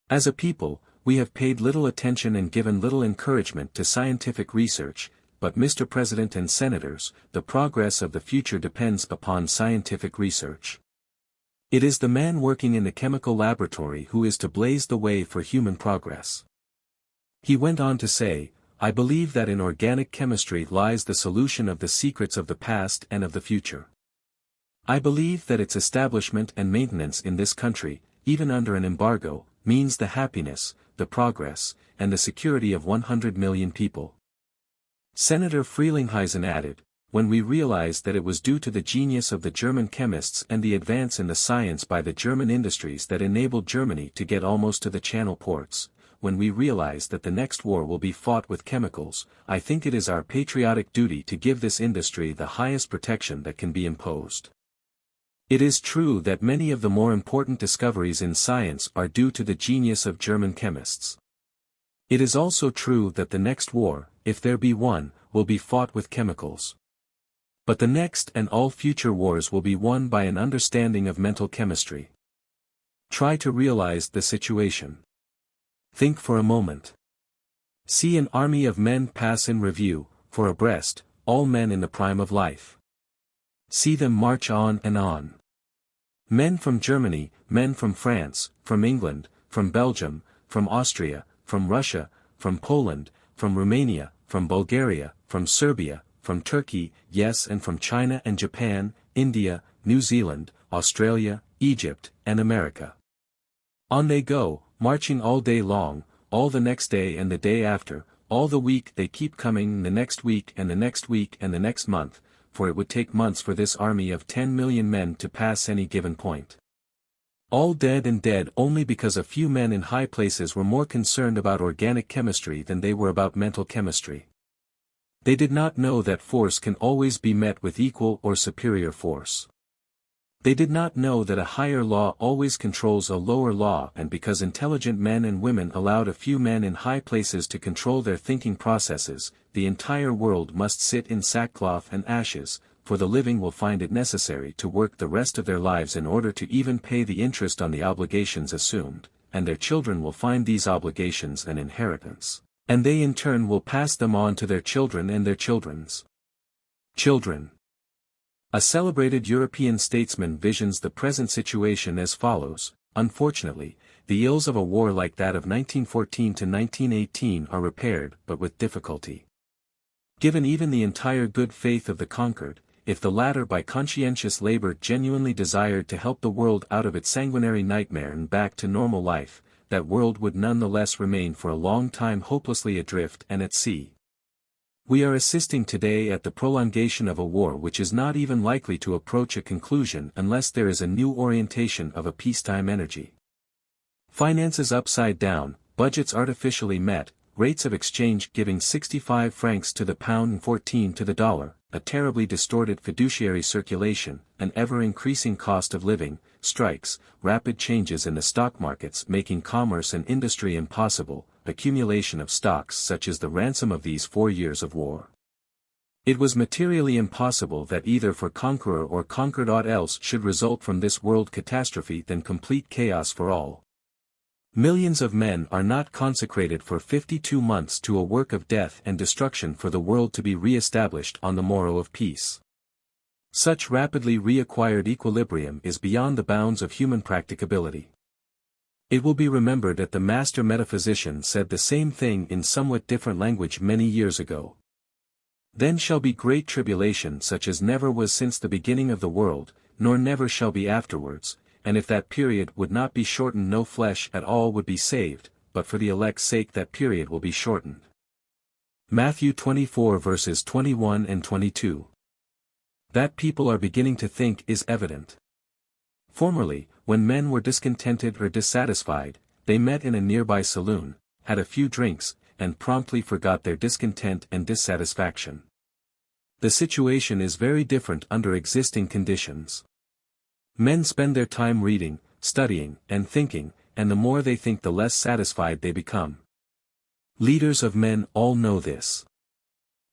As a people, we have paid little attention and given little encouragement to scientific research, but Mr. President and Senators, the progress of the future depends upon scientific research. It is the man working in the chemical laboratory who is to blaze the way for human progress. He went on to say, "I believe that in organic chemistry lies the solution of the secrets of the past and of the future. I believe that its establishment and maintenance in this country, even under an embargo, means the happiness, the progress, and the security of 100 million people." Senator Frelinghuysen added, "When we realized that it was due to the genius of the German chemists and the advance in the science by the German industries that enabled Germany to get almost to the Channel ports, when we realize that the next war will be fought with chemicals, I think it is our patriotic duty to give this industry the highest protection that can be imposed." It is true that many of the more important discoveries in science are due to the genius of German chemists. It is also true that the next war, if there be one, will be fought with chemicals. But the next and all future wars will be won by an understanding of mental chemistry. Try to realize the situation. Think for a moment. See an army of men pass in review, for abreast, all men in the prime of life. See them march on and on. Men from Germany, men from France, from England, from Belgium, from Austria, from Russia, from Poland, from Romania, from Bulgaria, from Serbia, from Turkey, yes, and from China and Japan, India, New Zealand, Australia, Egypt, and America. On they go, marching all day long, all the next day and the day after, all the week they keep coming, the next week and the next week and the next month, for it would take months for this army of 10 million men to pass any given point. All dead, and dead only because a few men in high places were more concerned about organic chemistry than they were about mental chemistry. They did not know that force can always be met with equal or superior force. They did not know that a higher law always controls a lower law, and because intelligent men and women allowed a few men in high places to control their thinking processes, the entire world must sit in sackcloth and ashes, for the living will find it necessary to work the rest of their lives in order to even pay the interest on the obligations assumed, and their children will find these obligations an inheritance, and they in turn will pass them on to their children and their children's children. A celebrated European statesman visions the present situation as follows: "Unfortunately, the ills of a war like that of 1914 to 1918 are repaired but with difficulty. Given even the entire good faith of the conquered, if the latter by conscientious labor genuinely desired to help the world out of its sanguinary nightmare and back to normal life, that world would none the less remain for a long time hopelessly adrift and at sea. We are assisting today at the prolongation of a war which is not even likely to approach a conclusion unless there is a new orientation of a peacetime energy. Finances upside down, budgets artificially met, rates of exchange giving 65 francs to the pound and 14 to the dollar, a terribly distorted fiduciary circulation, an ever-increasing cost of living, strikes, rapid changes in the stock markets making commerce and industry impossible, accumulation of stocks such as the ransom of these 4 years of war. It was materially impossible that either for conqueror or conquered aught else should result from this world catastrophe than complete chaos for all. Millions of men are not consecrated for 52 months to a work of death and destruction for the world to be re-established on the morrow of peace. Such rapidly reacquired equilibrium is beyond the bounds of human practicability. It will be remembered that the master metaphysician said the same thing in somewhat different language many years ago. Then shall be great tribulation such as never was since the beginning of the world, nor never shall be afterwards, and if that period would not be shortened no flesh at all would be saved, but for the elect's sake that period will be shortened. Matthew 24 verses 21 and 22. That people are beginning to think is evident. Formerly, when men were discontented or dissatisfied, they met in a nearby saloon, had a few drinks, and promptly forgot their discontent and dissatisfaction. The situation is very different under existing conditions. Men spend their time reading, studying, and thinking, and the more they think the less satisfied they become. Leaders of men all know this.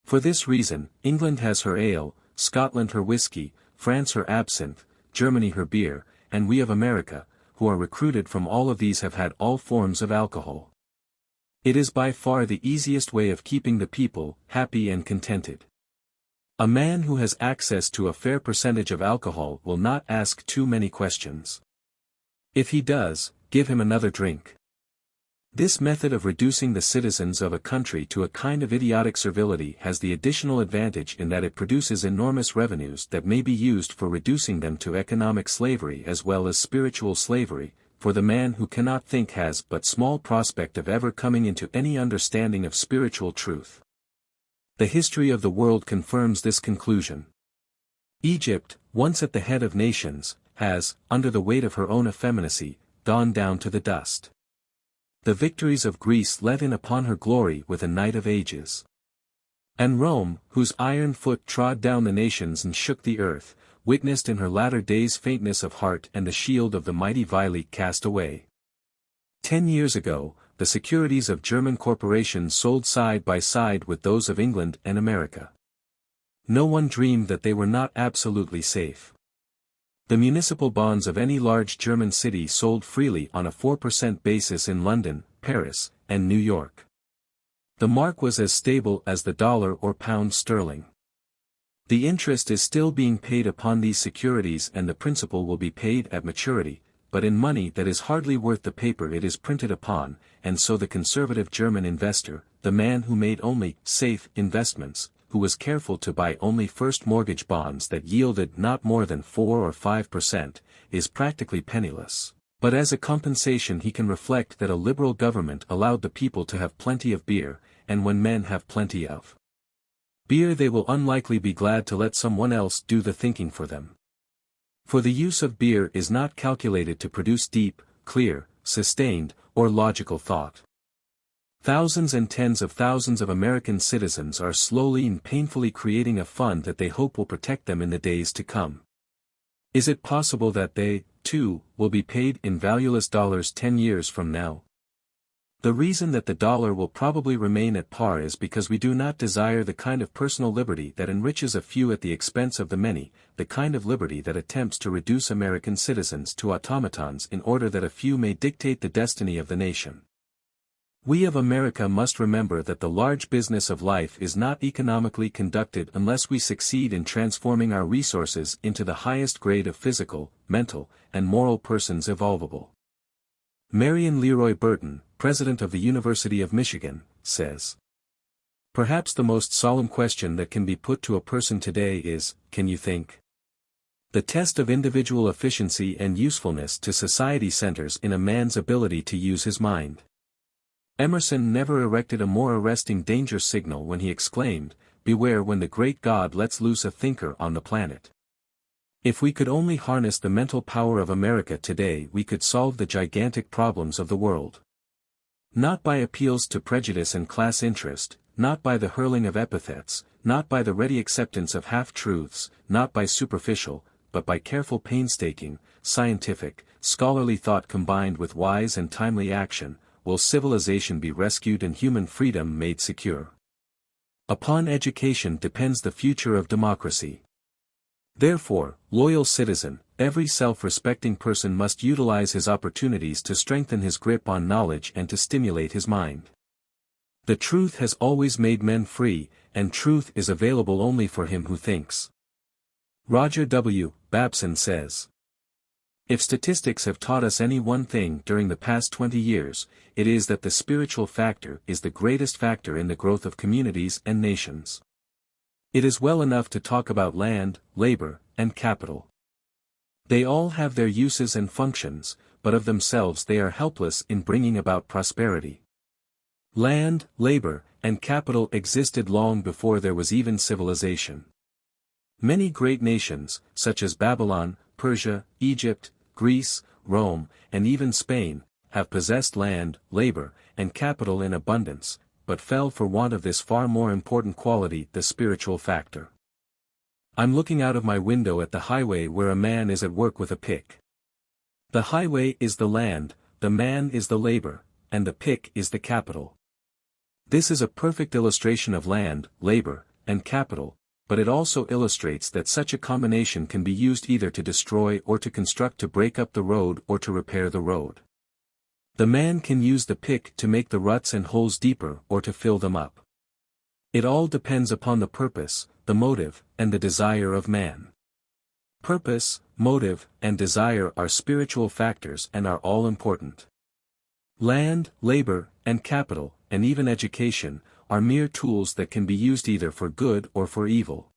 For this reason, England has her ale, Scotland her whiskey, France her absinthe, Germany her beer, and we of America, who are recruited from all of these, have had all forms of alcohol. It is by far the easiest way of keeping the people happy and contented. A man who has access to a fair percentage of alcohol will not ask too many questions. If he does, give him another drink. This method of reducing the citizens of a country to a kind of idiotic servility has the additional advantage in that it produces enormous revenues that may be used for reducing them to economic slavery as well as spiritual slavery, for the man who cannot think has but small prospect of ever coming into any understanding of spiritual truth. The history of the world confirms this conclusion. Egypt, once at the head of nations, has, under the weight of her own effeminacy, gone down to the dust. The victories of Greece let in upon her glory with a night of ages. And Rome, whose iron foot trod down the nations and shook the earth, witnessed in her latter days faintness of heart and the shield of the mighty Vili cast away. 10 years ago, the securities of German corporations sold side by side with those of England and America. No one dreamed that they were not absolutely safe. The municipal bonds of any large German city sold freely on a 4% basis in London, Paris, and New York. The mark was as stable as the dollar or pound sterling. The interest is still being paid upon these securities and the principal will be paid at maturity, but in money that is hardly worth the paper it is printed upon, and so the conservative German investor, the man who made only safe investments, who was careful to buy only first mortgage bonds that yielded not more than 4 or 5%, is practically penniless. But as a compensation he can reflect that a liberal government allowed the people to have plenty of beer, and when men have plenty of beer they will unlikely be glad to let someone else do the thinking for them. For the use of beer is not calculated to produce deep, clear, sustained, or logical thought. Thousands and tens of thousands of American citizens are slowly and painfully creating a fund that they hope will protect them in the days to come. Is it possible that they, too, will be paid in valueless dollars 10 years from now? The reason that the dollar will probably remain at par is because we do not desire the kind of personal liberty that enriches a few at the expense of the many, the kind of liberty that attempts to reduce American citizens to automatons in order that a few may dictate the destiny of the nation. We of America must remember that the large business of life is not economically conducted unless we succeed in transforming our resources into the highest grade of physical, mental, and moral persons evolvable. Marion Leroy Burton, president of the University of Michigan, says, "Perhaps the most solemn question that can be put to a person today is, can you think? The test of individual efficiency and usefulness to society centers in a man's ability to use his mind." Emerson never erected a more arresting danger signal when he exclaimed, "Beware when the great God lets loose a thinker on the planet." If we could only harness the mental power of America today we could solve the gigantic problems of the world. Not by appeals to prejudice and class interest, not by the hurling of epithets, not by the ready acceptance of half-truths, not by superficial, but by careful painstaking, scientific, scholarly thought combined with wise and timely action, will civilization be rescued and human freedom made secure. Upon education depends the future of democracy. Therefore, loyal citizen, every self-respecting person must utilize his opportunities to strengthen his grip on knowledge and to stimulate his mind. The truth has always made men free, and truth is available only for him who thinks. Roger W. Babson says, "If statistics have taught us any one thing during the past 20 years, it is that the spiritual factor is the greatest factor in the growth of communities and nations. It is well enough to talk about land, labor, and capital. They all have their uses and functions, but of themselves they are helpless in bringing about prosperity. Land, labor, and capital existed long before there was even civilization. Many great nations, such as Babylon, Persia, Egypt, Greece, Rome, and even Spain, have possessed land, labor, and capital in abundance, but fell for want of this far more important quality, the spiritual factor. I'm looking out of my window at the highway where a man is at work with a pick. The highway is the land, the man is the labor, and the pick is the capital. This is a perfect illustration of land, labor, and capital, but it also illustrates that such a combination can be used either to destroy or to construct, to break up the road or to repair the road. The man can use the pick to make the ruts and holes deeper or to fill them up. It all depends upon the purpose, the motive, and the desire of man. Purpose, motive, and desire are spiritual factors and are all important. Land, labor, and capital, and even education, are mere tools that can be used either for good or for evil.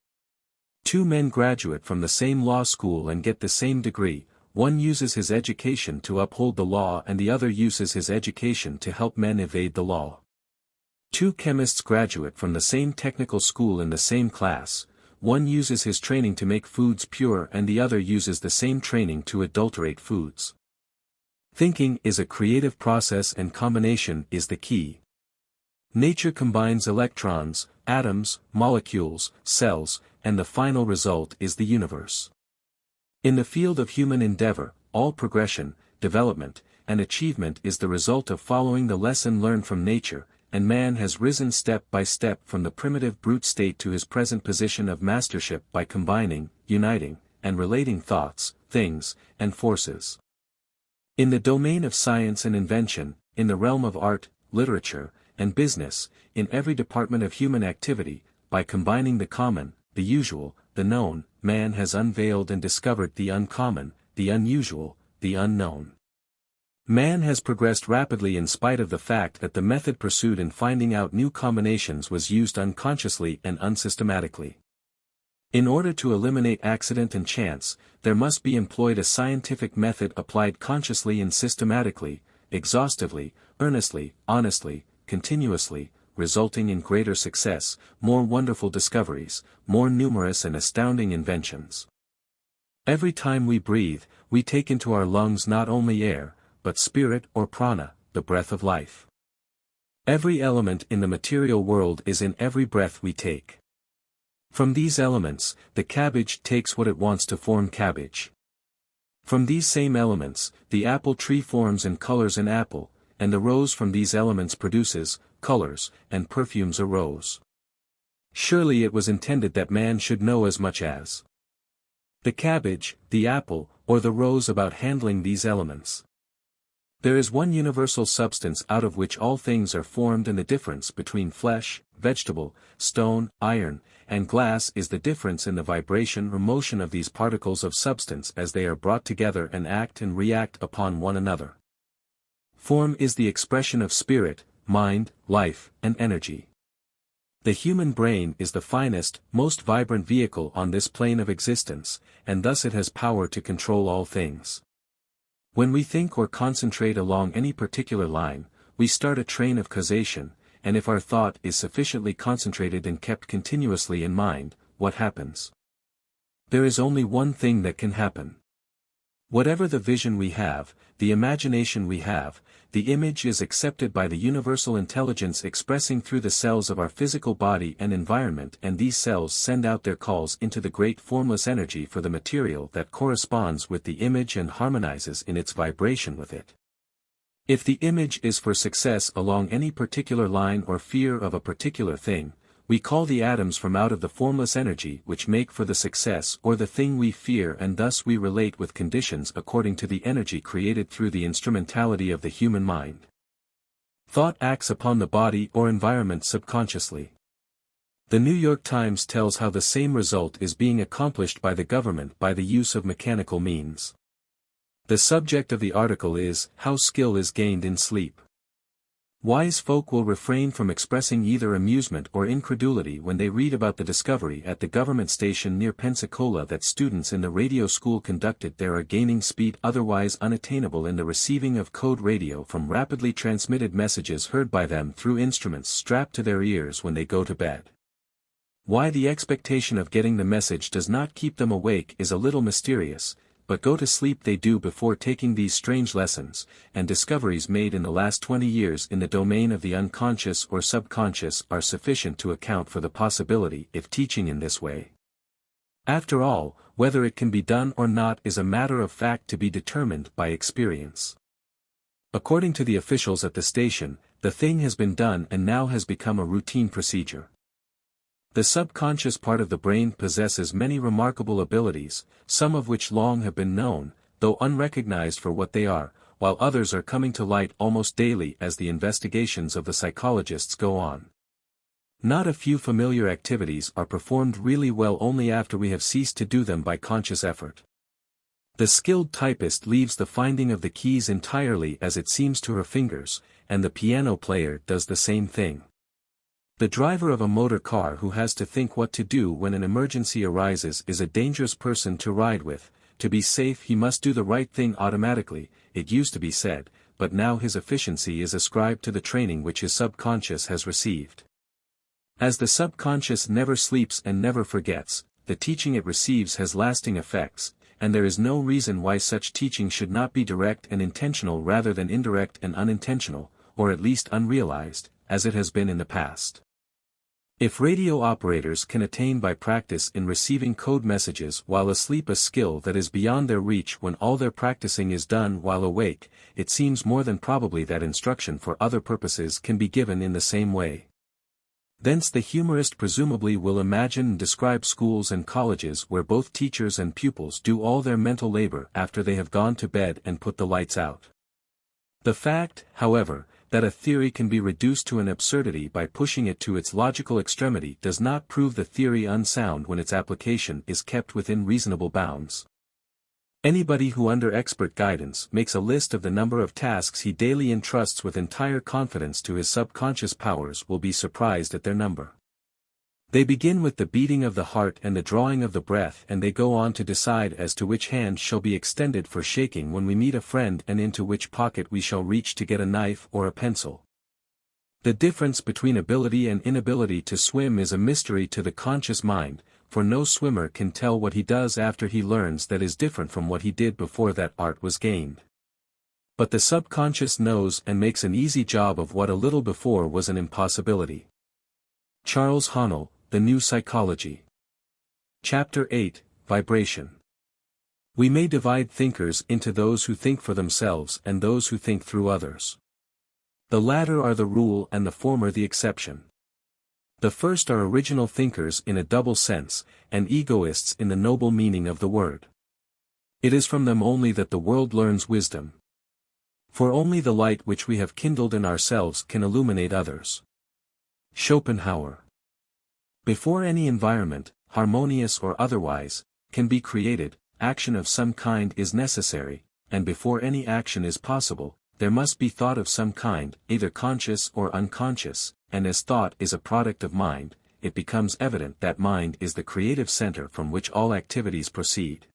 Two men graduate from the same law school and get the same degree. One uses his education to uphold the law and the other uses his education to help men evade the law. Two chemists graduate from the same technical school in the same class. One uses his training to make foods pure and the other uses the same training to adulterate foods. Thinking is a creative process and combination is the key. Nature combines electrons, atoms, molecules, cells, and the final result is the universe. In the field of human endeavor, all progression, development, and achievement is the result of following the lesson learned from nature, and man has risen step by step from the primitive brute state to his present position of mastership by combining, uniting, and relating thoughts, things, and forces. In the domain of science and invention, in the realm of art, literature, and business, in every department of human activity, by combining the common, the usual, the known, man has unveiled and discovered the uncommon, the unusual, the unknown. Man has progressed rapidly in spite of the fact that the method pursued in finding out new combinations was used unconsciously and unsystematically. In order to eliminate accident and chance, there must be employed a scientific method applied consciously and systematically, exhaustively, earnestly, honestly, continuously, resulting in greater success, more wonderful discoveries, more numerous and astounding inventions. Every time we breathe, we take into our lungs not only air, but spirit or prana, the breath of life. Every element in the material world is in every breath we take. From these elements, the cabbage takes what it wants to form cabbage. From these same elements, the apple tree forms and colors an apple, and the rose from these elements produces, colors, and perfumes a rose. Surely it was intended that man should know as much as the cabbage, the apple, or the rose about handling these elements. There is one universal substance out of which all things are formed, and the difference between flesh, vegetable, stone, iron, and glass is the difference in the vibration or motion of these particles of substance as they are brought together and act and react upon one another. Form is the expression of spirit, mind, life, and energy. The human brain is the finest, most vibrant vehicle on this plane of existence, and thus it has power to control all things. When we think or concentrate along any particular line, we start a train of causation, and if our thought is sufficiently concentrated and kept continuously in mind, what happens? There is only one thing that can happen. Whatever the vision we have, the imagination we have, the image is accepted by the universal intelligence expressing through the cells of our physical body and environment, and these cells send out their calls into the great formless energy for the material that corresponds with the image and harmonizes in its vibration with it. If the image is for success along any particular line or fear of a particular thing, we call the atoms from out of the formless energy which make for the success or the thing we fear, and thus we relate with conditions according to the energy created through the instrumentality of the human mind. Thought acts upon the body or environment subconsciously. The New York Times tells how the same result is being accomplished by the government by the use of mechanical means. The subject of the article is, How Skill is Gained in Sleep. Wise folk will refrain from expressing either amusement or incredulity when they read about the discovery at the government station near Pensacola that students in the radio school conducted there are gaining speed otherwise unattainable in the receiving of code radio from rapidly transmitted messages heard by them through instruments strapped to their ears when they go to bed. Why the expectation of getting the message does not keep them awake is a little mysterious, but go to sleep they do before taking these strange lessons, and discoveries made in the last 20 years in the domain of the unconscious or subconscious are sufficient to account for the possibility if teaching in this way. After all, whether it can be done or not is a matter of fact to be determined by experience. According to the officials at the station, the thing has been done and now has become a routine procedure. The subconscious part of the brain possesses many remarkable abilities, some of which long have been known, though unrecognized for what they are, while others are coming to light almost daily as the investigations of the psychologists go on. Not a few familiar activities are performed really well only after we have ceased to do them by conscious effort. The skilled typist leaves the finding of the keys entirely as it seems to her fingers, and the piano player does the same thing. The driver of a motor car who has to think what to do when an emergency arises is a dangerous person to ride with. To be safe he must do the right thing automatically, it used to be said, but now his efficiency is ascribed to the training which his subconscious has received. As the subconscious never sleeps and never forgets, the teaching it receives has lasting effects, and there is no reason why such teaching should not be direct and intentional rather than indirect and unintentional, or at least unrealized, as it has been in the past. If radio operators can attain by practice in receiving code messages while asleep a skill that is beyond their reach when all their practicing is done while awake, it seems more than probably that instruction for other purposes can be given in the same way. Thence the humorist presumably will imagine and describe schools and colleges where both teachers and pupils do all their mental labor after they have gone to bed and put the lights out. The fact, however, that a theory can be reduced to an absurdity by pushing it to its logical extremity does not prove the theory unsound when its application is kept within reasonable bounds. Anybody who under expert guidance makes a list of the number of tasks he daily entrusts with entire confidence to his subconscious powers will be surprised at their number. They begin with the beating of the heart and the drawing of the breath, and they go on to decide as to which hand shall be extended for shaking when we meet a friend and into which pocket we shall reach to get a knife or a pencil. The difference between ability and inability to swim is a mystery to the conscious mind, for no swimmer can tell what he does after he learns that is different from what he did before that art was gained. But the subconscious knows and makes an easy job of what a little before was an impossibility. Charles Haanel, The New Psychology. Chapter 8, Vibration. We may divide thinkers into those who think for themselves and those who think through others. The latter are the rule and the former the exception. The first are original thinkers in a double sense, and egoists in the noble meaning of the word. It is from them only that the world learns wisdom. For only the light which we have kindled in ourselves can illuminate others. Schopenhauer. Before any environment, harmonious or otherwise, can be created, action of some kind is necessary, and before any action is possible, there must be thought of some kind, either conscious or unconscious, and as thought is a product of mind, it becomes evident that mind is the creative center from which all activities proceed.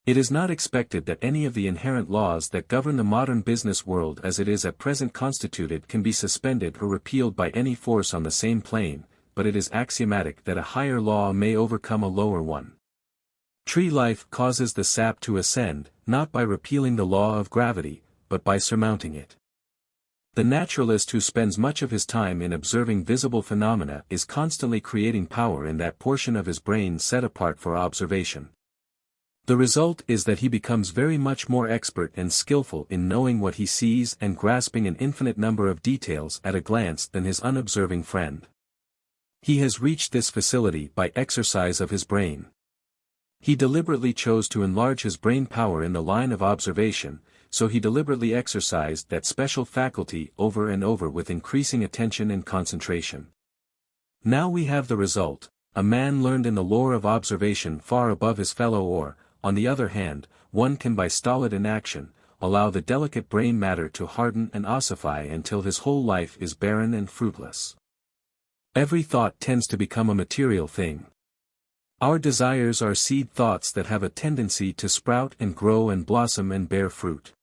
It is not expected that any of the inherent laws that govern the modern business world as it is at present constituted can be suspended or repealed by any force on the same plane, but it is axiomatic that a higher law may overcome a lower one. Tree life causes the sap to ascend, not by repealing the law of gravity, but by surmounting it. The naturalist who spends much of his time in observing visible phenomena is constantly creating power in that portion of his brain set apart for observation. The result is that he becomes very much more expert and skillful in knowing what he sees and grasping an infinite number of details at a glance than his unobserving friend. He has reached this facility by exercise of his brain. He deliberately chose to enlarge his brain power in the line of observation, so he deliberately exercised that special faculty over and over with increasing attention and concentration. Now we have the result, a man learned in the lore of observation far above his fellow, or, on the other hand, one can by stolid inaction, allow the delicate brain matter to harden and ossify until his whole life is barren and fruitless. Every thought tends to become a material thing. Our desires are seed thoughts that have a tendency to sprout and grow and blossom and bear fruit.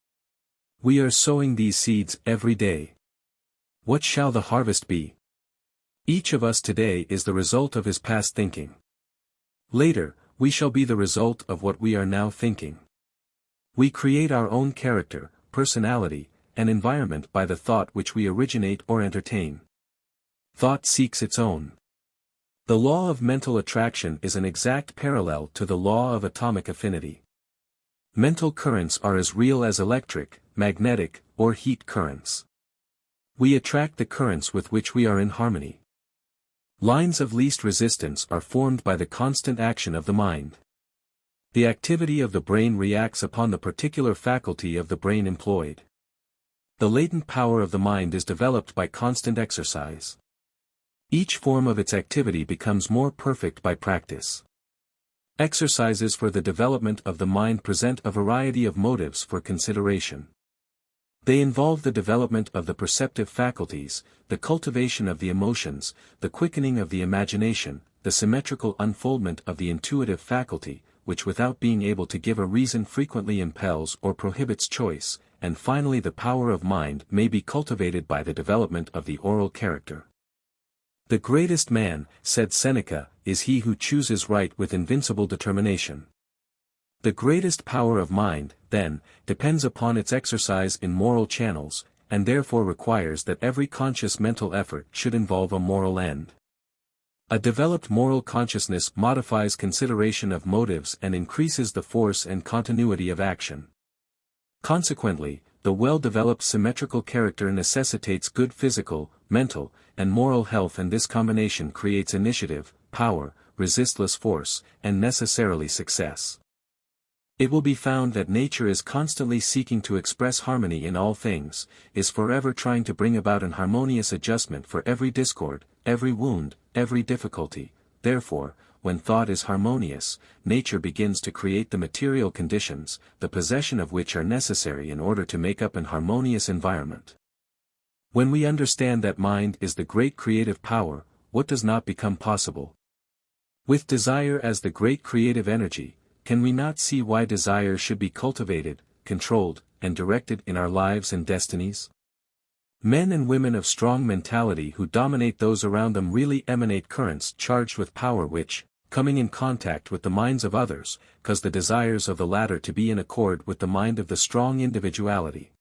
We are sowing these seeds every day. What shall the harvest be? Each of us today is the result of his past thinking. Later, we shall be the result of what we are now thinking. We create our own character, personality, and environment by the thought which we originate or entertain. Thought seeks its own. The law of mental attraction is an exact parallel to the law of atomic affinity. Mental currents are as real as electric, magnetic, or heat currents. We attract the currents with which we are in harmony. Lines of least resistance are formed by the constant action of the mind. The activity of the brain reacts upon the particular faculty of the brain employed. The latent power of the mind is developed by constant exercise. Each form of its activity becomes more perfect by practice. Exercises for the development of the mind present a variety of motives for consideration. They involve the development of the perceptive faculties, the cultivation of the emotions, the quickening of the imagination, the symmetrical unfoldment of the intuitive faculty, which without being able to give a reason frequently impels or prohibits choice, and finally the power of mind may be cultivated by the development of the oral character. The greatest man, said Seneca, is he who chooses right with invincible determination. The greatest power of mind, then, depends upon its exercise in moral channels, and therefore requires that every conscious mental effort should involve a moral end. A developed moral consciousness modifies consideration of motives and increases the force and continuity of action. Consequently, the well-developed symmetrical character necessitates good physical, mental, and moral health, and this combination creates initiative, power, resistless force, and necessarily success. It will be found that nature is constantly seeking to express harmony in all things, is forever trying to bring about an harmonious adjustment for every discord, every wound, every difficulty. Therefore, when thought is harmonious, nature begins to create the material conditions, the possession of which are necessary in order to make up an harmonious environment. When we understand that mind is the great creative power, what does not become possible? With desire as the great creative energy, can we not see why desire should be cultivated, controlled, and directed in our lives and destinies? Men and women of strong mentality who dominate those around them really emanate currents charged with power which, coming in contact with the minds of others, cause the desires of the latter to be in accord with the mind of the strong individuality.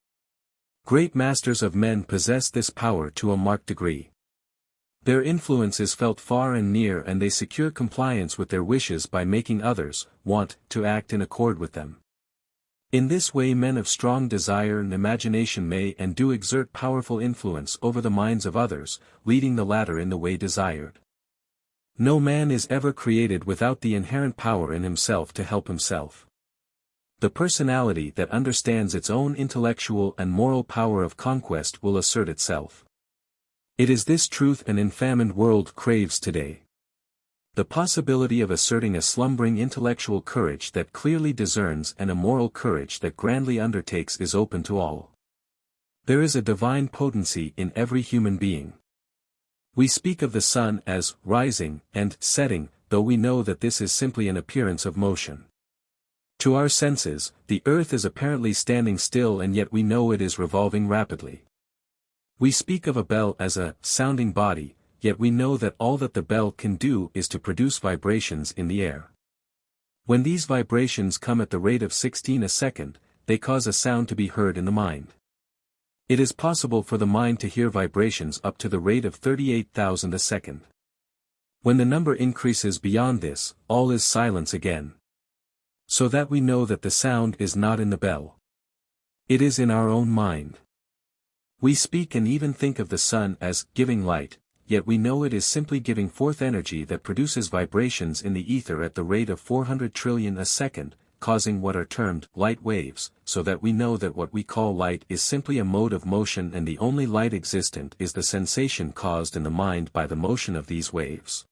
Great masters of men possess this power to a marked degree. Their influence is felt far and near, and they secure compliance with their wishes by making others want to act in accord with them. In this way men of strong desire and imagination may and do exert powerful influence over the minds of others, leading the latter in the way desired. No man is ever created without the inherent power in himself to help himself. The personality that understands its own intellectual and moral power of conquest will assert itself. It is this truth an infamed world craves today. The possibility of asserting a slumbering intellectual courage that clearly discerns and a moral courage that grandly undertakes is open to all. There is a divine potency in every human being. We speak of the sun as rising and setting, though we know that this is simply an appearance of motion. To our senses, the earth is apparently standing still, and yet we know it is revolving rapidly. We speak of a bell as a sounding body, yet we know that all that the bell can do is to produce vibrations in the air. When these vibrations come at the rate of 16 a second, they cause a sound to be heard in the mind. It is possible for the mind to hear vibrations up to the rate of 38,000 a second. When the number increases beyond this, all is silence again. So that we know that the sound is not in the bell. It is in our own mind. We speak and even think of the sun as giving light, yet we know it is simply giving forth energy that produces vibrations in the ether at the rate of 400 trillion a second, causing what are termed light waves, so that we know that what we call light is simply a mode of motion, and the only light existent is the sensation caused in the mind by the motion of these waves.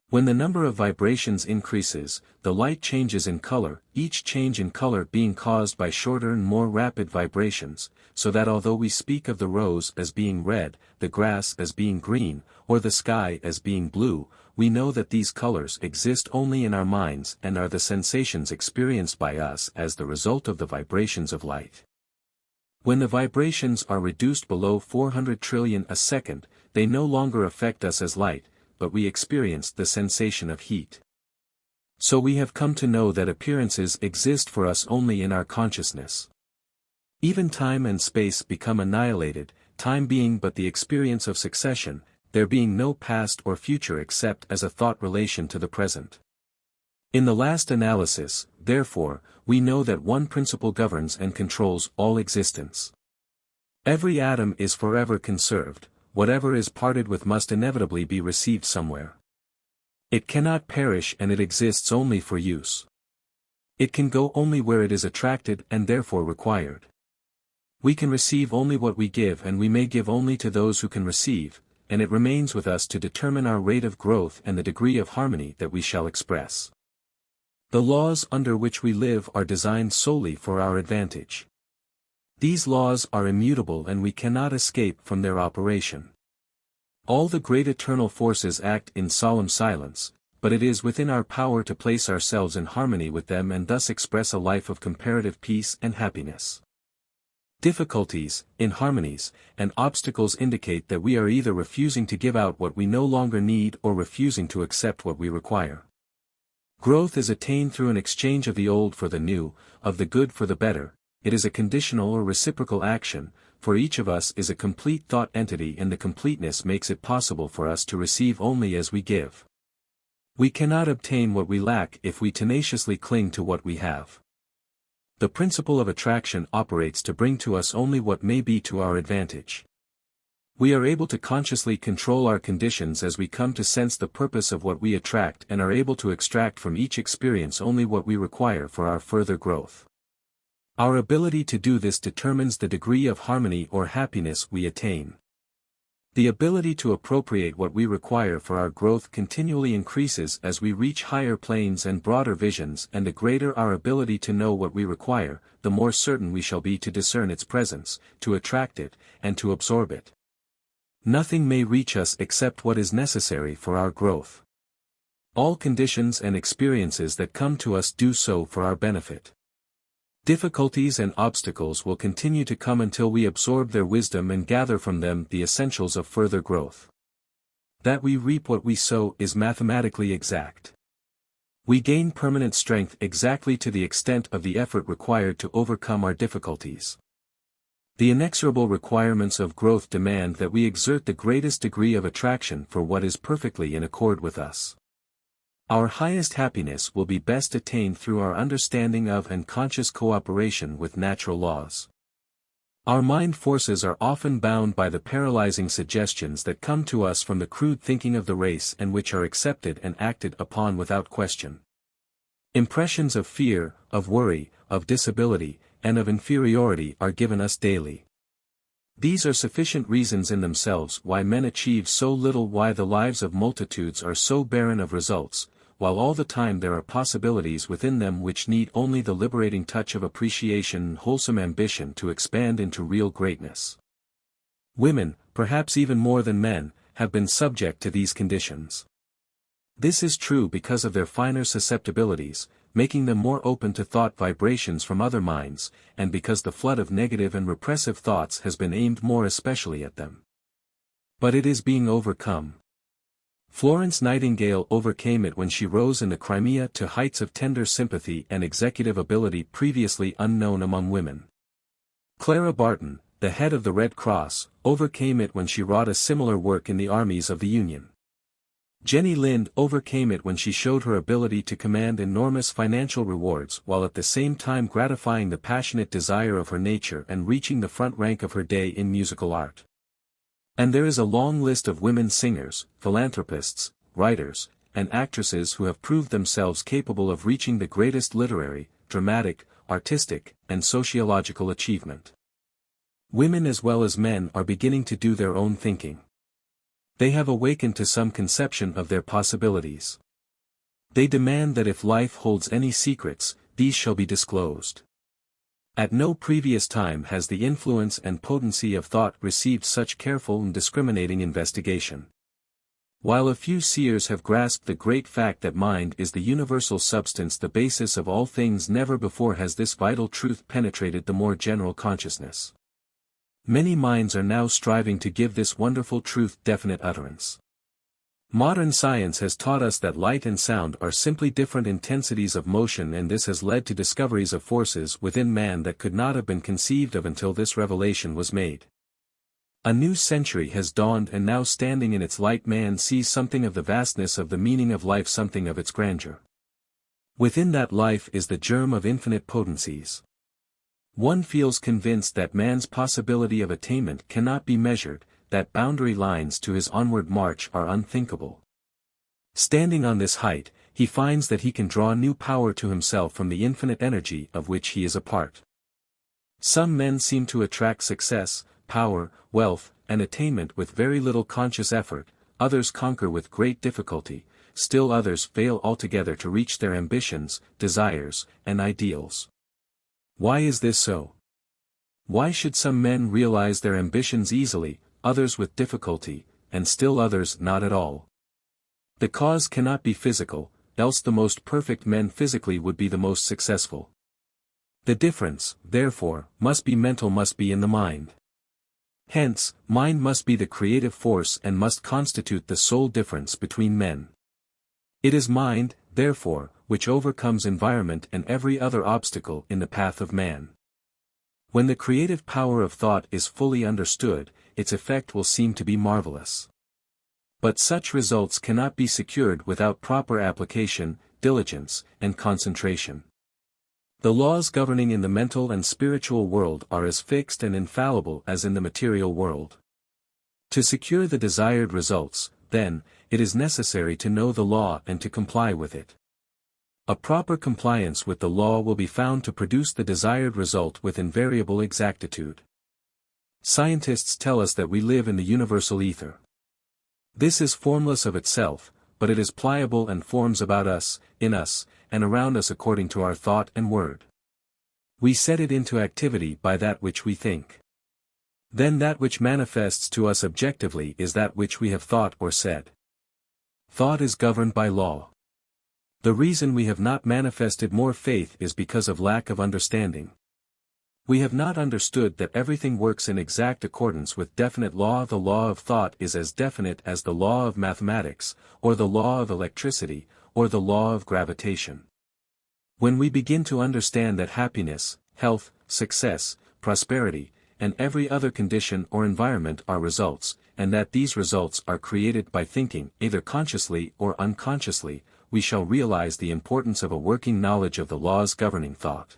When the number of vibrations increases, the light changes in color, each change in color being caused by shorter and more rapid vibrations, so that although we speak of the rose as being red, the grass as being green, or the sky as being blue, we know that these colors exist only in our minds and are the sensations experienced by us as the result of the vibrations of light. When the vibrations are reduced below 400 trillion a second, they no longer affect us as light, but we experience the sensation of heat. So we have come to know that appearances exist for us only in our consciousness. Even time and space become annihilated, time being but the experience of succession, there being no past or future except as a thought relation to the present. In the last analysis, therefore, we know that one principle governs and controls all existence. Every atom is forever conserved, whatever is parted with must inevitably be received somewhere. It cannot perish and it exists only for use. It can go only where it is attracted and therefore required. We can receive only what we give and we may give only to those who can receive, and it remains with us to determine our rate of growth and the degree of harmony that we shall express. The laws under which we live are designed solely for our advantage. These laws are immutable and we cannot escape from their operation. All the great eternal forces act in solemn silence, but it is within our power to place ourselves in harmony with them and thus express a life of comparative peace and happiness. Difficulties, inharmonies, and obstacles indicate that we are either refusing to give out what we no longer need or refusing to accept what we require. Growth is attained through an exchange of the old for the new, of the good for the better. It is a conditional or reciprocal action, for each of us is a complete thought entity and the completeness makes it possible for us to receive only as we give. We cannot obtain what we lack if we tenaciously cling to what we have. The principle of attraction operates to bring to us only what may be to our advantage. We are able to consciously control our conditions as we come to sense the purpose of what we attract and are able to extract from each experience only what we require for our further growth. Our ability to do this determines the degree of harmony or happiness we attain. The ability to appropriate what we require for our growth continually increases as we reach higher planes and broader visions, and the greater our ability to know what we require, the more certain we shall be to discern its presence, to attract it, and to absorb it. Nothing may reach us except what is necessary for our growth. All conditions and experiences that come to us do so for our benefit. Difficulties and obstacles will continue to come until we absorb their wisdom and gather from them the essentials of further growth. That we reap what we sow is mathematically exact. We gain permanent strength exactly to the extent of the effort required to overcome our difficulties. The inexorable requirements of growth demand that we exert the greatest degree of attraction for what is perfectly in accord with us. Our highest happiness will be best attained through our understanding of and conscious cooperation with natural laws. Our mind forces are often bound by the paralyzing suggestions that come to us from the crude thinking of the race and which are accepted and acted upon without question. Impressions of fear, of worry, of disability, and of inferiority are given us daily. These are sufficient reasons in themselves why men achieve so little, why the lives of multitudes are so barren of results, while all the time there are possibilities within them which need only the liberating touch of appreciation and wholesome ambition to expand into real greatness. Women, perhaps even more than men, have been subject to these conditions. This is true because of their finer susceptibilities, making them more open to thought vibrations from other minds, and because the flood of negative and repressive thoughts has been aimed more especially at them. But it is being overcome. Florence Nightingale overcame it when she rose in the Crimea to heights of tender sympathy and executive ability previously unknown among women. Clara Barton, the head of the Red Cross, overcame it when she wrought a similar work in the armies of the Union. Jenny Lind overcame it when she showed her ability to command enormous financial rewards while at the same time gratifying the passionate desire of her nature and reaching the front rank of her day in musical art. And there is a long list of women singers, philanthropists, writers, and actresses who have proved themselves capable of reaching the greatest literary, dramatic, artistic, and sociological achievement. Women as well as men are beginning to do their own thinking. They have awakened to some conception of their possibilities. They demand that if life holds any secrets, these shall be disclosed. At no previous time has the influence and potency of thought received such careful and discriminating investigation. While a few seers have grasped the great fact that mind is the universal substance, the basis of all things, never before has this vital truth penetrated the more general consciousness. Many minds are now striving to give this wonderful truth definite utterance. Modern science has taught us that light and sound are simply different intensities of motion, and this has led to discoveries of forces within man that could not have been conceived of until this revelation was made. A new century has dawned, and now standing in its light man sees something of the vastness of the meaning of life, something of its grandeur. Within that life is the germ of infinite potencies. One feels convinced that man's possibility of attainment cannot be measured, that boundary lines to his onward march are unthinkable. Standing on this height, he finds that he can draw new power to himself from the infinite energy of which he is a part. Some men seem to attract success, power, wealth, and attainment with very little conscious effort, others conquer with great difficulty, still others fail altogether to reach their ambitions, desires, and ideals. Why is this so? Why should some men realize their ambitions easily, others with difficulty, and still others not at all? The cause cannot be physical, else the most perfect men physically would be the most successful. The difference, therefore, must be mental, must be in the mind. Hence, mind must be the creative force and must constitute the sole difference between men. It is mind, therefore, which overcomes environment and every other obstacle in the path of man. When the creative power of thought is fully understood, its effect will seem to be marvelous. But such results cannot be secured without proper application, diligence, and concentration. The laws governing in the mental and spiritual world are as fixed and infallible as in the material world. To secure the desired results, then, it is necessary to know the law and to comply with it. A proper compliance with the law will be found to produce the desired result with invariable exactitude. Scientists tell us that we live in the universal ether. This is formless of itself, but it is pliable and forms about us, in us, and around us according to our thought and word. We set it into activity by that which we think. Then that which manifests to us objectively is that which we have thought or said. Thought is governed by law. The reason we have not manifested more faith is because of lack of understanding. We have not understood that everything works in exact accordance with definite law. The law of thought is as definite as the law of mathematics, or the law of electricity, or the law of gravitation. When we begin to understand that happiness, health, success, prosperity, and every other condition or environment are results, and that these results are created by thinking, either consciously or unconsciously, we shall realize the importance of a working knowledge of the laws governing thought.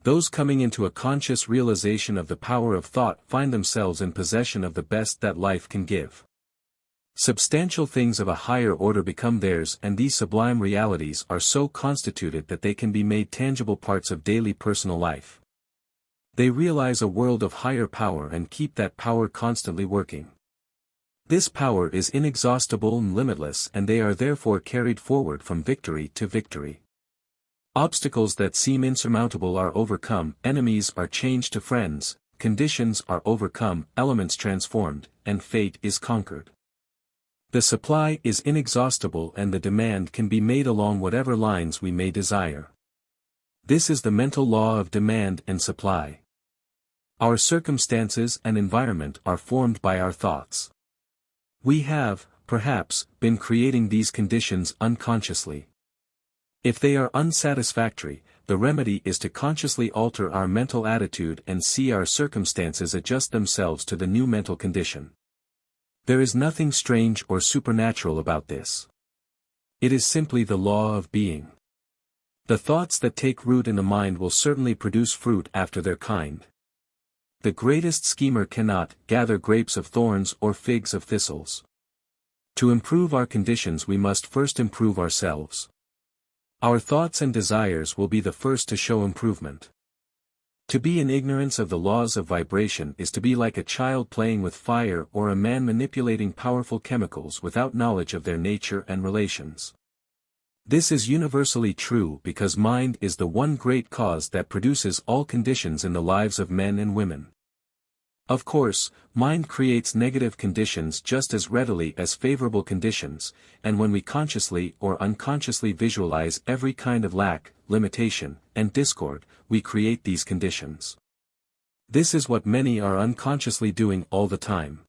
Those coming into a conscious realization of the power of thought find themselves in possession of the best that life can give. Substantial things of a higher order become theirs, and these sublime realities are so constituted that they can be made tangible parts of daily personal life. They realize a world of higher power and keep that power constantly working. This power is inexhaustible and limitless, and they are therefore carried forward from victory to victory. Obstacles that seem insurmountable are overcome, enemies are changed to friends, conditions are overcome, elements transformed, and fate is conquered. The supply is inexhaustible and the demand can be made along whatever lines we may desire. This is the mental law of demand and supply. Our circumstances and environment are formed by our thoughts. We have, perhaps, been creating these conditions unconsciously. If they are unsatisfactory, the remedy is to consciously alter our mental attitude and see our circumstances adjust themselves to the new mental condition. There is nothing strange or supernatural about this. It is simply the law of being. The thoughts that take root in the mind will certainly produce fruit after their kind. The greatest schemer cannot gather grapes of thorns or figs of thistles. To improve our conditions we must first improve ourselves. Our thoughts and desires will be the first to show improvement. To be in ignorance of the laws of vibration is to be like a child playing with fire or a man manipulating powerful chemicals without knowledge of their nature and relations. This is universally true because mind is the one great cause that produces all conditions in the lives of men and women. Of course, mind creates negative conditions just as readily as favorable conditions, and when we consciously or unconsciously visualize every kind of lack, limitation, and discord, we create these conditions. This is what many are unconsciously doing all the time.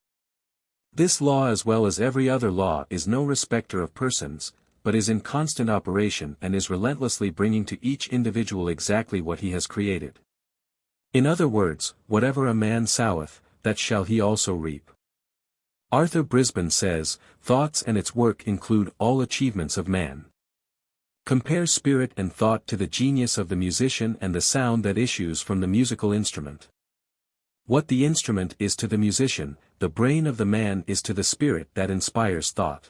This law, as well as every other law, is no respecter of persons, but is in constant operation and is relentlessly bringing to each individual exactly what he has created. In other words, whatever a man soweth, that shall he also reap. Arthur Brisbane says, thoughts and its work include all achievements of man. Compare spirit and thought to the genius of the musician and the sound that issues from the musical instrument. What the instrument is to the musician, the brain of the man is to the spirit that inspires thought.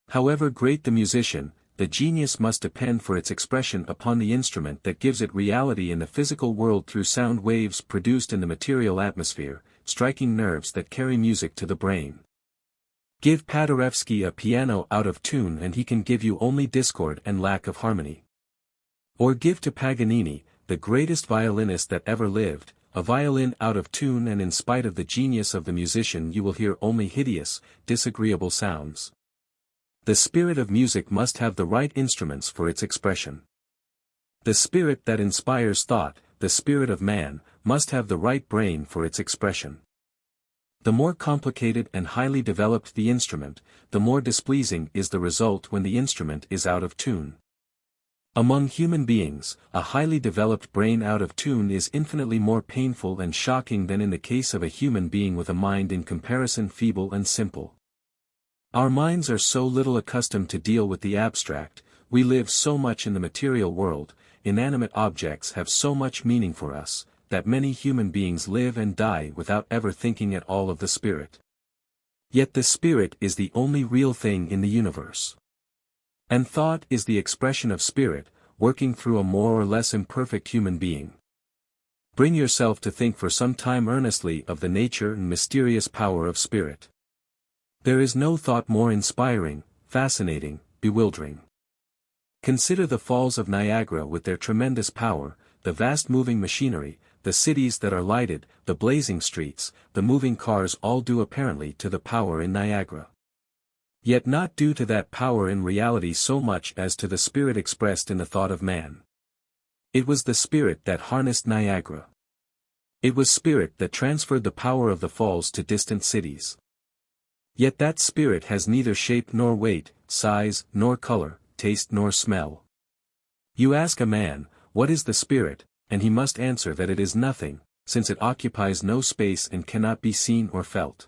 However great the musician, the genius must depend for its expression upon the instrument that gives it reality in the physical world through sound waves produced in the material atmosphere, striking nerves that carry music to the brain. Give Paderewski a piano out of tune and he can give you only discord and lack of harmony. Or give to Paganini, the greatest violinist that ever lived, a violin out of tune, and in spite of the genius of the musician you will hear only hideous, disagreeable sounds. The spirit of music must have the right instruments for its expression. The spirit that inspires thought, the spirit of man, must have the right brain for its expression. The more complicated and highly developed the instrument, the more displeasing is the result when the instrument is out of tune. Among human beings, a highly developed brain out of tune is infinitely more painful and shocking than in the case of a human being with a mind in comparison feeble and simple. Our minds are so little accustomed to deal with the abstract, we live so much in the material world, inanimate objects have so much meaning for us, that many human beings live and die without ever thinking at all of the spirit. Yet the spirit is the only real thing in the universe. And thought is the expression of spirit, working through a more or less imperfect human being. Bring yourself to think for some time earnestly of the nature and mysterious power of spirit. There is no thought more inspiring, fascinating, bewildering. Consider the falls of Niagara with their tremendous power, the vast moving machinery, the cities that are lighted, the blazing streets, the moving cars, all due apparently to the power in Niagara. Yet not due to that power in reality so much as to the spirit expressed in the thought of man. It was the spirit that harnessed Niagara. It was spirit that transferred the power of the falls to distant cities. Yet that spirit has neither shape nor weight, size nor color, taste nor smell. You ask a man, what is the spirit, and he must answer that it is nothing, since it occupies no space and cannot be seen or felt.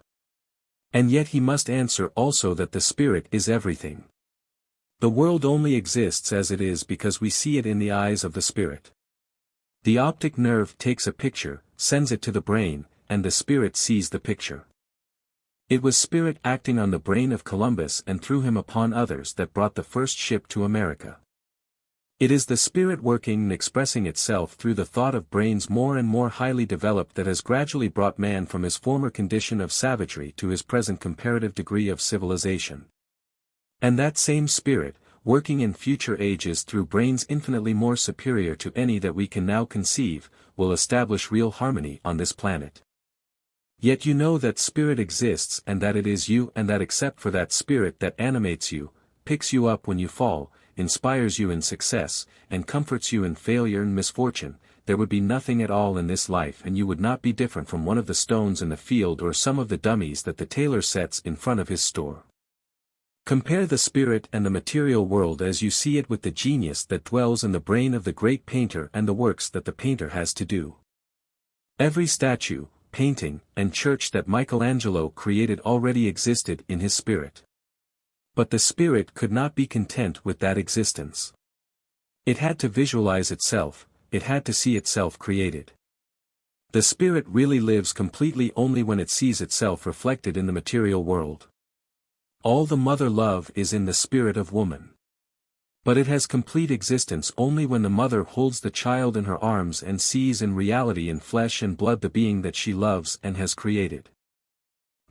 And yet he must answer also that the spirit is everything. The world only exists as it is because we see it in the eyes of the spirit. The optic nerve takes a picture, sends it to the brain, and the spirit sees the picture. It was spirit acting on the brain of Columbus and through him upon others that brought the first ship to America. It is the spirit working and expressing itself through the thought of brains more and more highly developed that has gradually brought man from his former condition of savagery to his present comparative degree of civilization. And that same spirit, working in future ages through brains infinitely more superior to any that we can now conceive, will establish real harmony on this planet. Yet you know that spirit exists and that it is you, and that except for that spirit that animates you, picks you up when you fall, inspires you in success, and comforts you in failure and misfortune, there would be nothing at all in this life, and you would not be different from one of the stones in the field or some of the dummies that the tailor sets in front of his store. Compare the spirit and the material world as you see it with the genius that dwells in the brain of the great painter and the works that the painter has to do. Every statue, painting, and church that Michelangelo created already existed in his spirit. But the spirit could not be content with that existence. It had to visualize itself, it had to see itself created. The spirit really lives completely only when it sees itself reflected in the material world. All the mother love is in the spirit of woman. But it has complete existence only when the mother holds the child in her arms and sees in reality in flesh and blood the being that she loves and has created.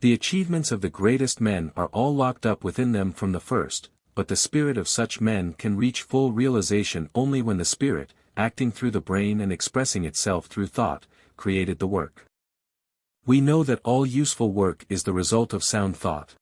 The achievements of the greatest men are all locked up within them from the first, but the spirit of such men can reach full realization only when the spirit, acting through the brain and expressing itself through thought, created the work. We know that all useful work is the result of sound thought.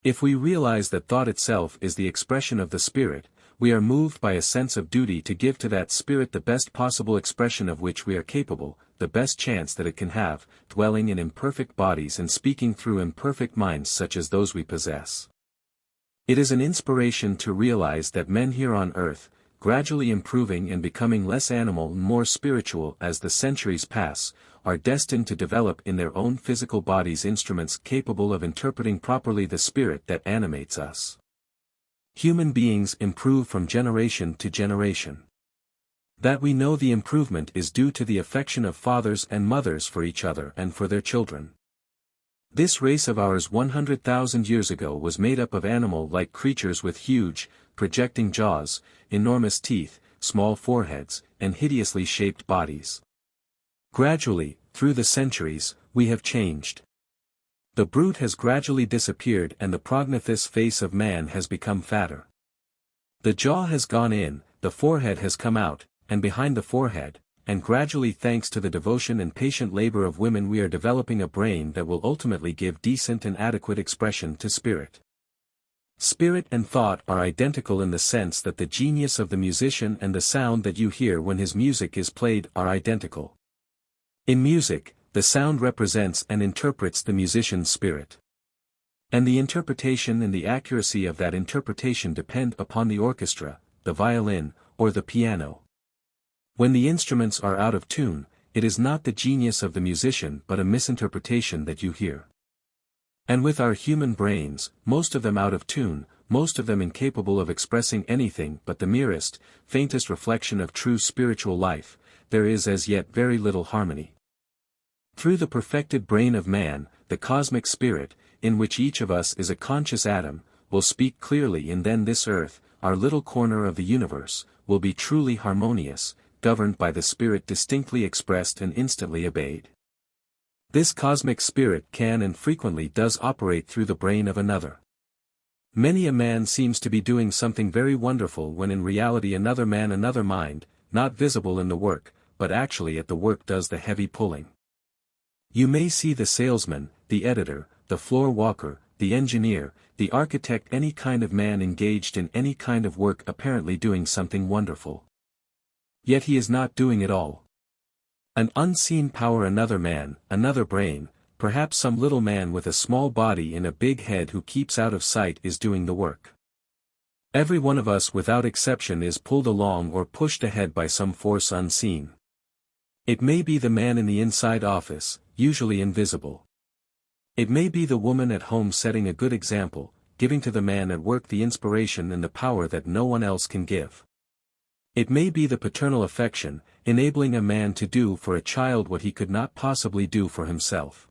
If we realize that thought itself is the expression of the spirit, we are moved by a sense of duty to give to that spirit the best possible expression of which we are capable, the best chance that it can have, dwelling in imperfect bodies and speaking through imperfect minds such as those we possess. It is an inspiration to realize that men here on earth, gradually improving and becoming less animal and more spiritual as the centuries pass, are destined to develop in their own physical bodies instruments capable of interpreting properly the spirit that animates us. Human beings improve from generation to generation. That we know the improvement is due to the affection of fathers and mothers for each other and for their children. This race of ours 100,000 years ago was made up of animal-like creatures with huge, projecting jaws, enormous teeth, small foreheads, and hideously shaped bodies. Gradually, through the centuries, we have changed. The brute has gradually disappeared and the prognathous face of man has become fatter. The jaw has gone in, the forehead has come out, and behind the forehead, and gradually thanks to the devotion and patient labor of women we are developing a brain that will ultimately give decent and adequate expression to spirit. Spirit and thought are identical in the sense that the genius of the musician and the sound that you hear when his music is played are identical. In music, the sound represents and interprets the musician's spirit. And the interpretation and the accuracy of that interpretation depend upon the orchestra, the violin, or the piano. When the instruments are out of tune, it is not the genius of the musician but a misinterpretation that you hear. And with our human brains, most of them out of tune, most of them incapable of expressing anything but the merest, faintest reflection of true spiritual life, there is as yet very little harmony. Through the perfected brain of man, the cosmic spirit, in which each of us is a conscious atom, will speak clearly, and then this earth, our little corner of the universe, will be truly harmonious, governed by the spirit distinctly expressed and instantly obeyed. This cosmic spirit can and frequently does operate through the brain of another. Many a man seems to be doing something very wonderful when in reality another man, another mind, not visible in the work, but actually at the work does the heavy pulling. You may see the salesman, the editor, the floor walker, the engineer, the architect, any kind of man engaged in any kind of work apparently doing something wonderful. Yet he is not doing it all. An unseen power, another man, another brain, perhaps some little man with a small body and a big head who keeps out of sight is doing the work. Every one of us without exception is pulled along or pushed ahead by some force unseen. It may be the man in the inside office, usually invisible. It may be the woman at home setting a good example, giving to the man at work the inspiration and the power that no one else can give. It may be the paternal affection, enabling a man to do for a child what he could not possibly do for himself.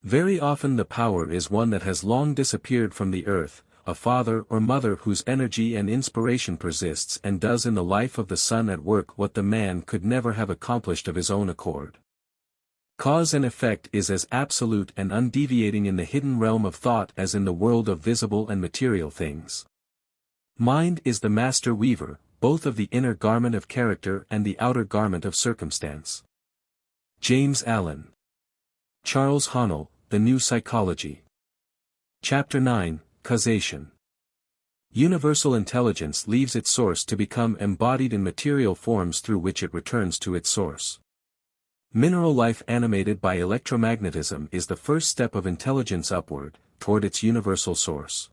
Very often the power is one that has long disappeared from the earth, a father or mother whose energy and inspiration persists and does in the life of the son at work what the man could never have accomplished of his own accord. Cause and effect is as absolute and undeviating in the hidden realm of thought as in the world of visible and material things. Mind is the master weaver, both of the inner garment of character and the outer garment of circumstance. James Allen. Charles Haanel, The New Psychology. Chapter 9, Causation. Universal intelligence leaves its source to become embodied in material forms through which it returns to its source. Mineral life animated by electromagnetism is the first step of intelligence upward, toward its universal source.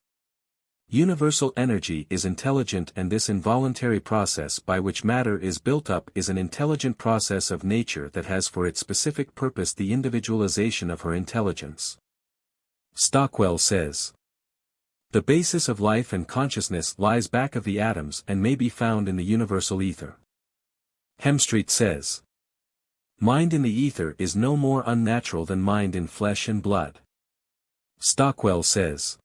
Universal energy is intelligent, and this involuntary process by which matter is built up is an intelligent process of nature that has for its specific purpose the individualization of her intelligence. Stockwell says, "The basis of life and consciousness lies back of the atoms and may be found in the universal ether." Hemstreet says, "Mind in the ether is no more unnatural than mind in flesh and blood." Stockwell says,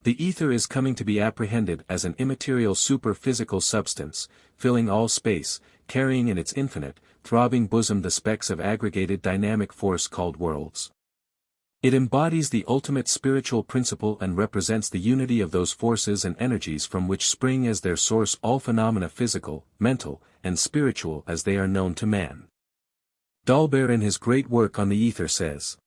"The ether is coming to be apprehended as an immaterial super-physical substance, filling all space, carrying in its infinite, throbbing bosom the specks of aggregated dynamic force called worlds. It embodies the ultimate spiritual principle and represents the unity of those forces and energies from which spring as their source all phenomena physical, mental, and spiritual as they are known to man." D'Albert in his great work on the ether says,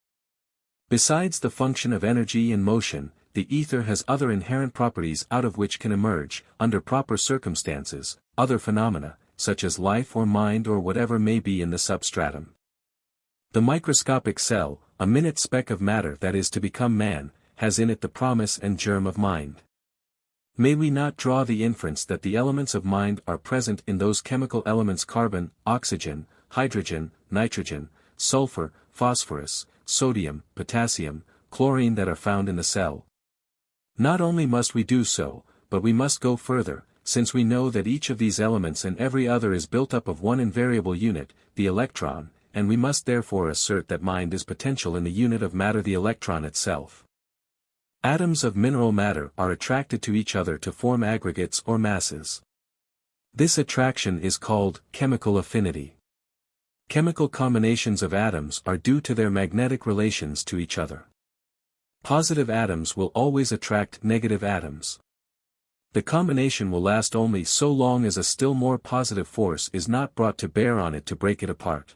"Besides the function of energy and motion, the ether has other inherent properties out of which can emerge, under proper circumstances, other phenomena, such as life or mind or whatever may be in the substratum. The microscopic cell, a minute speck of matter that is to become man, has in it the promise and germ of mind. May we not draw the inference that the elements of mind are present in those chemical elements carbon, oxygen, hydrogen, nitrogen, sulfur, phosphorus, sodium, potassium, chlorine that are found in the cell? Not only must we do so, but we must go further, since we know that each of these elements and every other is built up of one invariable unit, the electron, and we must therefore assert that mind is potential in the unit of matter, the electron itself. Atoms of mineral matter are attracted to each other to form aggregates or masses. This attraction is called chemical affinity. Chemical combinations of atoms are due to their magnetic relations to each other. Positive atoms will always attract negative atoms. The combination will last only so long as a still more positive force is not brought to bear on it to break it apart.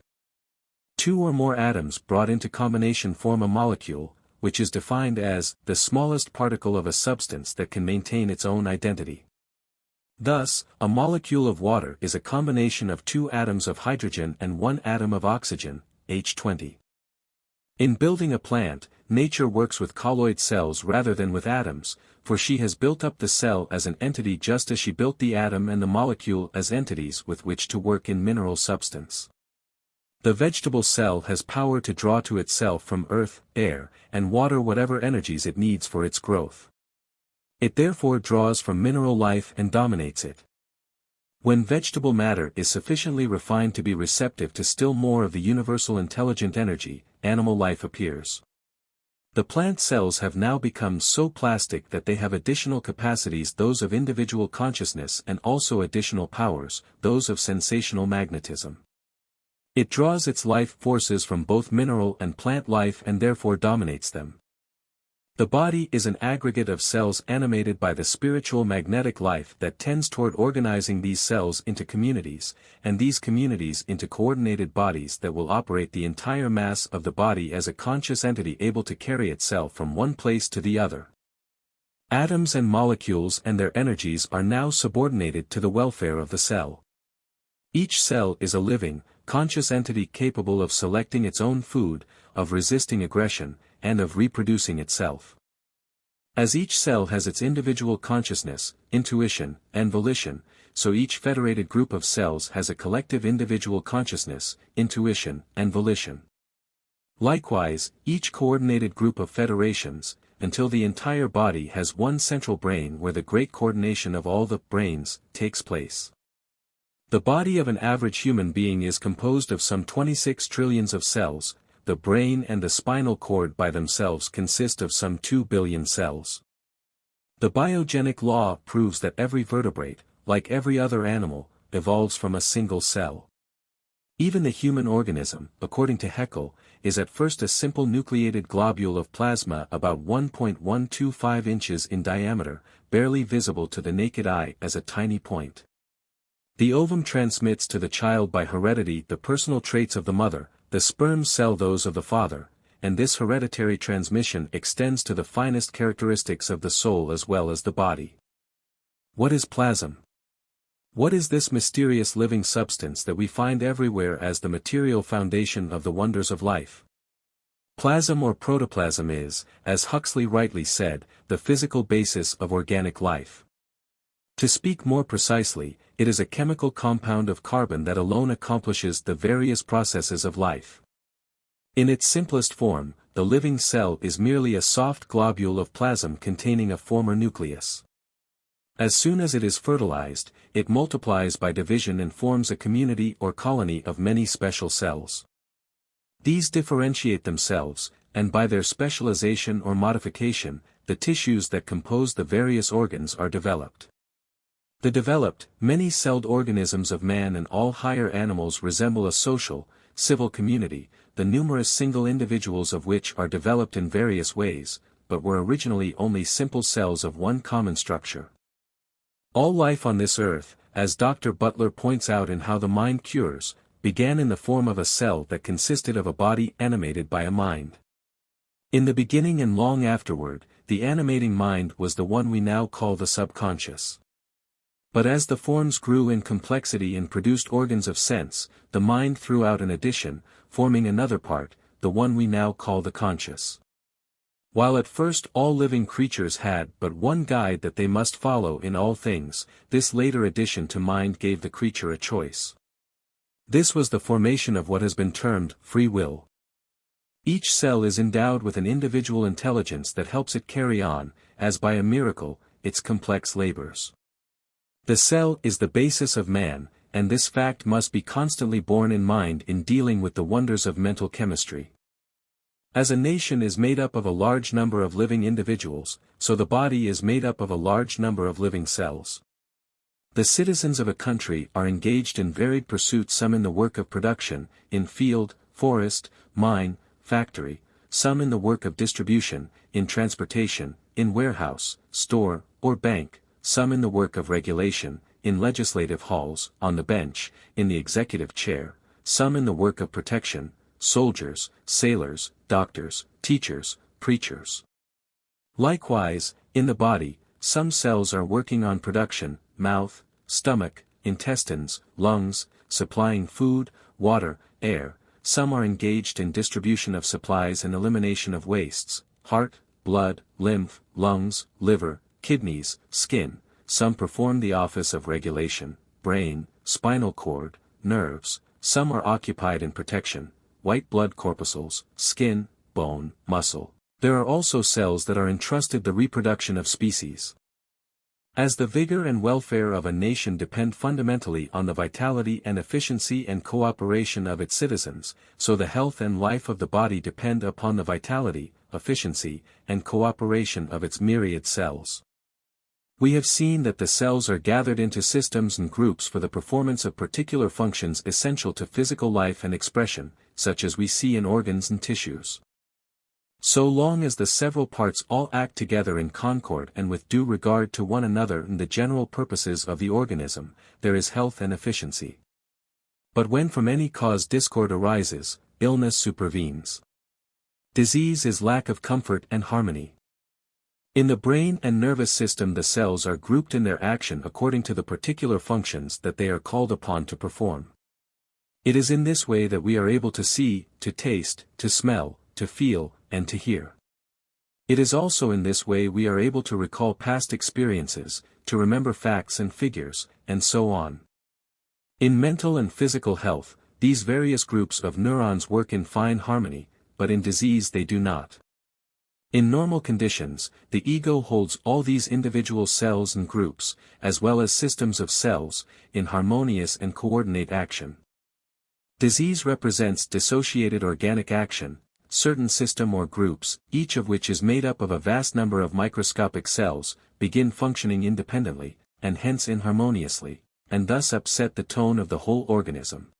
Two or more atoms brought into combination form a molecule, which is defined as the smallest particle of a substance that can maintain its own identity. Thus, a molecule of water is a combination of two atoms of hydrogen and one atom of oxygen, H20. In building a plant, nature works with colloid cells rather than with atoms, for she has built up the cell as an entity just as she built the atom and the molecule as entities with which to work in mineral substance. The vegetable cell has power to draw to itself from earth, air, and water whatever energies it needs for its growth. It therefore draws from mineral life and dominates it. When vegetable matter is sufficiently refined to be receptive to still more of the universal intelligent energy, animal life appears. The plant cells have now become so plastic that they have additional capacities, those of individual consciousness, and also additional powers, those of sensational magnetism. It draws its life forces from both mineral and plant life and therefore dominates them. The body is an aggregate of cells animated by the spiritual magnetic life that tends toward organizing these cells into communities, and these communities into coordinated bodies that will operate the entire mass of the body as a conscious entity able to carry itself from one place to the other. Atoms and molecules and their energies are now subordinated to the welfare of the cell. Each cell is a living, conscious entity capable of selecting its own food, of resisting aggression, and of reproducing itself. As each cell has its individual consciousness, intuition, and volition, so each federated group of cells has a collective individual consciousness, intuition, and volition. Likewise, each coordinated group of federations, until the entire body has one central brain where the great coordination of all the brains takes place. The body of an average human being is composed of some 26 trillions of cells. The brain and the spinal cord by themselves consist of some 2 billion cells. The biogenic law proves that every vertebrate, like every other animal, evolves from a single cell. Even the human organism, according to Haeckel, is at first a simple nucleated globule of plasma about 1.125 inches in diameter, barely visible to the naked eye as a tiny point. The ovum transmits to the child by heredity the personal traits of the mother, the sperm cell those of the father, and this hereditary transmission extends to the finest characteristics of the soul as well as the body. What is plasm? What is this mysterious living substance that we find everywhere as the material foundation of the wonders of life? Plasm or protoplasm is, as Huxley rightly said, the physical basis of organic life. To speak more precisely, it is a chemical compound of carbon that alone accomplishes the various processes of life. In its simplest form, the living cell is merely a soft globule of plasm containing a former nucleus. As soon as it is fertilized, it multiplies by division and forms a community or colony of many special cells. These differentiate themselves, and by their specialization or modification, the tissues that compose the various organs are developed. The developed, many-celled organisms of man and all higher animals resemble a social, civil community, the numerous single individuals of which are developed in various ways, but were originally only simple cells of one common structure. All life on this earth, as Dr. Butler points out in How the Mind Cures, began in the form of a cell that consisted of a body animated by a mind. In the beginning and long afterward, the animating mind was the one we now call the subconscious. But as the forms grew in complexity and produced organs of sense, the mind threw out an addition, forming another part, the one we now call the conscious. While at first all living creatures had but one guide that they must follow in all things, this later addition to mind gave the creature a choice. This was the formation of what has been termed free will. Each cell is endowed with an individual intelligence that helps it carry on, as by a miracle, its complex labors. The cell is the basis of man, and this fact must be constantly borne in mind in dealing with the wonders of mental chemistry. As a nation is made up of a large number of living individuals, so the body is made up of a large number of living cells. The citizens of a country are engaged in varied pursuits, some in the work of production, in field, forest, mine, factory, some in the work of distribution, in transportation, in warehouse, store, or bank, some in the work of regulation, in legislative halls, on the bench, in the executive chair, some in the work of protection, soldiers, sailors, doctors, teachers, preachers. Likewise, in the body, some cells are working on production, mouth, stomach, intestines, lungs, supplying food, water, air, some are engaged in distribution of supplies and elimination of wastes, heart, blood, lymph, lungs, liver, kidneys, skin, some perform the office of regulation, brain, spinal cord, nerves, some are occupied in protection, white blood corpuscles, skin, bone, muscle. There are also cells that are entrusted the reproduction of species. As the vigor and welfare of a nation depend fundamentally on the vitality and efficiency and cooperation of its citizens, so the health and life of the body depend upon the vitality, efficiency, and cooperation of its myriad cells. We have seen that the cells are gathered into systems and groups for the performance of particular functions essential to physical life and expression, such as we see in organs and tissues. So long as the several parts all act together in concord and with due regard to one another and the general purposes of the organism, there is health and efficiency. But when from any cause discord arises, illness supervenes. Disease is lack of comfort and harmony. In the brain and nervous system the cells are grouped in their action according to the particular functions that they are called upon to perform. It is in this way that we are able to see, to taste, to smell, to feel, and to hear. It is also in this way we are able to recall past experiences, to remember facts and figures, and so on. In mental and physical health, these various groups of neurons work in fine harmony, but in disease they do not. In normal conditions, the ego holds all these individual cells and groups, as well as systems of cells, in harmonious and coordinate action. Disease represents dissociated organic action, certain system or groups, each of which is made up of a vast number of microscopic cells, begin functioning independently, and hence inharmoniously, and thus upset the tone of the whole organism.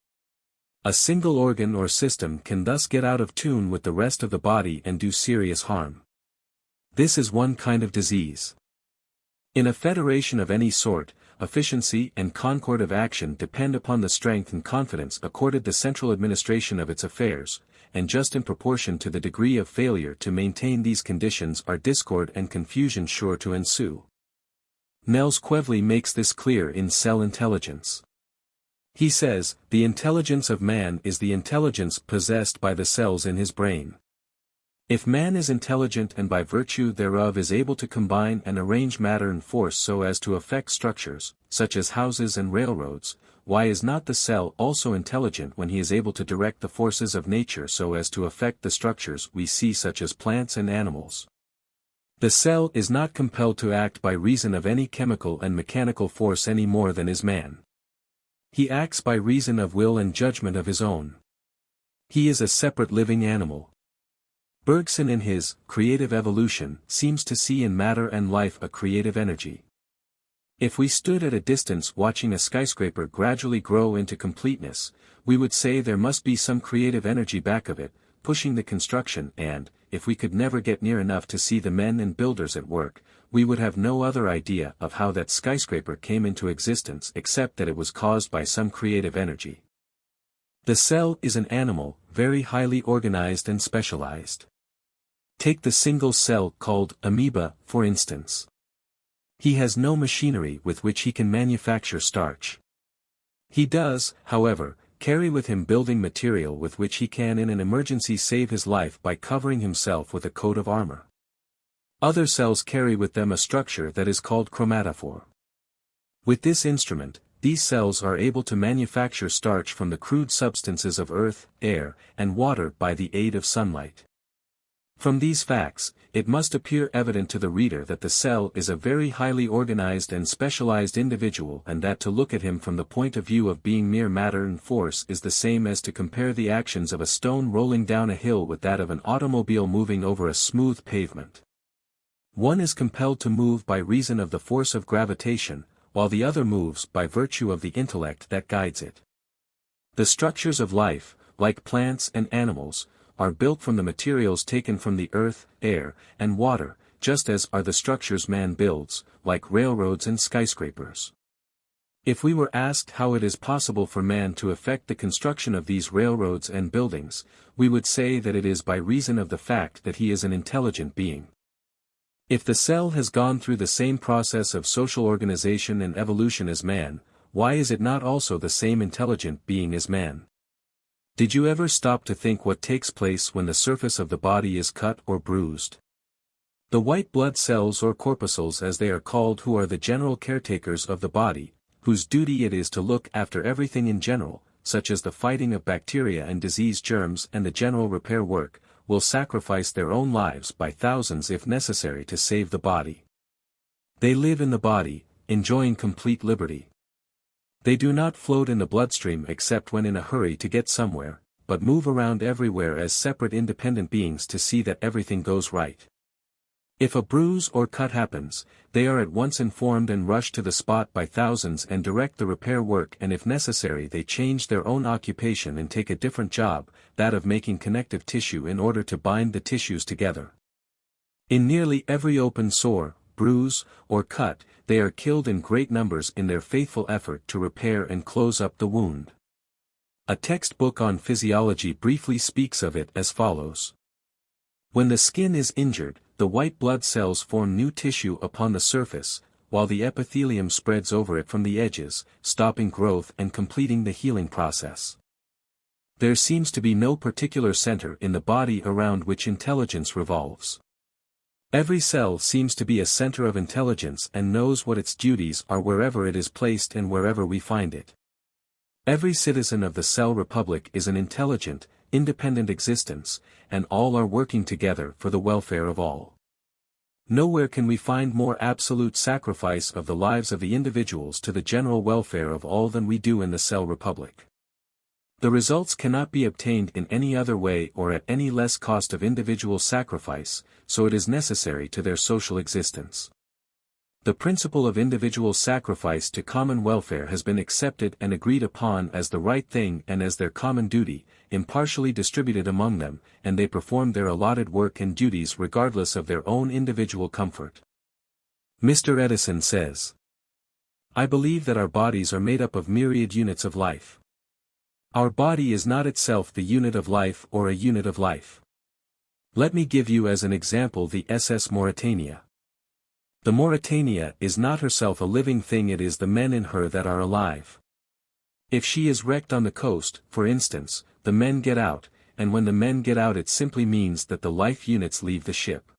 A single organ or system can thus get out of tune with the rest of the body and do serious harm. This is one kind of disease. In a federation of any sort, efficiency and concord of action depend upon the strength and confidence accorded the central administration of its affairs, and just in proportion to the degree of failure to maintain these conditions are discord and confusion sure to ensue. Nels Quevely makes this clear in Cell Intelligence. He says, the intelligence of man is the intelligence possessed by the cells in his brain. If man is intelligent and by virtue thereof is able to combine and arrange matter and force so as to affect structures, such as houses and railroads, why is not the cell also intelligent when he is able to direct the forces of nature so as to affect the structures we see such as plants and animals? The cell is not compelled to act by reason of any chemical and mechanical force any more than is man. He acts by reason of will and judgment of his own. He is a separate living animal. Bergson in his Creative Evolution seems to see in matter and life a creative energy. If we stood at a distance watching a skyscraper gradually grow into completeness, we would say there must be some creative energy back of it, pushing the construction and, if we could never get near enough to see the men and builders at work, we would have no other idea of how that skyscraper came into existence except that it was caused by some creative energy. The cell is an animal, very highly organized and specialized. Take the single cell called amoeba, for instance. He has no machinery with which he can manufacture starch. He does, however, carry with him building material with which he can in an emergency save his life by covering himself with a coat of armor. Other cells carry with them a structure that is called chromatophore. With this instrument, these cells are able to manufacture starch from the crude substances of earth, air, and water by the aid of sunlight. From these facts, it must appear evident to the reader that the cell is a very highly organized and specialized individual, and that to look at him from the point of view of being mere matter and force is the same as to compare the actions of a stone rolling down a hill with that of an automobile moving over a smooth pavement. One is compelled to move by reason of the force of gravitation, while the other moves by virtue of the intellect that guides it. The structures of life, like plants and animals, are built from the materials taken from the earth, air, and water, just as are the structures man builds, like railroads and skyscrapers. If we were asked how it is possible for man to effect the construction of these railroads and buildings, we would say that it is by reason of the fact that he is an intelligent being. If the cell has gone through the same process of social organization and evolution as man, why is it not also the same intelligent being as man? Did you ever stop to think what takes place when the surface of the body is cut or bruised? The white blood cells or corpuscles as they are called, who are the general caretakers of the body, whose duty it is to look after everything in general, such as the fighting of bacteria and disease germs and the general repair work, will sacrifice their own lives by thousands if necessary to save the body. They live in the body, enjoying complete liberty. They do not float in the bloodstream except when in a hurry to get somewhere, but move around everywhere as separate independent beings to see that everything goes right. If a bruise or cut happens, they are at once informed and rush to the spot by thousands and direct the repair work, and if necessary they change their own occupation and take a different job, that of making connective tissue in order to bind the tissues together. In nearly every open sore, bruise, or cut, they are killed in great numbers in their faithful effort to repair and close up the wound. A textbook on physiology briefly speaks of it as follows. When the skin is injured, the white blood cells form new tissue upon the surface, while the epithelium spreads over it from the edges, stopping growth and completing the healing process. There seems to be no particular center in the body around which intelligence revolves. Every cell seems to be a center of intelligence and knows what its duties are wherever it is placed and wherever we find it. Every citizen of the cell republic is an intelligent, independent existence, and all are working together for the welfare of all. Nowhere can we find more absolute sacrifice of the lives of the individuals to the general welfare of all than we do in the cell republic. The results cannot be obtained in any other way or at any less cost of individual sacrifice, so it is necessary to their social existence. The principle of individual sacrifice to common welfare has been accepted and agreed upon as the right thing and as their common duty, impartially distributed among them, and they perform their allotted work and duties regardless of their own individual comfort. Mr. Edison says, "I believe that our bodies are made up of myriad units of life. Our body is not itself the unit of life or a unit of life. Let me give you as an example the SS Mauritania. The Mauritania is not herself a living thing, it is the men in her that are alive. If she is wrecked on the coast, for instance, the men get out, and when the men get out it simply means that the life units leave the ship.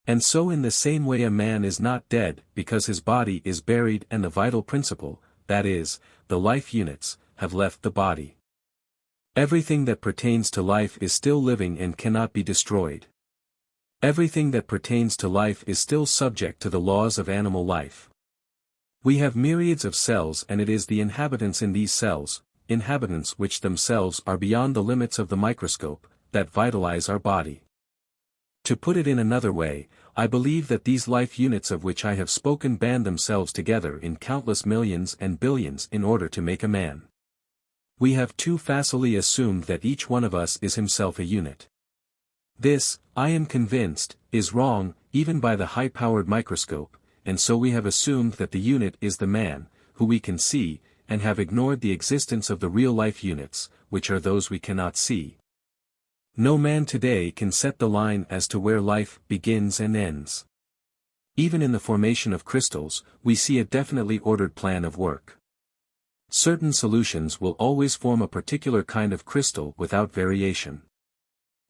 And so in the same way a man is not dead because his body is buried and the vital principle, that is, the life units, have left the body. Everything that pertains to life is still living and cannot be destroyed. Everything that pertains to life is still subject to the laws of animal life. We have myriads of cells, and it is the inhabitants in these cells, inhabitants which themselves are beyond the limits of the microscope, that vitalize our body. To put it in another way, I believe that these life units of which I have spoken band themselves together in countless millions and billions in order to make a man. We have too facilely assumed that each one of us is himself a unit. This, I am convinced, is wrong, even by the high-powered microscope, and so we have assumed that the unit is the man, who we can see, and have ignored the existence of the real life units, which are those we cannot see. No man today can set the line as to where life begins and ends. Even in the formation of crystals, we see a definitely ordered plan of work. Certain solutions will always form a particular kind of crystal without variation.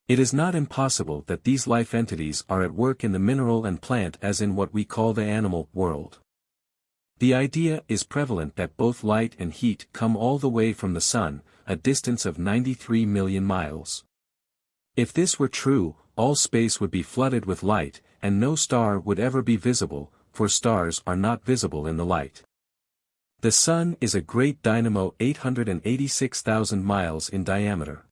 It is not impossible that these life entities are at work in the mineral and plant as in what we call the animal world. The idea is prevalent that both light and heat come all the way from the sun, a distance of 93 million miles. If this were true, all space would be flooded with light, and no star would ever be visible, for stars are not visible in the light. The sun is a great dynamo 886,000 miles in diameter.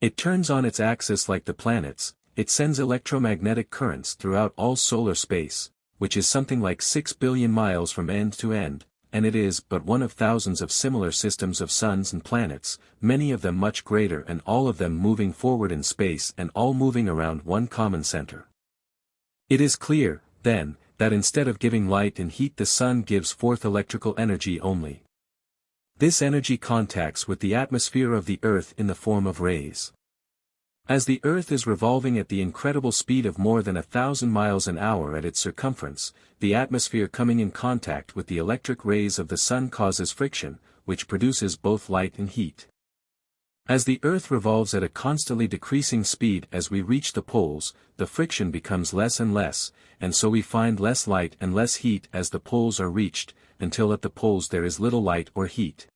It turns on its axis like the planets, it sends electromagnetic currents throughout all solar space, which is something like 6 billion miles from end to end, and it is but one of thousands of similar systems of suns and planets, many of them much greater and all of them moving forward in space and all moving around one common center. It is clear, then, that instead of giving light and heat the sun gives forth electrical energy only. This energy contacts with the atmosphere of the Earth in the form of rays. As the Earth is revolving at the incredible speed of more than 1,000 miles an hour at its circumference, the atmosphere coming in contact with the electric rays of the sun causes friction, which produces both light and heat. As the Earth revolves at a constantly decreasing speed as we reach the poles, the friction becomes less and less, and so we find less light and less heat as the poles are reached, until at the poles there is little light or heat.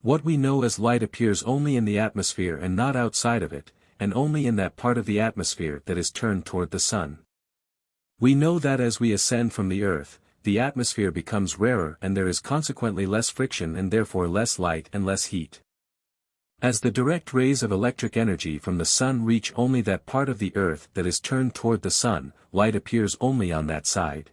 What we know as light appears only in the atmosphere and not outside of it, and only in that part of the atmosphere that is turned toward the sun. We know that as we ascend from the Earth, the atmosphere becomes rarer and there is consequently less friction and therefore less light and less heat. As the direct rays of electric energy from the sun reach only that part of the Earth that is turned toward the sun, light appears only on that side.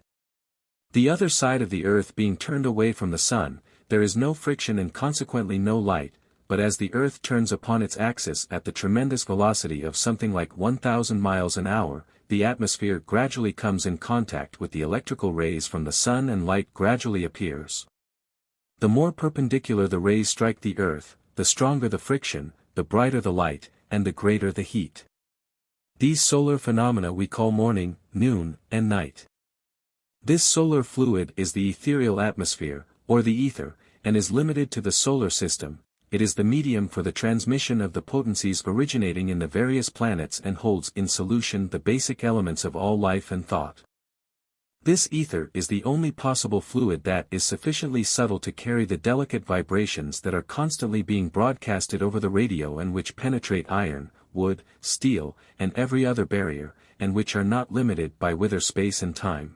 The other side of the Earth being turned away from the sun, there is no friction and consequently no light, but as the Earth turns upon its axis at the tremendous velocity of something like 1,000 miles an hour, the atmosphere gradually comes in contact with the electrical rays from the sun and light gradually appears. The more perpendicular the rays strike the Earth, the stronger the friction, the brighter the light, and the greater the heat. These solar phenomena we call morning, noon, and night. This solar fluid is the ethereal atmosphere, or the ether, and is limited to the solar system. It is the medium for the transmission of the potencies originating in the various planets and holds in solution the basic elements of all life and thought. This ether is the only possible fluid that is sufficiently subtle to carry the delicate vibrations that are constantly being broadcasted over the radio and which penetrate iron, wood, steel, and every other barrier, and which are not limited by wither space and time.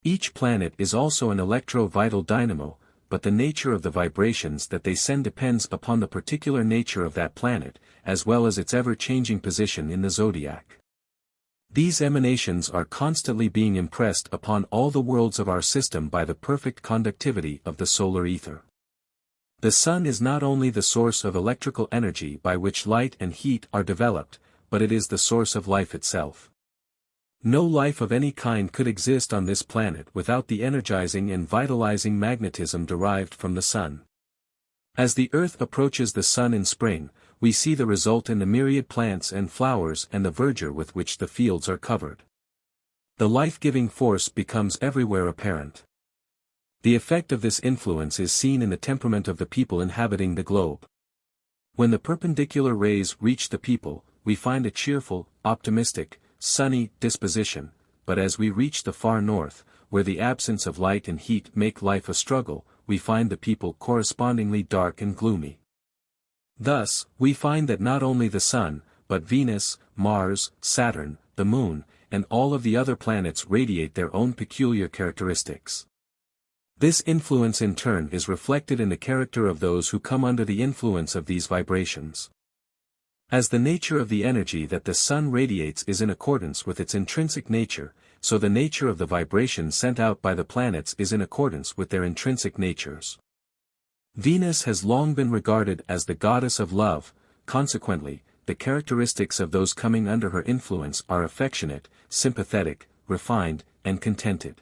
Each planet is also an electro-vital dynamo, but the nature of the vibrations that they send depends upon the particular nature of that planet, as well as its ever-changing position in the zodiac. These emanations are constantly being impressed upon all the worlds of our system by the perfect conductivity of the solar ether. The sun is not only the source of electrical energy by which light and heat are developed, but it is the source of life itself. No life of any kind could exist on this planet without the energizing and vitalizing magnetism derived from the sun. As the Earth approaches the sun in spring, we see the result in the myriad plants and flowers and the verdure with which the fields are covered. The life-giving force becomes everywhere apparent. The effect of this influence is seen in the temperament of the people inhabiting the globe. When the perpendicular rays reach the people, we find a cheerful, optimistic, sunny disposition, but as we reach the far north, where the absence of light and heat make life a struggle, we find the people correspondingly dark and gloomy. Thus, we find that not only the sun, but Venus, Mars, Saturn, the moon, and all of the other planets radiate their own peculiar characteristics. This influence in turn is reflected in the character of those who come under the influence of these vibrations. As the nature of the energy that the sun radiates is in accordance with its intrinsic nature, so the nature of the vibration sent out by the planets is in accordance with their intrinsic natures. Venus has long been regarded as the goddess of love, consequently, the characteristics of those coming under her influence are affectionate, sympathetic, refined, and contented.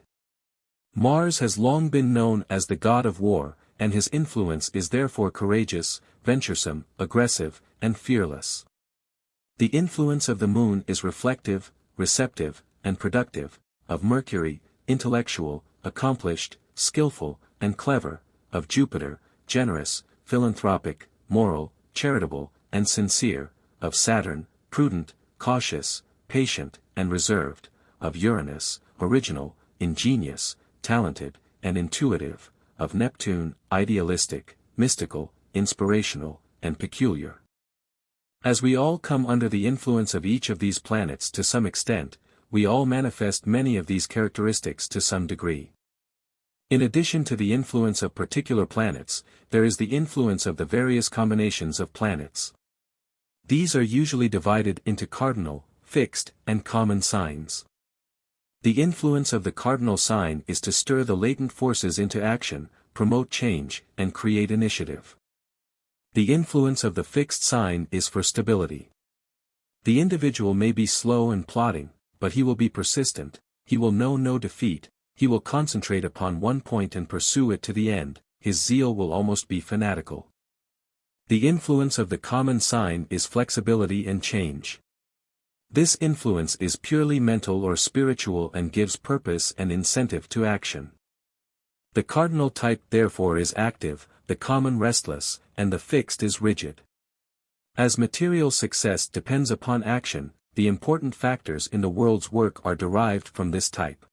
Mars has long been known as the god of war, and his influence is therefore courageous, venturesome, aggressive, and fearless. The influence of the moon is reflective, receptive, and productive, of Mercury, intellectual, accomplished, skillful, and clever, of Jupiter, generous, philanthropic, moral, charitable, and sincere, of Saturn, prudent, cautious, patient, and reserved, of Uranus, original, ingenious, talented, and intuitive, of Neptune, idealistic, mystical, inspirational, and peculiar. As we all come under the influence of each of these planets to some extent, we all manifest many of these characteristics to some degree. In addition to the influence of particular planets, there is the influence of the various combinations of planets. These are usually divided into cardinal, fixed, and common signs. The influence of the cardinal sign is to stir the latent forces into action, promote change, and create initiative. The influence of the fixed sign is for stability. The individual may be slow and plodding, but he will be persistent, he will know no defeat, he will concentrate upon one point and pursue it to the end, his zeal will almost be fanatical. The influence of the common sign is flexibility and change. This influence is purely mental or spiritual and gives purpose and incentive to action. The cardinal type therefore is active, the common restless, and the fixed is rigid. As material success depends upon action, the important factors in the world's work are derived from this type.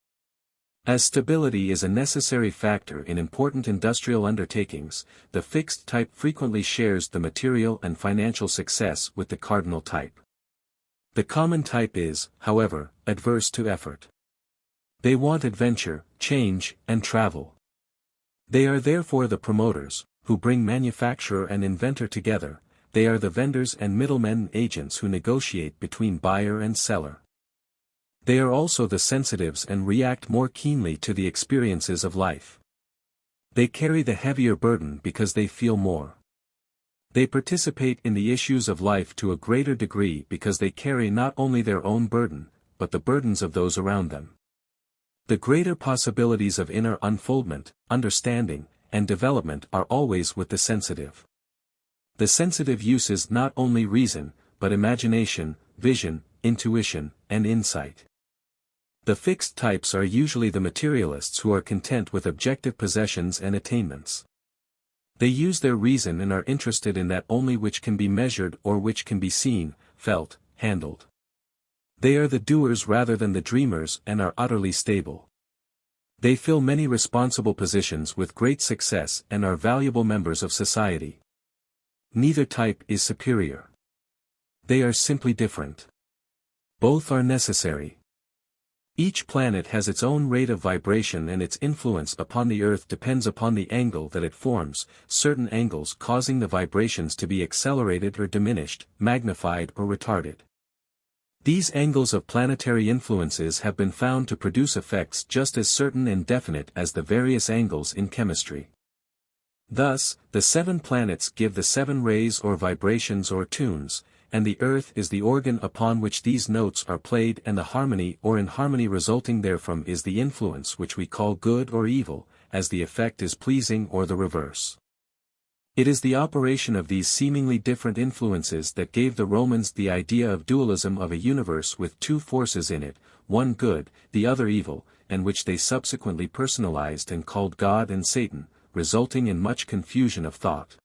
As stability is a necessary factor in important industrial undertakings, the fixed type frequently shares the material and financial success with the cardinal type. The common type is, however, adverse to effort. They want adventure, change, and travel. They are therefore the promoters, who bring manufacturer and inventor together. They are the vendors and middlemen and agents who negotiate between buyer and seller. They are also the sensitives and react more keenly to the experiences of life. They carry the heavier burden because they feel more. They participate in the issues of life to a greater degree because they carry not only their own burden, but the burdens of those around them. The greater possibilities of inner unfoldment, understanding, and development are always with the sensitive. The sensitive uses not only reason, but imagination, vision, intuition, and insight. The fixed types are usually the materialists who are content with objective possessions and attainments. They use their reason and are interested in that only which can be measured or which can be seen, felt, handled. They are the doers rather than the dreamers and are utterly stable. They fill many responsible positions with great success and are valuable members of society. Neither type is superior. They are simply different. Both are necessary. Each planet has its own rate of vibration and its influence upon the Earth depends upon the angle that it forms, certain angles causing the vibrations to be accelerated or diminished, magnified or retarded. These angles of planetary influences have been found to produce effects just as certain and definite as the various angles in chemistry. Thus, the 7 planets give the 7 rays or vibrations or tunes, and the Earth is the organ upon which these notes are played, and the harmony or inharmony resulting therefrom is the influence which we call good or evil, as the effect is pleasing or the reverse. It is the operation of these seemingly different influences that gave the Romans the idea of dualism of a universe with 2 forces in it, one good, the other evil, and which they subsequently personalized and called God and Satan, resulting in much confusion of thought.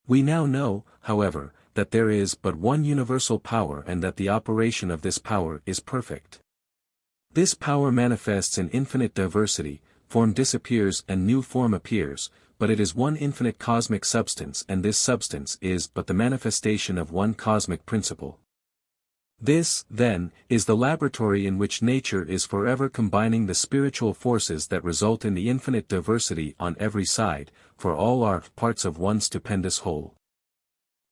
We now know, however, that there is but one universal power and that the operation of this power is perfect. This power manifests in infinite diversity, form disappears and new form appears, but it is one infinite cosmic substance, and this substance is but the manifestation of one cosmic principle. This, then, is the laboratory in which nature is forever combining the spiritual forces that result in the infinite diversity on every side, for all are parts of one stupendous whole.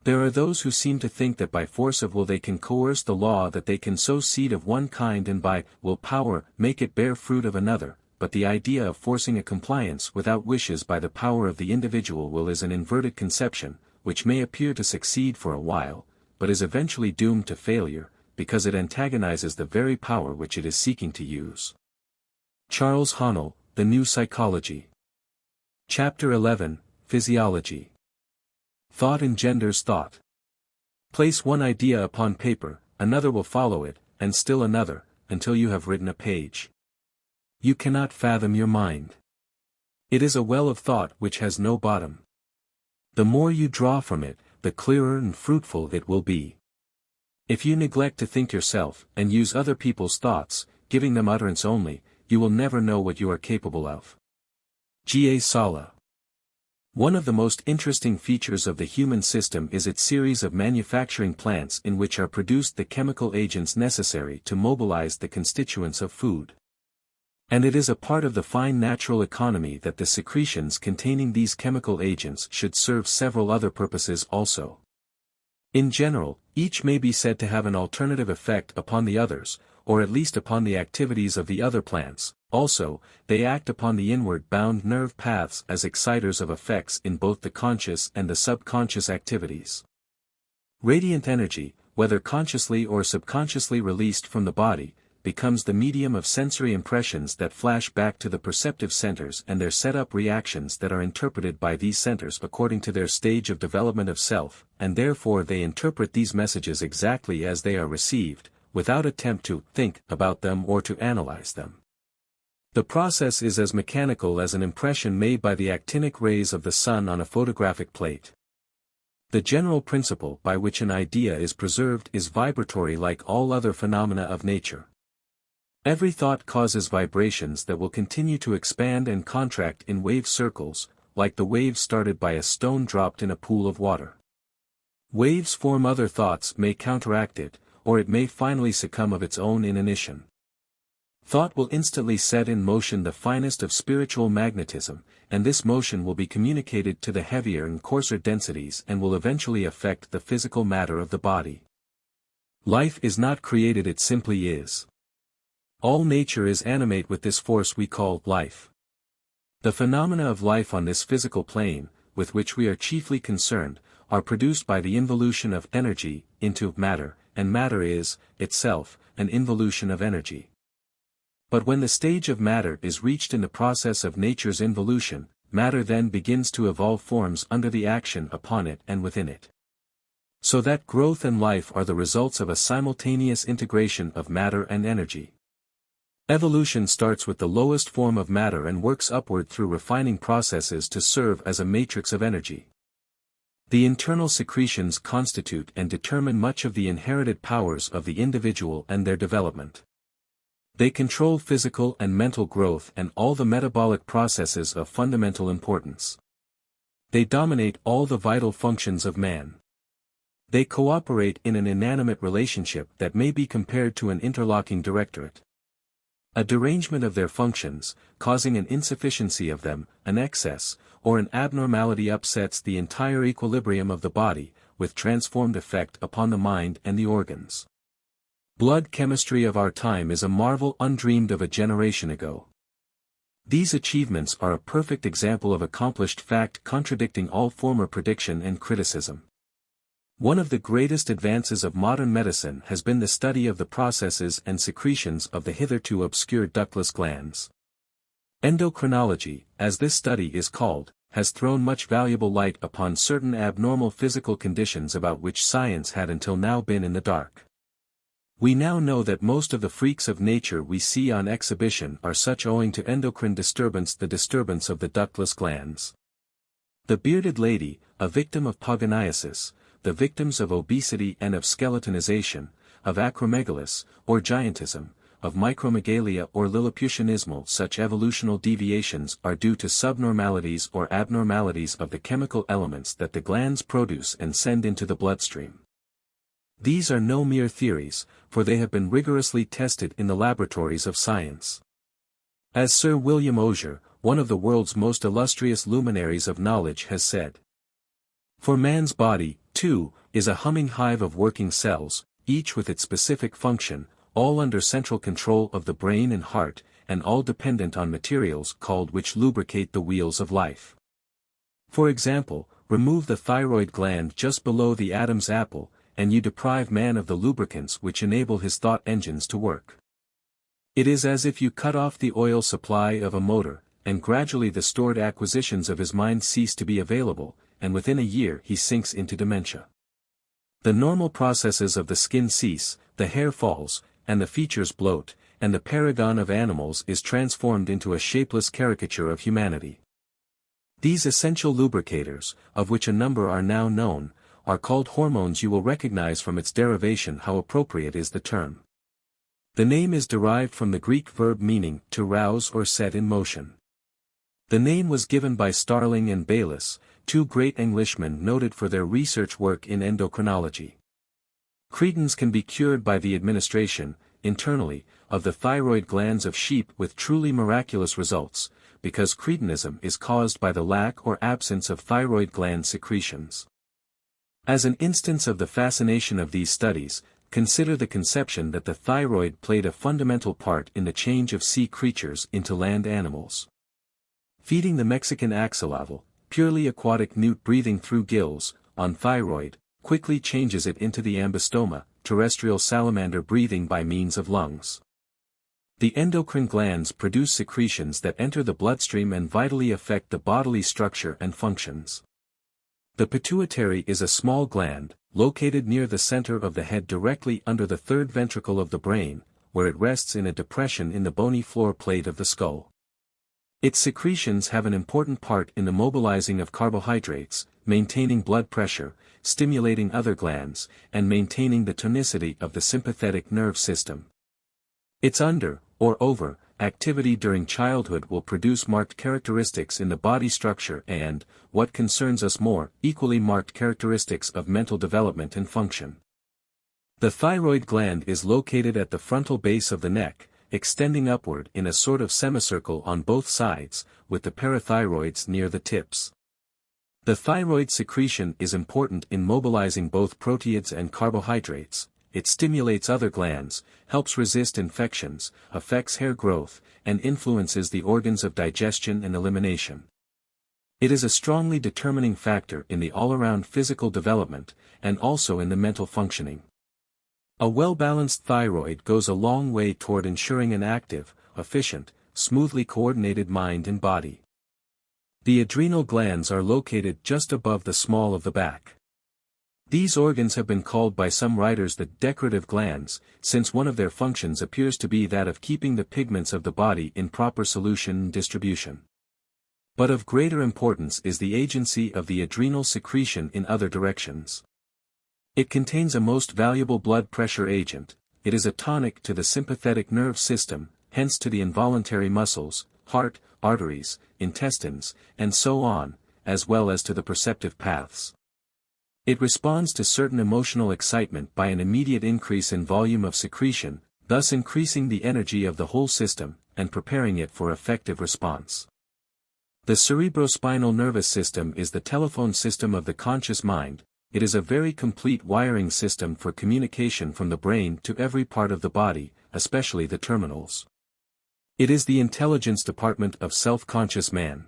There are those who seem to think that by force of will they can coerce the law, that they can sow seed of one kind and by will power make it bear fruit of another, but the idea of forcing a compliance without wishes by the power of the individual will is an inverted conception, which may appear to succeed for a while, but is eventually doomed to failure, because it antagonizes the very power which it is seeking to use. Charles Haanel, The New Psychology. Chapter 11, Physiology. Thought engenders thought. Place one idea upon paper, another will follow it, and still another, until you have written a page. You cannot fathom your mind. It is a well of thought which has no bottom. The more you draw from it, the clearer and fruitful it will be. If you neglect to think yourself, and use other people's thoughts, giving them utterance only, you will never know what you are capable of. G. A. Sala. One of the most interesting features of the human system is its series of manufacturing plants in which are produced the chemical agents necessary to mobilize the constituents of food. And it is a part of the fine natural economy that the secretions containing these chemical agents should serve several other purposes also. In general, each may be said to have an alternative effect upon the others, or at least upon the activities of the other plants. Also, they act upon the inward-bound nerve paths as exciters of effects in both the conscious and the subconscious activities. Radiant energy, whether consciously or subconsciously released from the body, becomes the medium of sensory impressions that flash back to the perceptive centers and their set-up reactions that are interpreted by these centers according to their stage of development of self, and therefore they interpret these messages exactly as they are received, without attempt to think about them or to analyze them. The process is as mechanical as an impression made by the actinic rays of the sun on a photographic plate. The general principle by which an idea is preserved is vibratory like all other phenomena of nature. Every thought causes vibrations that will continue to expand and contract in wave circles, like the waves started by a stone dropped in a pool of water. Waves form other thoughts may counteract it, or it may finally succumb of its own inanition. Thought will instantly set in motion the finest of spiritual magnetism, and this motion will be communicated to the heavier and coarser densities and will eventually affect the physical matter of the body. Life is not created, it simply is. All nature is animate with this force we call life. The phenomena of life on this physical plane, with which we are chiefly concerned, are produced by the involution of energy into matter, and matter is, itself, an involution of energy. But when the stage of matter is reached in the process of nature's involution, matter then begins to evolve forms under the action upon it and within it. So that growth and life are the results of a simultaneous integration of matter and energy. Evolution starts with the lowest form of matter and works upward through refining processes to serve as a matrix of energy. The internal secretions constitute and determine much of the inherited powers of the individual and their development. They control physical and mental growth and all the metabolic processes of fundamental importance. They dominate all the vital functions of man. They cooperate in an inanimate relationship that may be compared to an interlocking directorate. A derangement of their functions, causing an insufficiency of them, an excess, or an abnormality upsets the entire equilibrium of the body, with transformed effect upon the mind and the organs. Blood chemistry of our time is a marvel undreamed of a generation ago. These achievements are a perfect example of accomplished fact contradicting all former prediction and criticism. One of the greatest advances of modern medicine has been the study of the processes and secretions of the hitherto obscure ductless glands. Endocrinology, as this study is called, has thrown much valuable light upon certain abnormal physical conditions about which science had until now been in the dark. We now know that most of the freaks of nature we see on exhibition are such owing to endocrine disturbance, the disturbance of the ductless glands. The bearded lady, a victim of pogoniasis, the victims of obesity and of skeletonization, of acromegalis, or giantism, of micromegalia or Lilliputianismal, such evolutional deviations are due to subnormalities or abnormalities of the chemical elements that the glands produce and send into the bloodstream. These are no mere theories, for they have been rigorously tested in the laboratories of science. As Sir William Osier, one of the world's most illustrious luminaries of knowledge, has said, "For man's body, too, is a humming hive of working cells, each with its specific function, all under central control of the brain and heart, and all dependent on materials called which lubricate the wheels of life. For example, remove the thyroid gland just below the Adam's apple, and you deprive man of the lubricants which enable his thought engines to work. It is as if you cut off the oil supply of a motor, and gradually the stored acquisitions of his mind cease to be available, and within a year he sinks into dementia. The normal processes of the skin cease, the hair falls, and the features bloat, and the paragon of animals is transformed into a shapeless caricature of humanity. These essential lubricators, of which a number are now known, are called hormones. You will recognize from its derivation how appropriate is the term. The name is derived from the Greek verb meaning to rouse or set in motion. The name was given by Starling and Bayliss, two great Englishmen noted for their research work in endocrinology. Cretins can be cured by the administration, internally, of the thyroid glands of sheep with truly miraculous results, because cretinism is caused by the lack or absence of thyroid gland secretions. As an instance of the fascination of these studies, consider the conception that the thyroid played a fundamental part in the change of sea creatures into land animals. Feeding the Mexican axolotl, purely aquatic newt breathing through gills, on thyroid, quickly changes it into the ambystoma, terrestrial salamander breathing by means of lungs. The endocrine glands produce secretions that enter the bloodstream and vitally affect the bodily structure and functions. The pituitary is a small gland, located near the center of the head directly under the third ventricle of the brain, where it rests in a depression in the bony floor plate of the skull. Its secretions have an important part in the mobilizing of carbohydrates, maintaining blood pressure, stimulating other glands, and maintaining the tonicity of the sympathetic nerve system. Its or activity during childhood will produce marked characteristics in the body structure and, what concerns us more, equally marked characteristics of mental development and function. The thyroid gland is located at the frontal base of the neck, extending upward in a sort of semicircle on both sides, with the parathyroids near the tips. The thyroid secretion is important in mobilizing both proteids and carbohydrates. It stimulates other glands, helps resist infections, affects hair growth, and influences the organs of digestion and elimination. It is a strongly determining factor in the all-around physical development, and also in the mental functioning. A well-balanced thyroid goes a long way toward ensuring an active, efficient, smoothly coordinated mind and body. The adrenal glands are located just above the small of the back. These organs have been called by some writers the decorative glands, since one of their functions appears to be that of keeping the pigments of the body in proper solution and distribution. But of greater importance is the agency of the adrenal secretion in other directions. It contains a most valuable blood pressure agent. It is a tonic to the sympathetic nerve system, hence to the involuntary muscles, heart, arteries, intestines, and so on, as well as to the perceptive paths. It responds to certain emotional excitement by an immediate increase in volume of secretion, thus increasing the energy of the whole system, and preparing it for effective response. The cerebrospinal nervous system is the telephone system of the conscious mind. It is a very complete wiring system for communication from the brain to every part of the body, especially the terminals. It is the intelligence department of self-conscious man.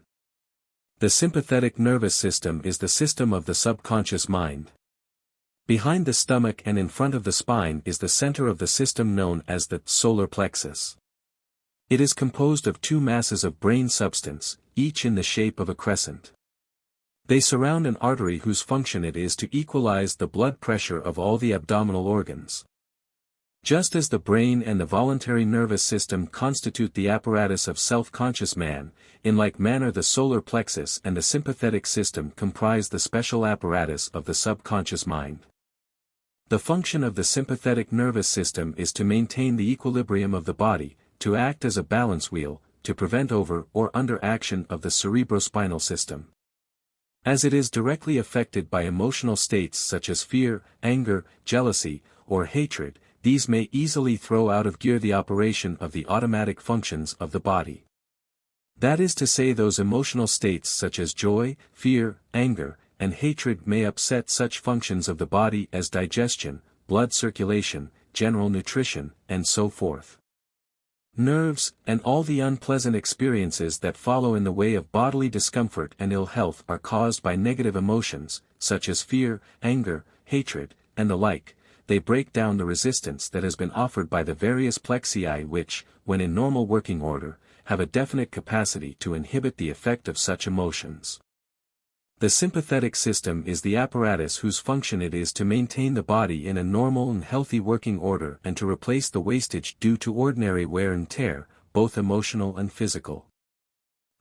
The sympathetic nervous system is the system of the subconscious mind. Behind the stomach and in front of the spine is the center of the system known as the solar plexus. It is composed of two masses of brain substance, each in the shape of a crescent. They surround an artery whose function it is to equalize the blood pressure of all the abdominal organs. Just as the brain and the voluntary nervous system constitute the apparatus of self-conscious man, in like manner the solar plexus and the sympathetic system comprise the special apparatus of the subconscious mind. The function of the sympathetic nervous system is to maintain the equilibrium of the body, to act as a balance wheel, to prevent over or under action of the cerebrospinal system. As it is directly affected by emotional states such as fear, anger, jealousy, or hatred, these may easily throw out of gear the operation of the automatic functions of the body. That is to say, those emotional states such as joy, fear, anger, and hatred may upset such functions of the body as digestion, blood circulation, general nutrition, and so forth. Nerves, and all the unpleasant experiences that follow in the way of bodily discomfort and ill health are caused by negative emotions, such as fear, anger, hatred, and the like. They break down the resistance that has been offered by the various plexi which, when in normal working order, have a definite capacity to inhibit the effect of such emotions. The sympathetic system is the apparatus whose function it is to maintain the body in a normal and healthy working order and to replace the wastage due to ordinary wear and tear, both emotional and physical.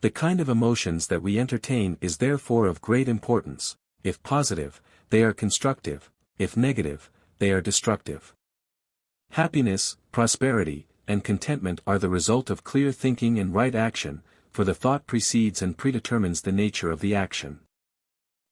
The kind of emotions that we entertain is therefore of great importance. If positive, they are constructive; if negative, they are destructive. Happiness, prosperity, and contentment are the result of clear thinking and right action, for the thought precedes and predetermines the nature of the action.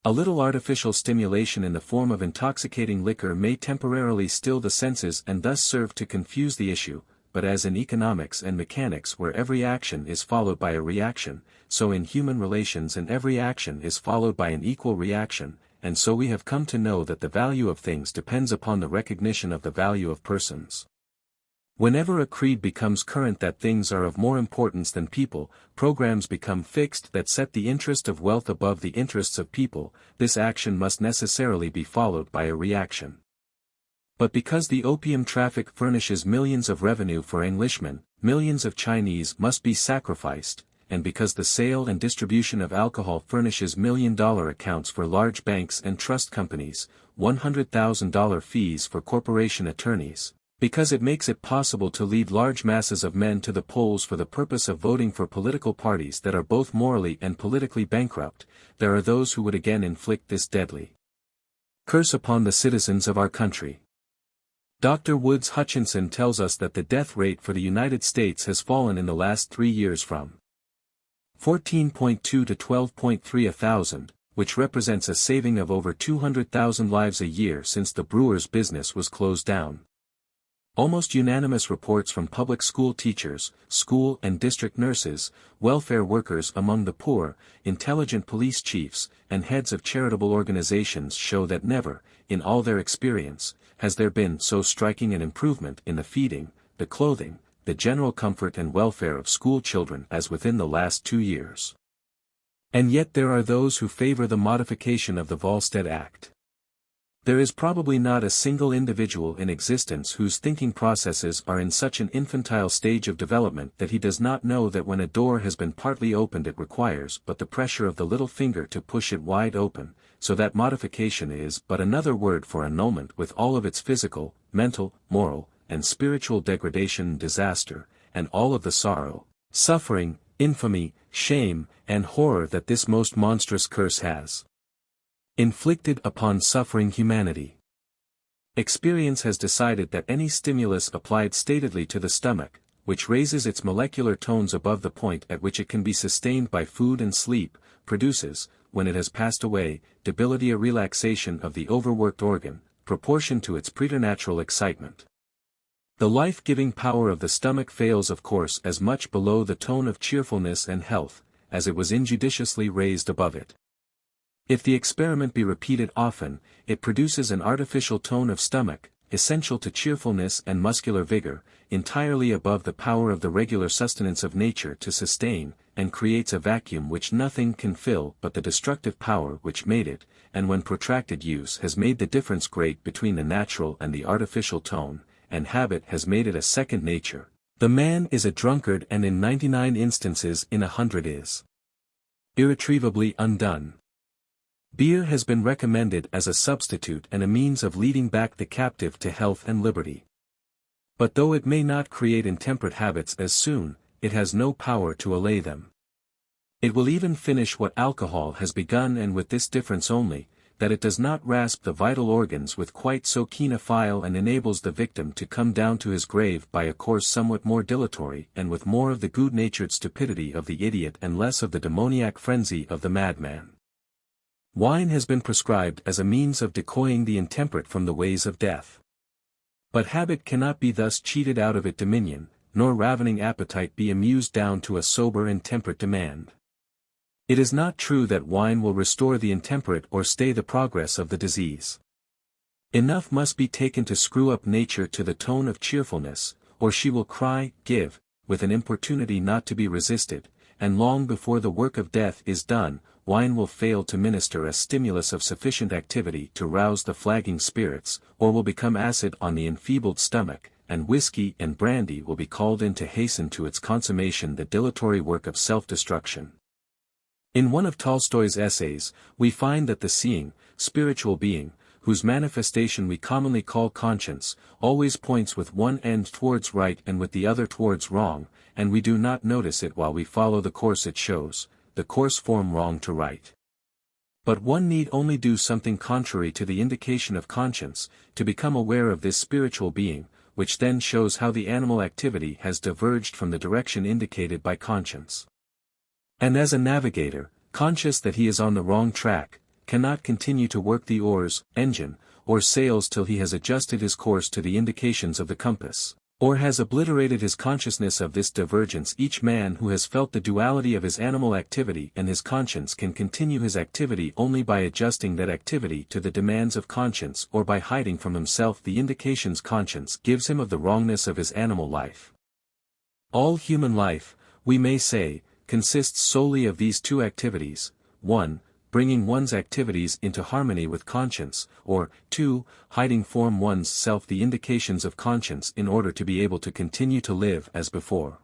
A little artificial stimulation in the form of intoxicating liquor may temporarily still the senses and thus serve to confuse the issue, but as in economics and mechanics where every action is followed by a reaction, so in human relations and every action is followed by an equal reaction, and so we have come to know that the value of things depends upon the recognition of the value of persons. Whenever a creed becomes current that things are of more importance than people, programs become fixed that set the interest of wealth above the interests of people, this action must necessarily be followed by a reaction. But because the opium traffic furnishes millions of revenue for Englishmen, millions of Chinese must be sacrificed, and because the sale and distribution of alcohol furnishes million-dollar accounts for large banks and trust companies, $100,000 fees for corporation attorneys, because it makes it possible to lead large masses of men to the polls for the purpose of voting for political parties that are both morally and politically bankrupt, there are those who would again inflict this deadly curse upon the citizens of our country. Dr. Woods Hutchinson tells us that the death rate for the United States has fallen in the last 3 years from 14.2 to 12.3 a thousand, which represents a saving of over 200,000 lives a year since the brewer's business was closed down. Almost unanimous reports from public school teachers, school and district nurses, welfare workers among the poor, intelligent police chiefs, and heads of charitable organizations show that never, in all their experience, has there been so striking an improvement in the feeding, the clothing, the general comfort and welfare of school children as within the last 2 years. And yet there are those who favor the modification of the Volstead Act. There is probably not a single individual in existence whose thinking processes are in such an infantile stage of development that he does not know that when a door has been partly opened it requires but the pressure of the little finger to push it wide open, so that modification is but another word for annulment with all of its physical, mental, moral, and spiritual degradation and disaster, and all of the sorrow, suffering, infamy, shame, and horror that this most monstrous curse has inflicted upon suffering humanity. Experience has decided that any stimulus applied statedly to the stomach, which raises its molecular tones above the point at which it can be sustained by food and sleep, produces, when it has passed away, debility, a relaxation of the overworked organ, proportioned to its preternatural excitement. The life-giving power of the stomach fails of course as much below the tone of cheerfulness and health, as it was injudiciously raised above it. If the experiment be repeated often, it produces an artificial tone of stomach, essential to cheerfulness and muscular vigor, entirely above the power of the regular sustenance of nature to sustain, and creates a vacuum which nothing can fill but the destructive power which made it, and when protracted use has made the difference great between the natural and the artificial tone, and habit has made it a second nature. The man is a drunkard and in 99 instances in 100 is irretrievably undone. Beer has been recommended as a substitute and a means of leading back the captive to health and liberty. But though it may not create intemperate habits as soon, it has no power to allay them. It will even finish what alcohol has begun, and with this difference only, that it does not rasp the vital organs with quite so keen a file and enables the victim to come down to his grave by a course somewhat more dilatory and with more of the good-natured stupidity of the idiot and less of the demoniac frenzy of the madman. Wine has been prescribed as a means of decoying the intemperate from the ways of death. But habit cannot be thus cheated out of its dominion, nor ravening appetite be amused down to a sober and temperate demand. It is not true that wine will restore the intemperate or stay the progress of the disease. Enough must be taken to screw up nature to the tone of cheerfulness, or she will cry, give, with an importunity not to be resisted, and long before the work of death is done, wine will fail to minister a stimulus of sufficient activity to rouse the flagging spirits, or will become acid on the enfeebled stomach, and whiskey and brandy will be called in to hasten to its consummation the dilatory work of self-destruction. In one of Tolstoy's essays, we find that the seeing, spiritual being, whose manifestation we commonly call conscience, always points with one end towards right and with the other towards wrong, and we do not notice it while we follow the course it shows, the course from wrong to right. But one need only do something contrary to the indication of conscience, to become aware of this spiritual being, which then shows how the animal activity has diverged from the direction indicated by conscience. And as a navigator, conscious that he is on the wrong track, cannot continue to work the oars, engine, or sails till he has adjusted his course to the indications of the compass, or has obliterated his consciousness of this divergence. Each man who has felt the duality of his animal activity and his conscience can continue his activity only by adjusting that activity to the demands of conscience or by hiding from himself the indications conscience gives him of the wrongness of his animal life. All human life, we may say, consists solely of these two activities: 1. Bringing one's activities into harmony with conscience, or 2. Hiding from one's self the indications of conscience in order to be able to continue to live as before.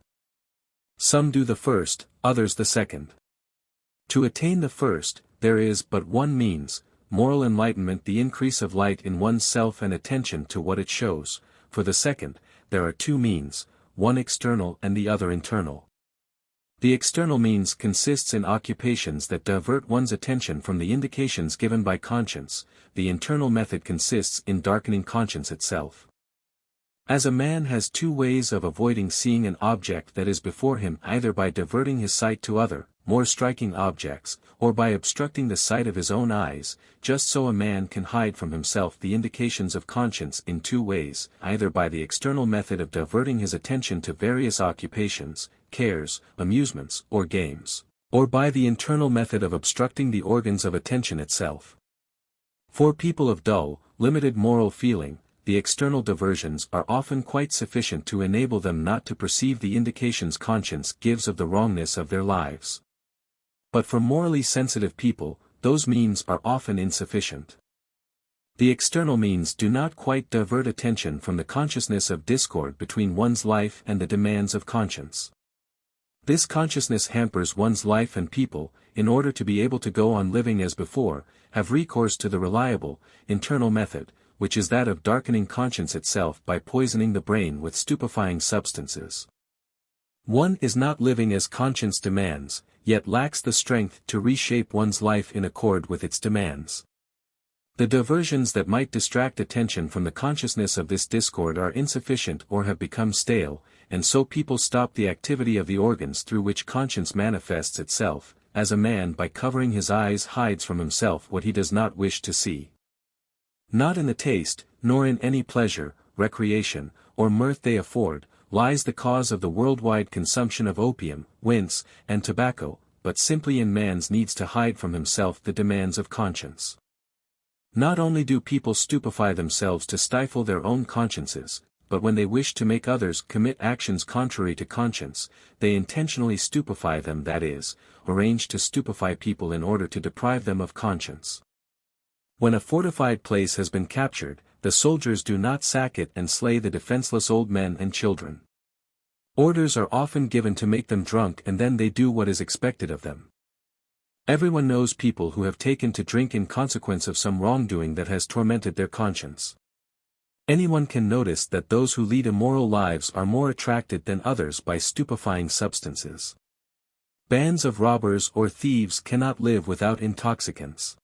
Some do the first, others the second. To attain the first, there is but one means: moral enlightenment, the increase of light in one's self and attention to what it shows. For the second, there are two means, one external and the other internal. The external means consists in occupations that divert one's attention from the indications given by conscience. The internal method consists in darkening conscience itself. As a man has two ways of avoiding seeing an object that is before him, either by diverting his sight to other, more striking objects, or by obstructing the sight of his own eyes, just so a man can hide from himself the indications of conscience in two ways, either by the external method of diverting his attention to various occupations, cares, amusements, or games, or by the internal method of obstructing the organs of attention itself. For people of dull, limited moral feeling, the external diversions are often quite sufficient to enable them not to perceive the indications conscience gives of the wrongness of their lives. But for morally sensitive people, those means are often insufficient. The external means do not quite divert attention from the consciousness of discord between one's life and the demands of conscience. This consciousness hampers one's life, and people, in order to be able to go on living as before, have recourse to the reliable, internal method, which is that of darkening conscience itself by poisoning the brain with stupefying substances. One is not living as conscience demands, yet lacks the strength to reshape one's life in accord with its demands. The diversions that might distract attention from the consciousness of this discord are insufficient or have become stale, and so people stop the activity of the organs through which conscience manifests itself, as a man by covering his eyes hides from himself what he does not wish to see. Not in the taste, nor in any pleasure, recreation, or mirth they afford, lies the cause of the worldwide consumption of opium, wince, and tobacco, but simply in man's needs to hide from himself the demands of conscience. Not only do people stupefy themselves to stifle their own consciences, but when they wish to make others commit actions contrary to conscience, they intentionally stupefy them, that is, arrange to stupefy people in order to deprive them of conscience. When a fortified place has been captured, the soldiers do not sack it and slay the defenseless old men and children. Orders are often given to make them drunk, and then they do what is expected of them. Everyone knows people who have taken to drink in consequence of some wrongdoing that has tormented their conscience. Anyone can notice that those who lead immoral lives are more attracted than others by stupefying substances. Bands of robbers or thieves cannot live without intoxicants.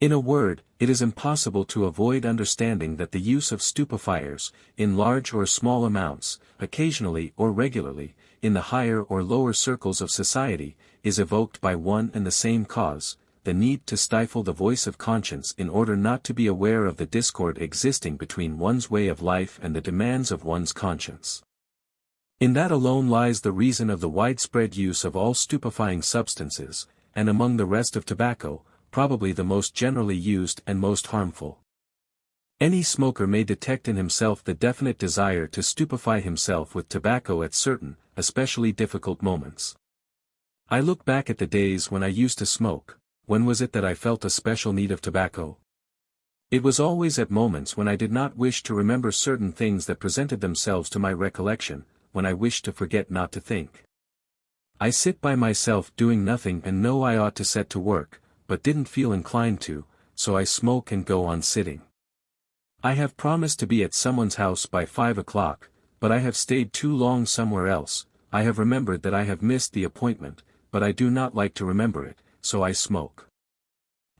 In a word, it is impossible to avoid understanding that the use of stupefyers, in large or small amounts, occasionally or regularly, in the higher or lower circles of society, is evoked by one and the same cause, the need to stifle the voice of conscience in order not to be aware of the discord existing between one's way of life and the demands of one's conscience. In that alone lies the reason of the widespread use of all stupefying substances, and among the rest of tobacco, probably the most generally used and most harmful. Any smoker may detect in himself the definite desire to stupefy himself with tobacco at certain, especially difficult moments. I look back at the days when I used to smoke. When was it that I felt a special need of tobacco? It was always at moments when I did not wish to remember certain things that presented themselves to my recollection, when I wished to forget not to think. I sit by myself doing nothing and know I ought to set to work, but didn't feel inclined to, so I smoke and go on sitting. I have promised to be at someone's house by 5 o'clock, but I have stayed too long somewhere else. I have remembered that I have missed the appointment, but I do not like to remember it, so I smoke.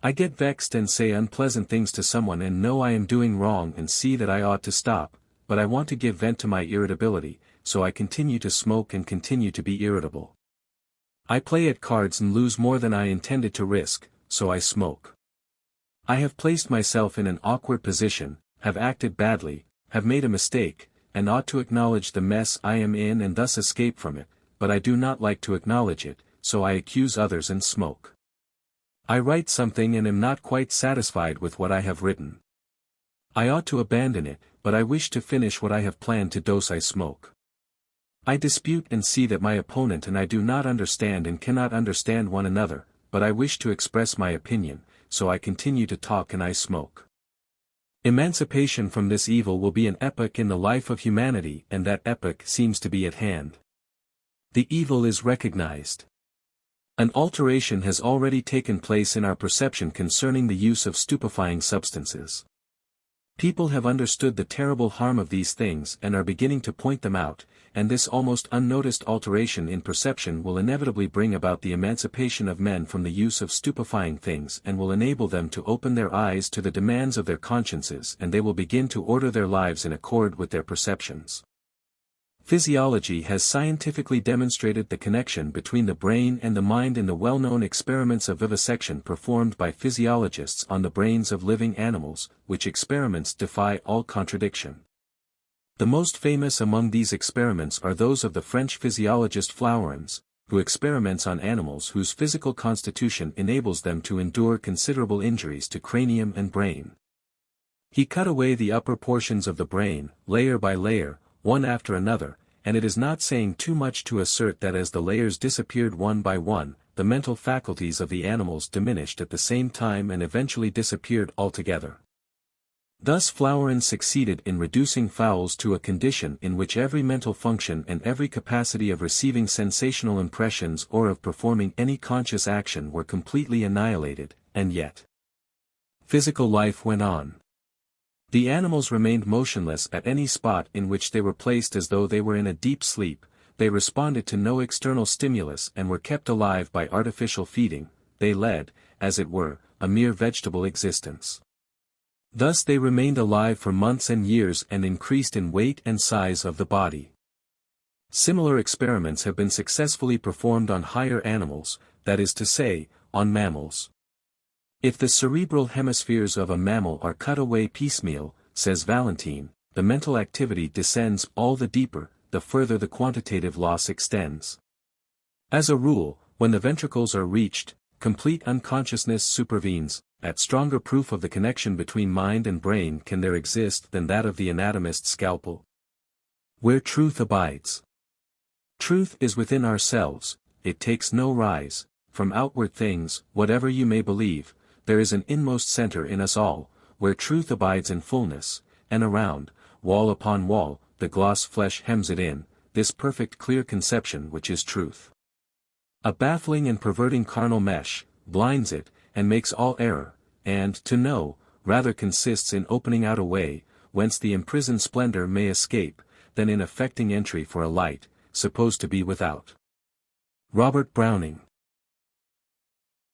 I get vexed and say unpleasant things to someone and know I am doing wrong and see that I ought to stop, but I want to give vent to my irritability, so I continue to smoke and continue to be irritable. I play at cards and lose more than I intended to risk, so I smoke. I have placed myself in an awkward position, have acted badly, have made a mistake, and ought to acknowledge the mess I am in and thus escape from it, but I do not like to acknowledge it, so I accuse others and smoke. I write something and am not quite satisfied with what I have written. I ought to abandon it, but I wish to finish what I have planned to dose I smoke. I dispute and see that my opponent and I do not understand and cannot understand one another, but I wish to express my opinion, so I continue to talk and I smoke. Emancipation from this evil will be an epoch in the life of humanity, and that epoch seems to be at hand. The evil is recognized. An alteration has already taken place in our perception concerning the use of stupefying substances. People have understood the terrible harm of these things and are beginning to point them out, and this almost unnoticed alteration in perception will inevitably bring about the emancipation of men from the use of stupefying things and will enable them to open their eyes to the demands of their consciences, and they will begin to order their lives in accord with their perceptions. Physiology has scientifically demonstrated the connection between the brain and the mind in the well-known experiments of vivisection performed by physiologists on the brains of living animals, which experiments defy all contradiction. The most famous among these experiments are those of the French physiologist Flourens, who experiments on animals whose physical constitution enables them to endure considerable injuries to cranium and brain. He cut away the upper portions of the brain, layer by layer, one after another, and it is not saying too much to assert that as the layers disappeared one by one, the mental faculties of the animals diminished at the same time and eventually disappeared altogether. Thus Flourens succeeded in reducing fowls to a condition in which every mental function and every capacity of receiving sensational impressions or of performing any conscious action were completely annihilated, and yet physical life went on. The animals remained motionless at any spot in which they were placed as though they were in a deep sleep, they responded to no external stimulus and were kept alive by artificial feeding, they led, as it were, a mere vegetable existence. Thus they remained alive for months and years and increased in weight and size of the body. Similar experiments have been successfully performed on higher animals, that is to say, on mammals. If the cerebral hemispheres of a mammal are cut away piecemeal, says Valentine, the mental activity descends all the deeper, the further the quantitative loss extends. As a rule, when the ventricles are reached, complete unconsciousness supervenes. At stronger proof of the connection between mind and brain can there exist than that of the anatomist's scalpel? Where truth abides. Truth is within ourselves, it takes no rise, from outward things, whatever you may believe. There is an inmost center in us all, where truth abides in fullness, and around, wall upon wall, the gloss flesh hems it in, this perfect clear conception which is truth. A baffling and perverting carnal mesh, blinds it, and makes all error, and, to know, rather consists in opening out a way, whence the imprisoned splendor may escape, than in effecting entry for a light, supposed to be without. Robert Browning.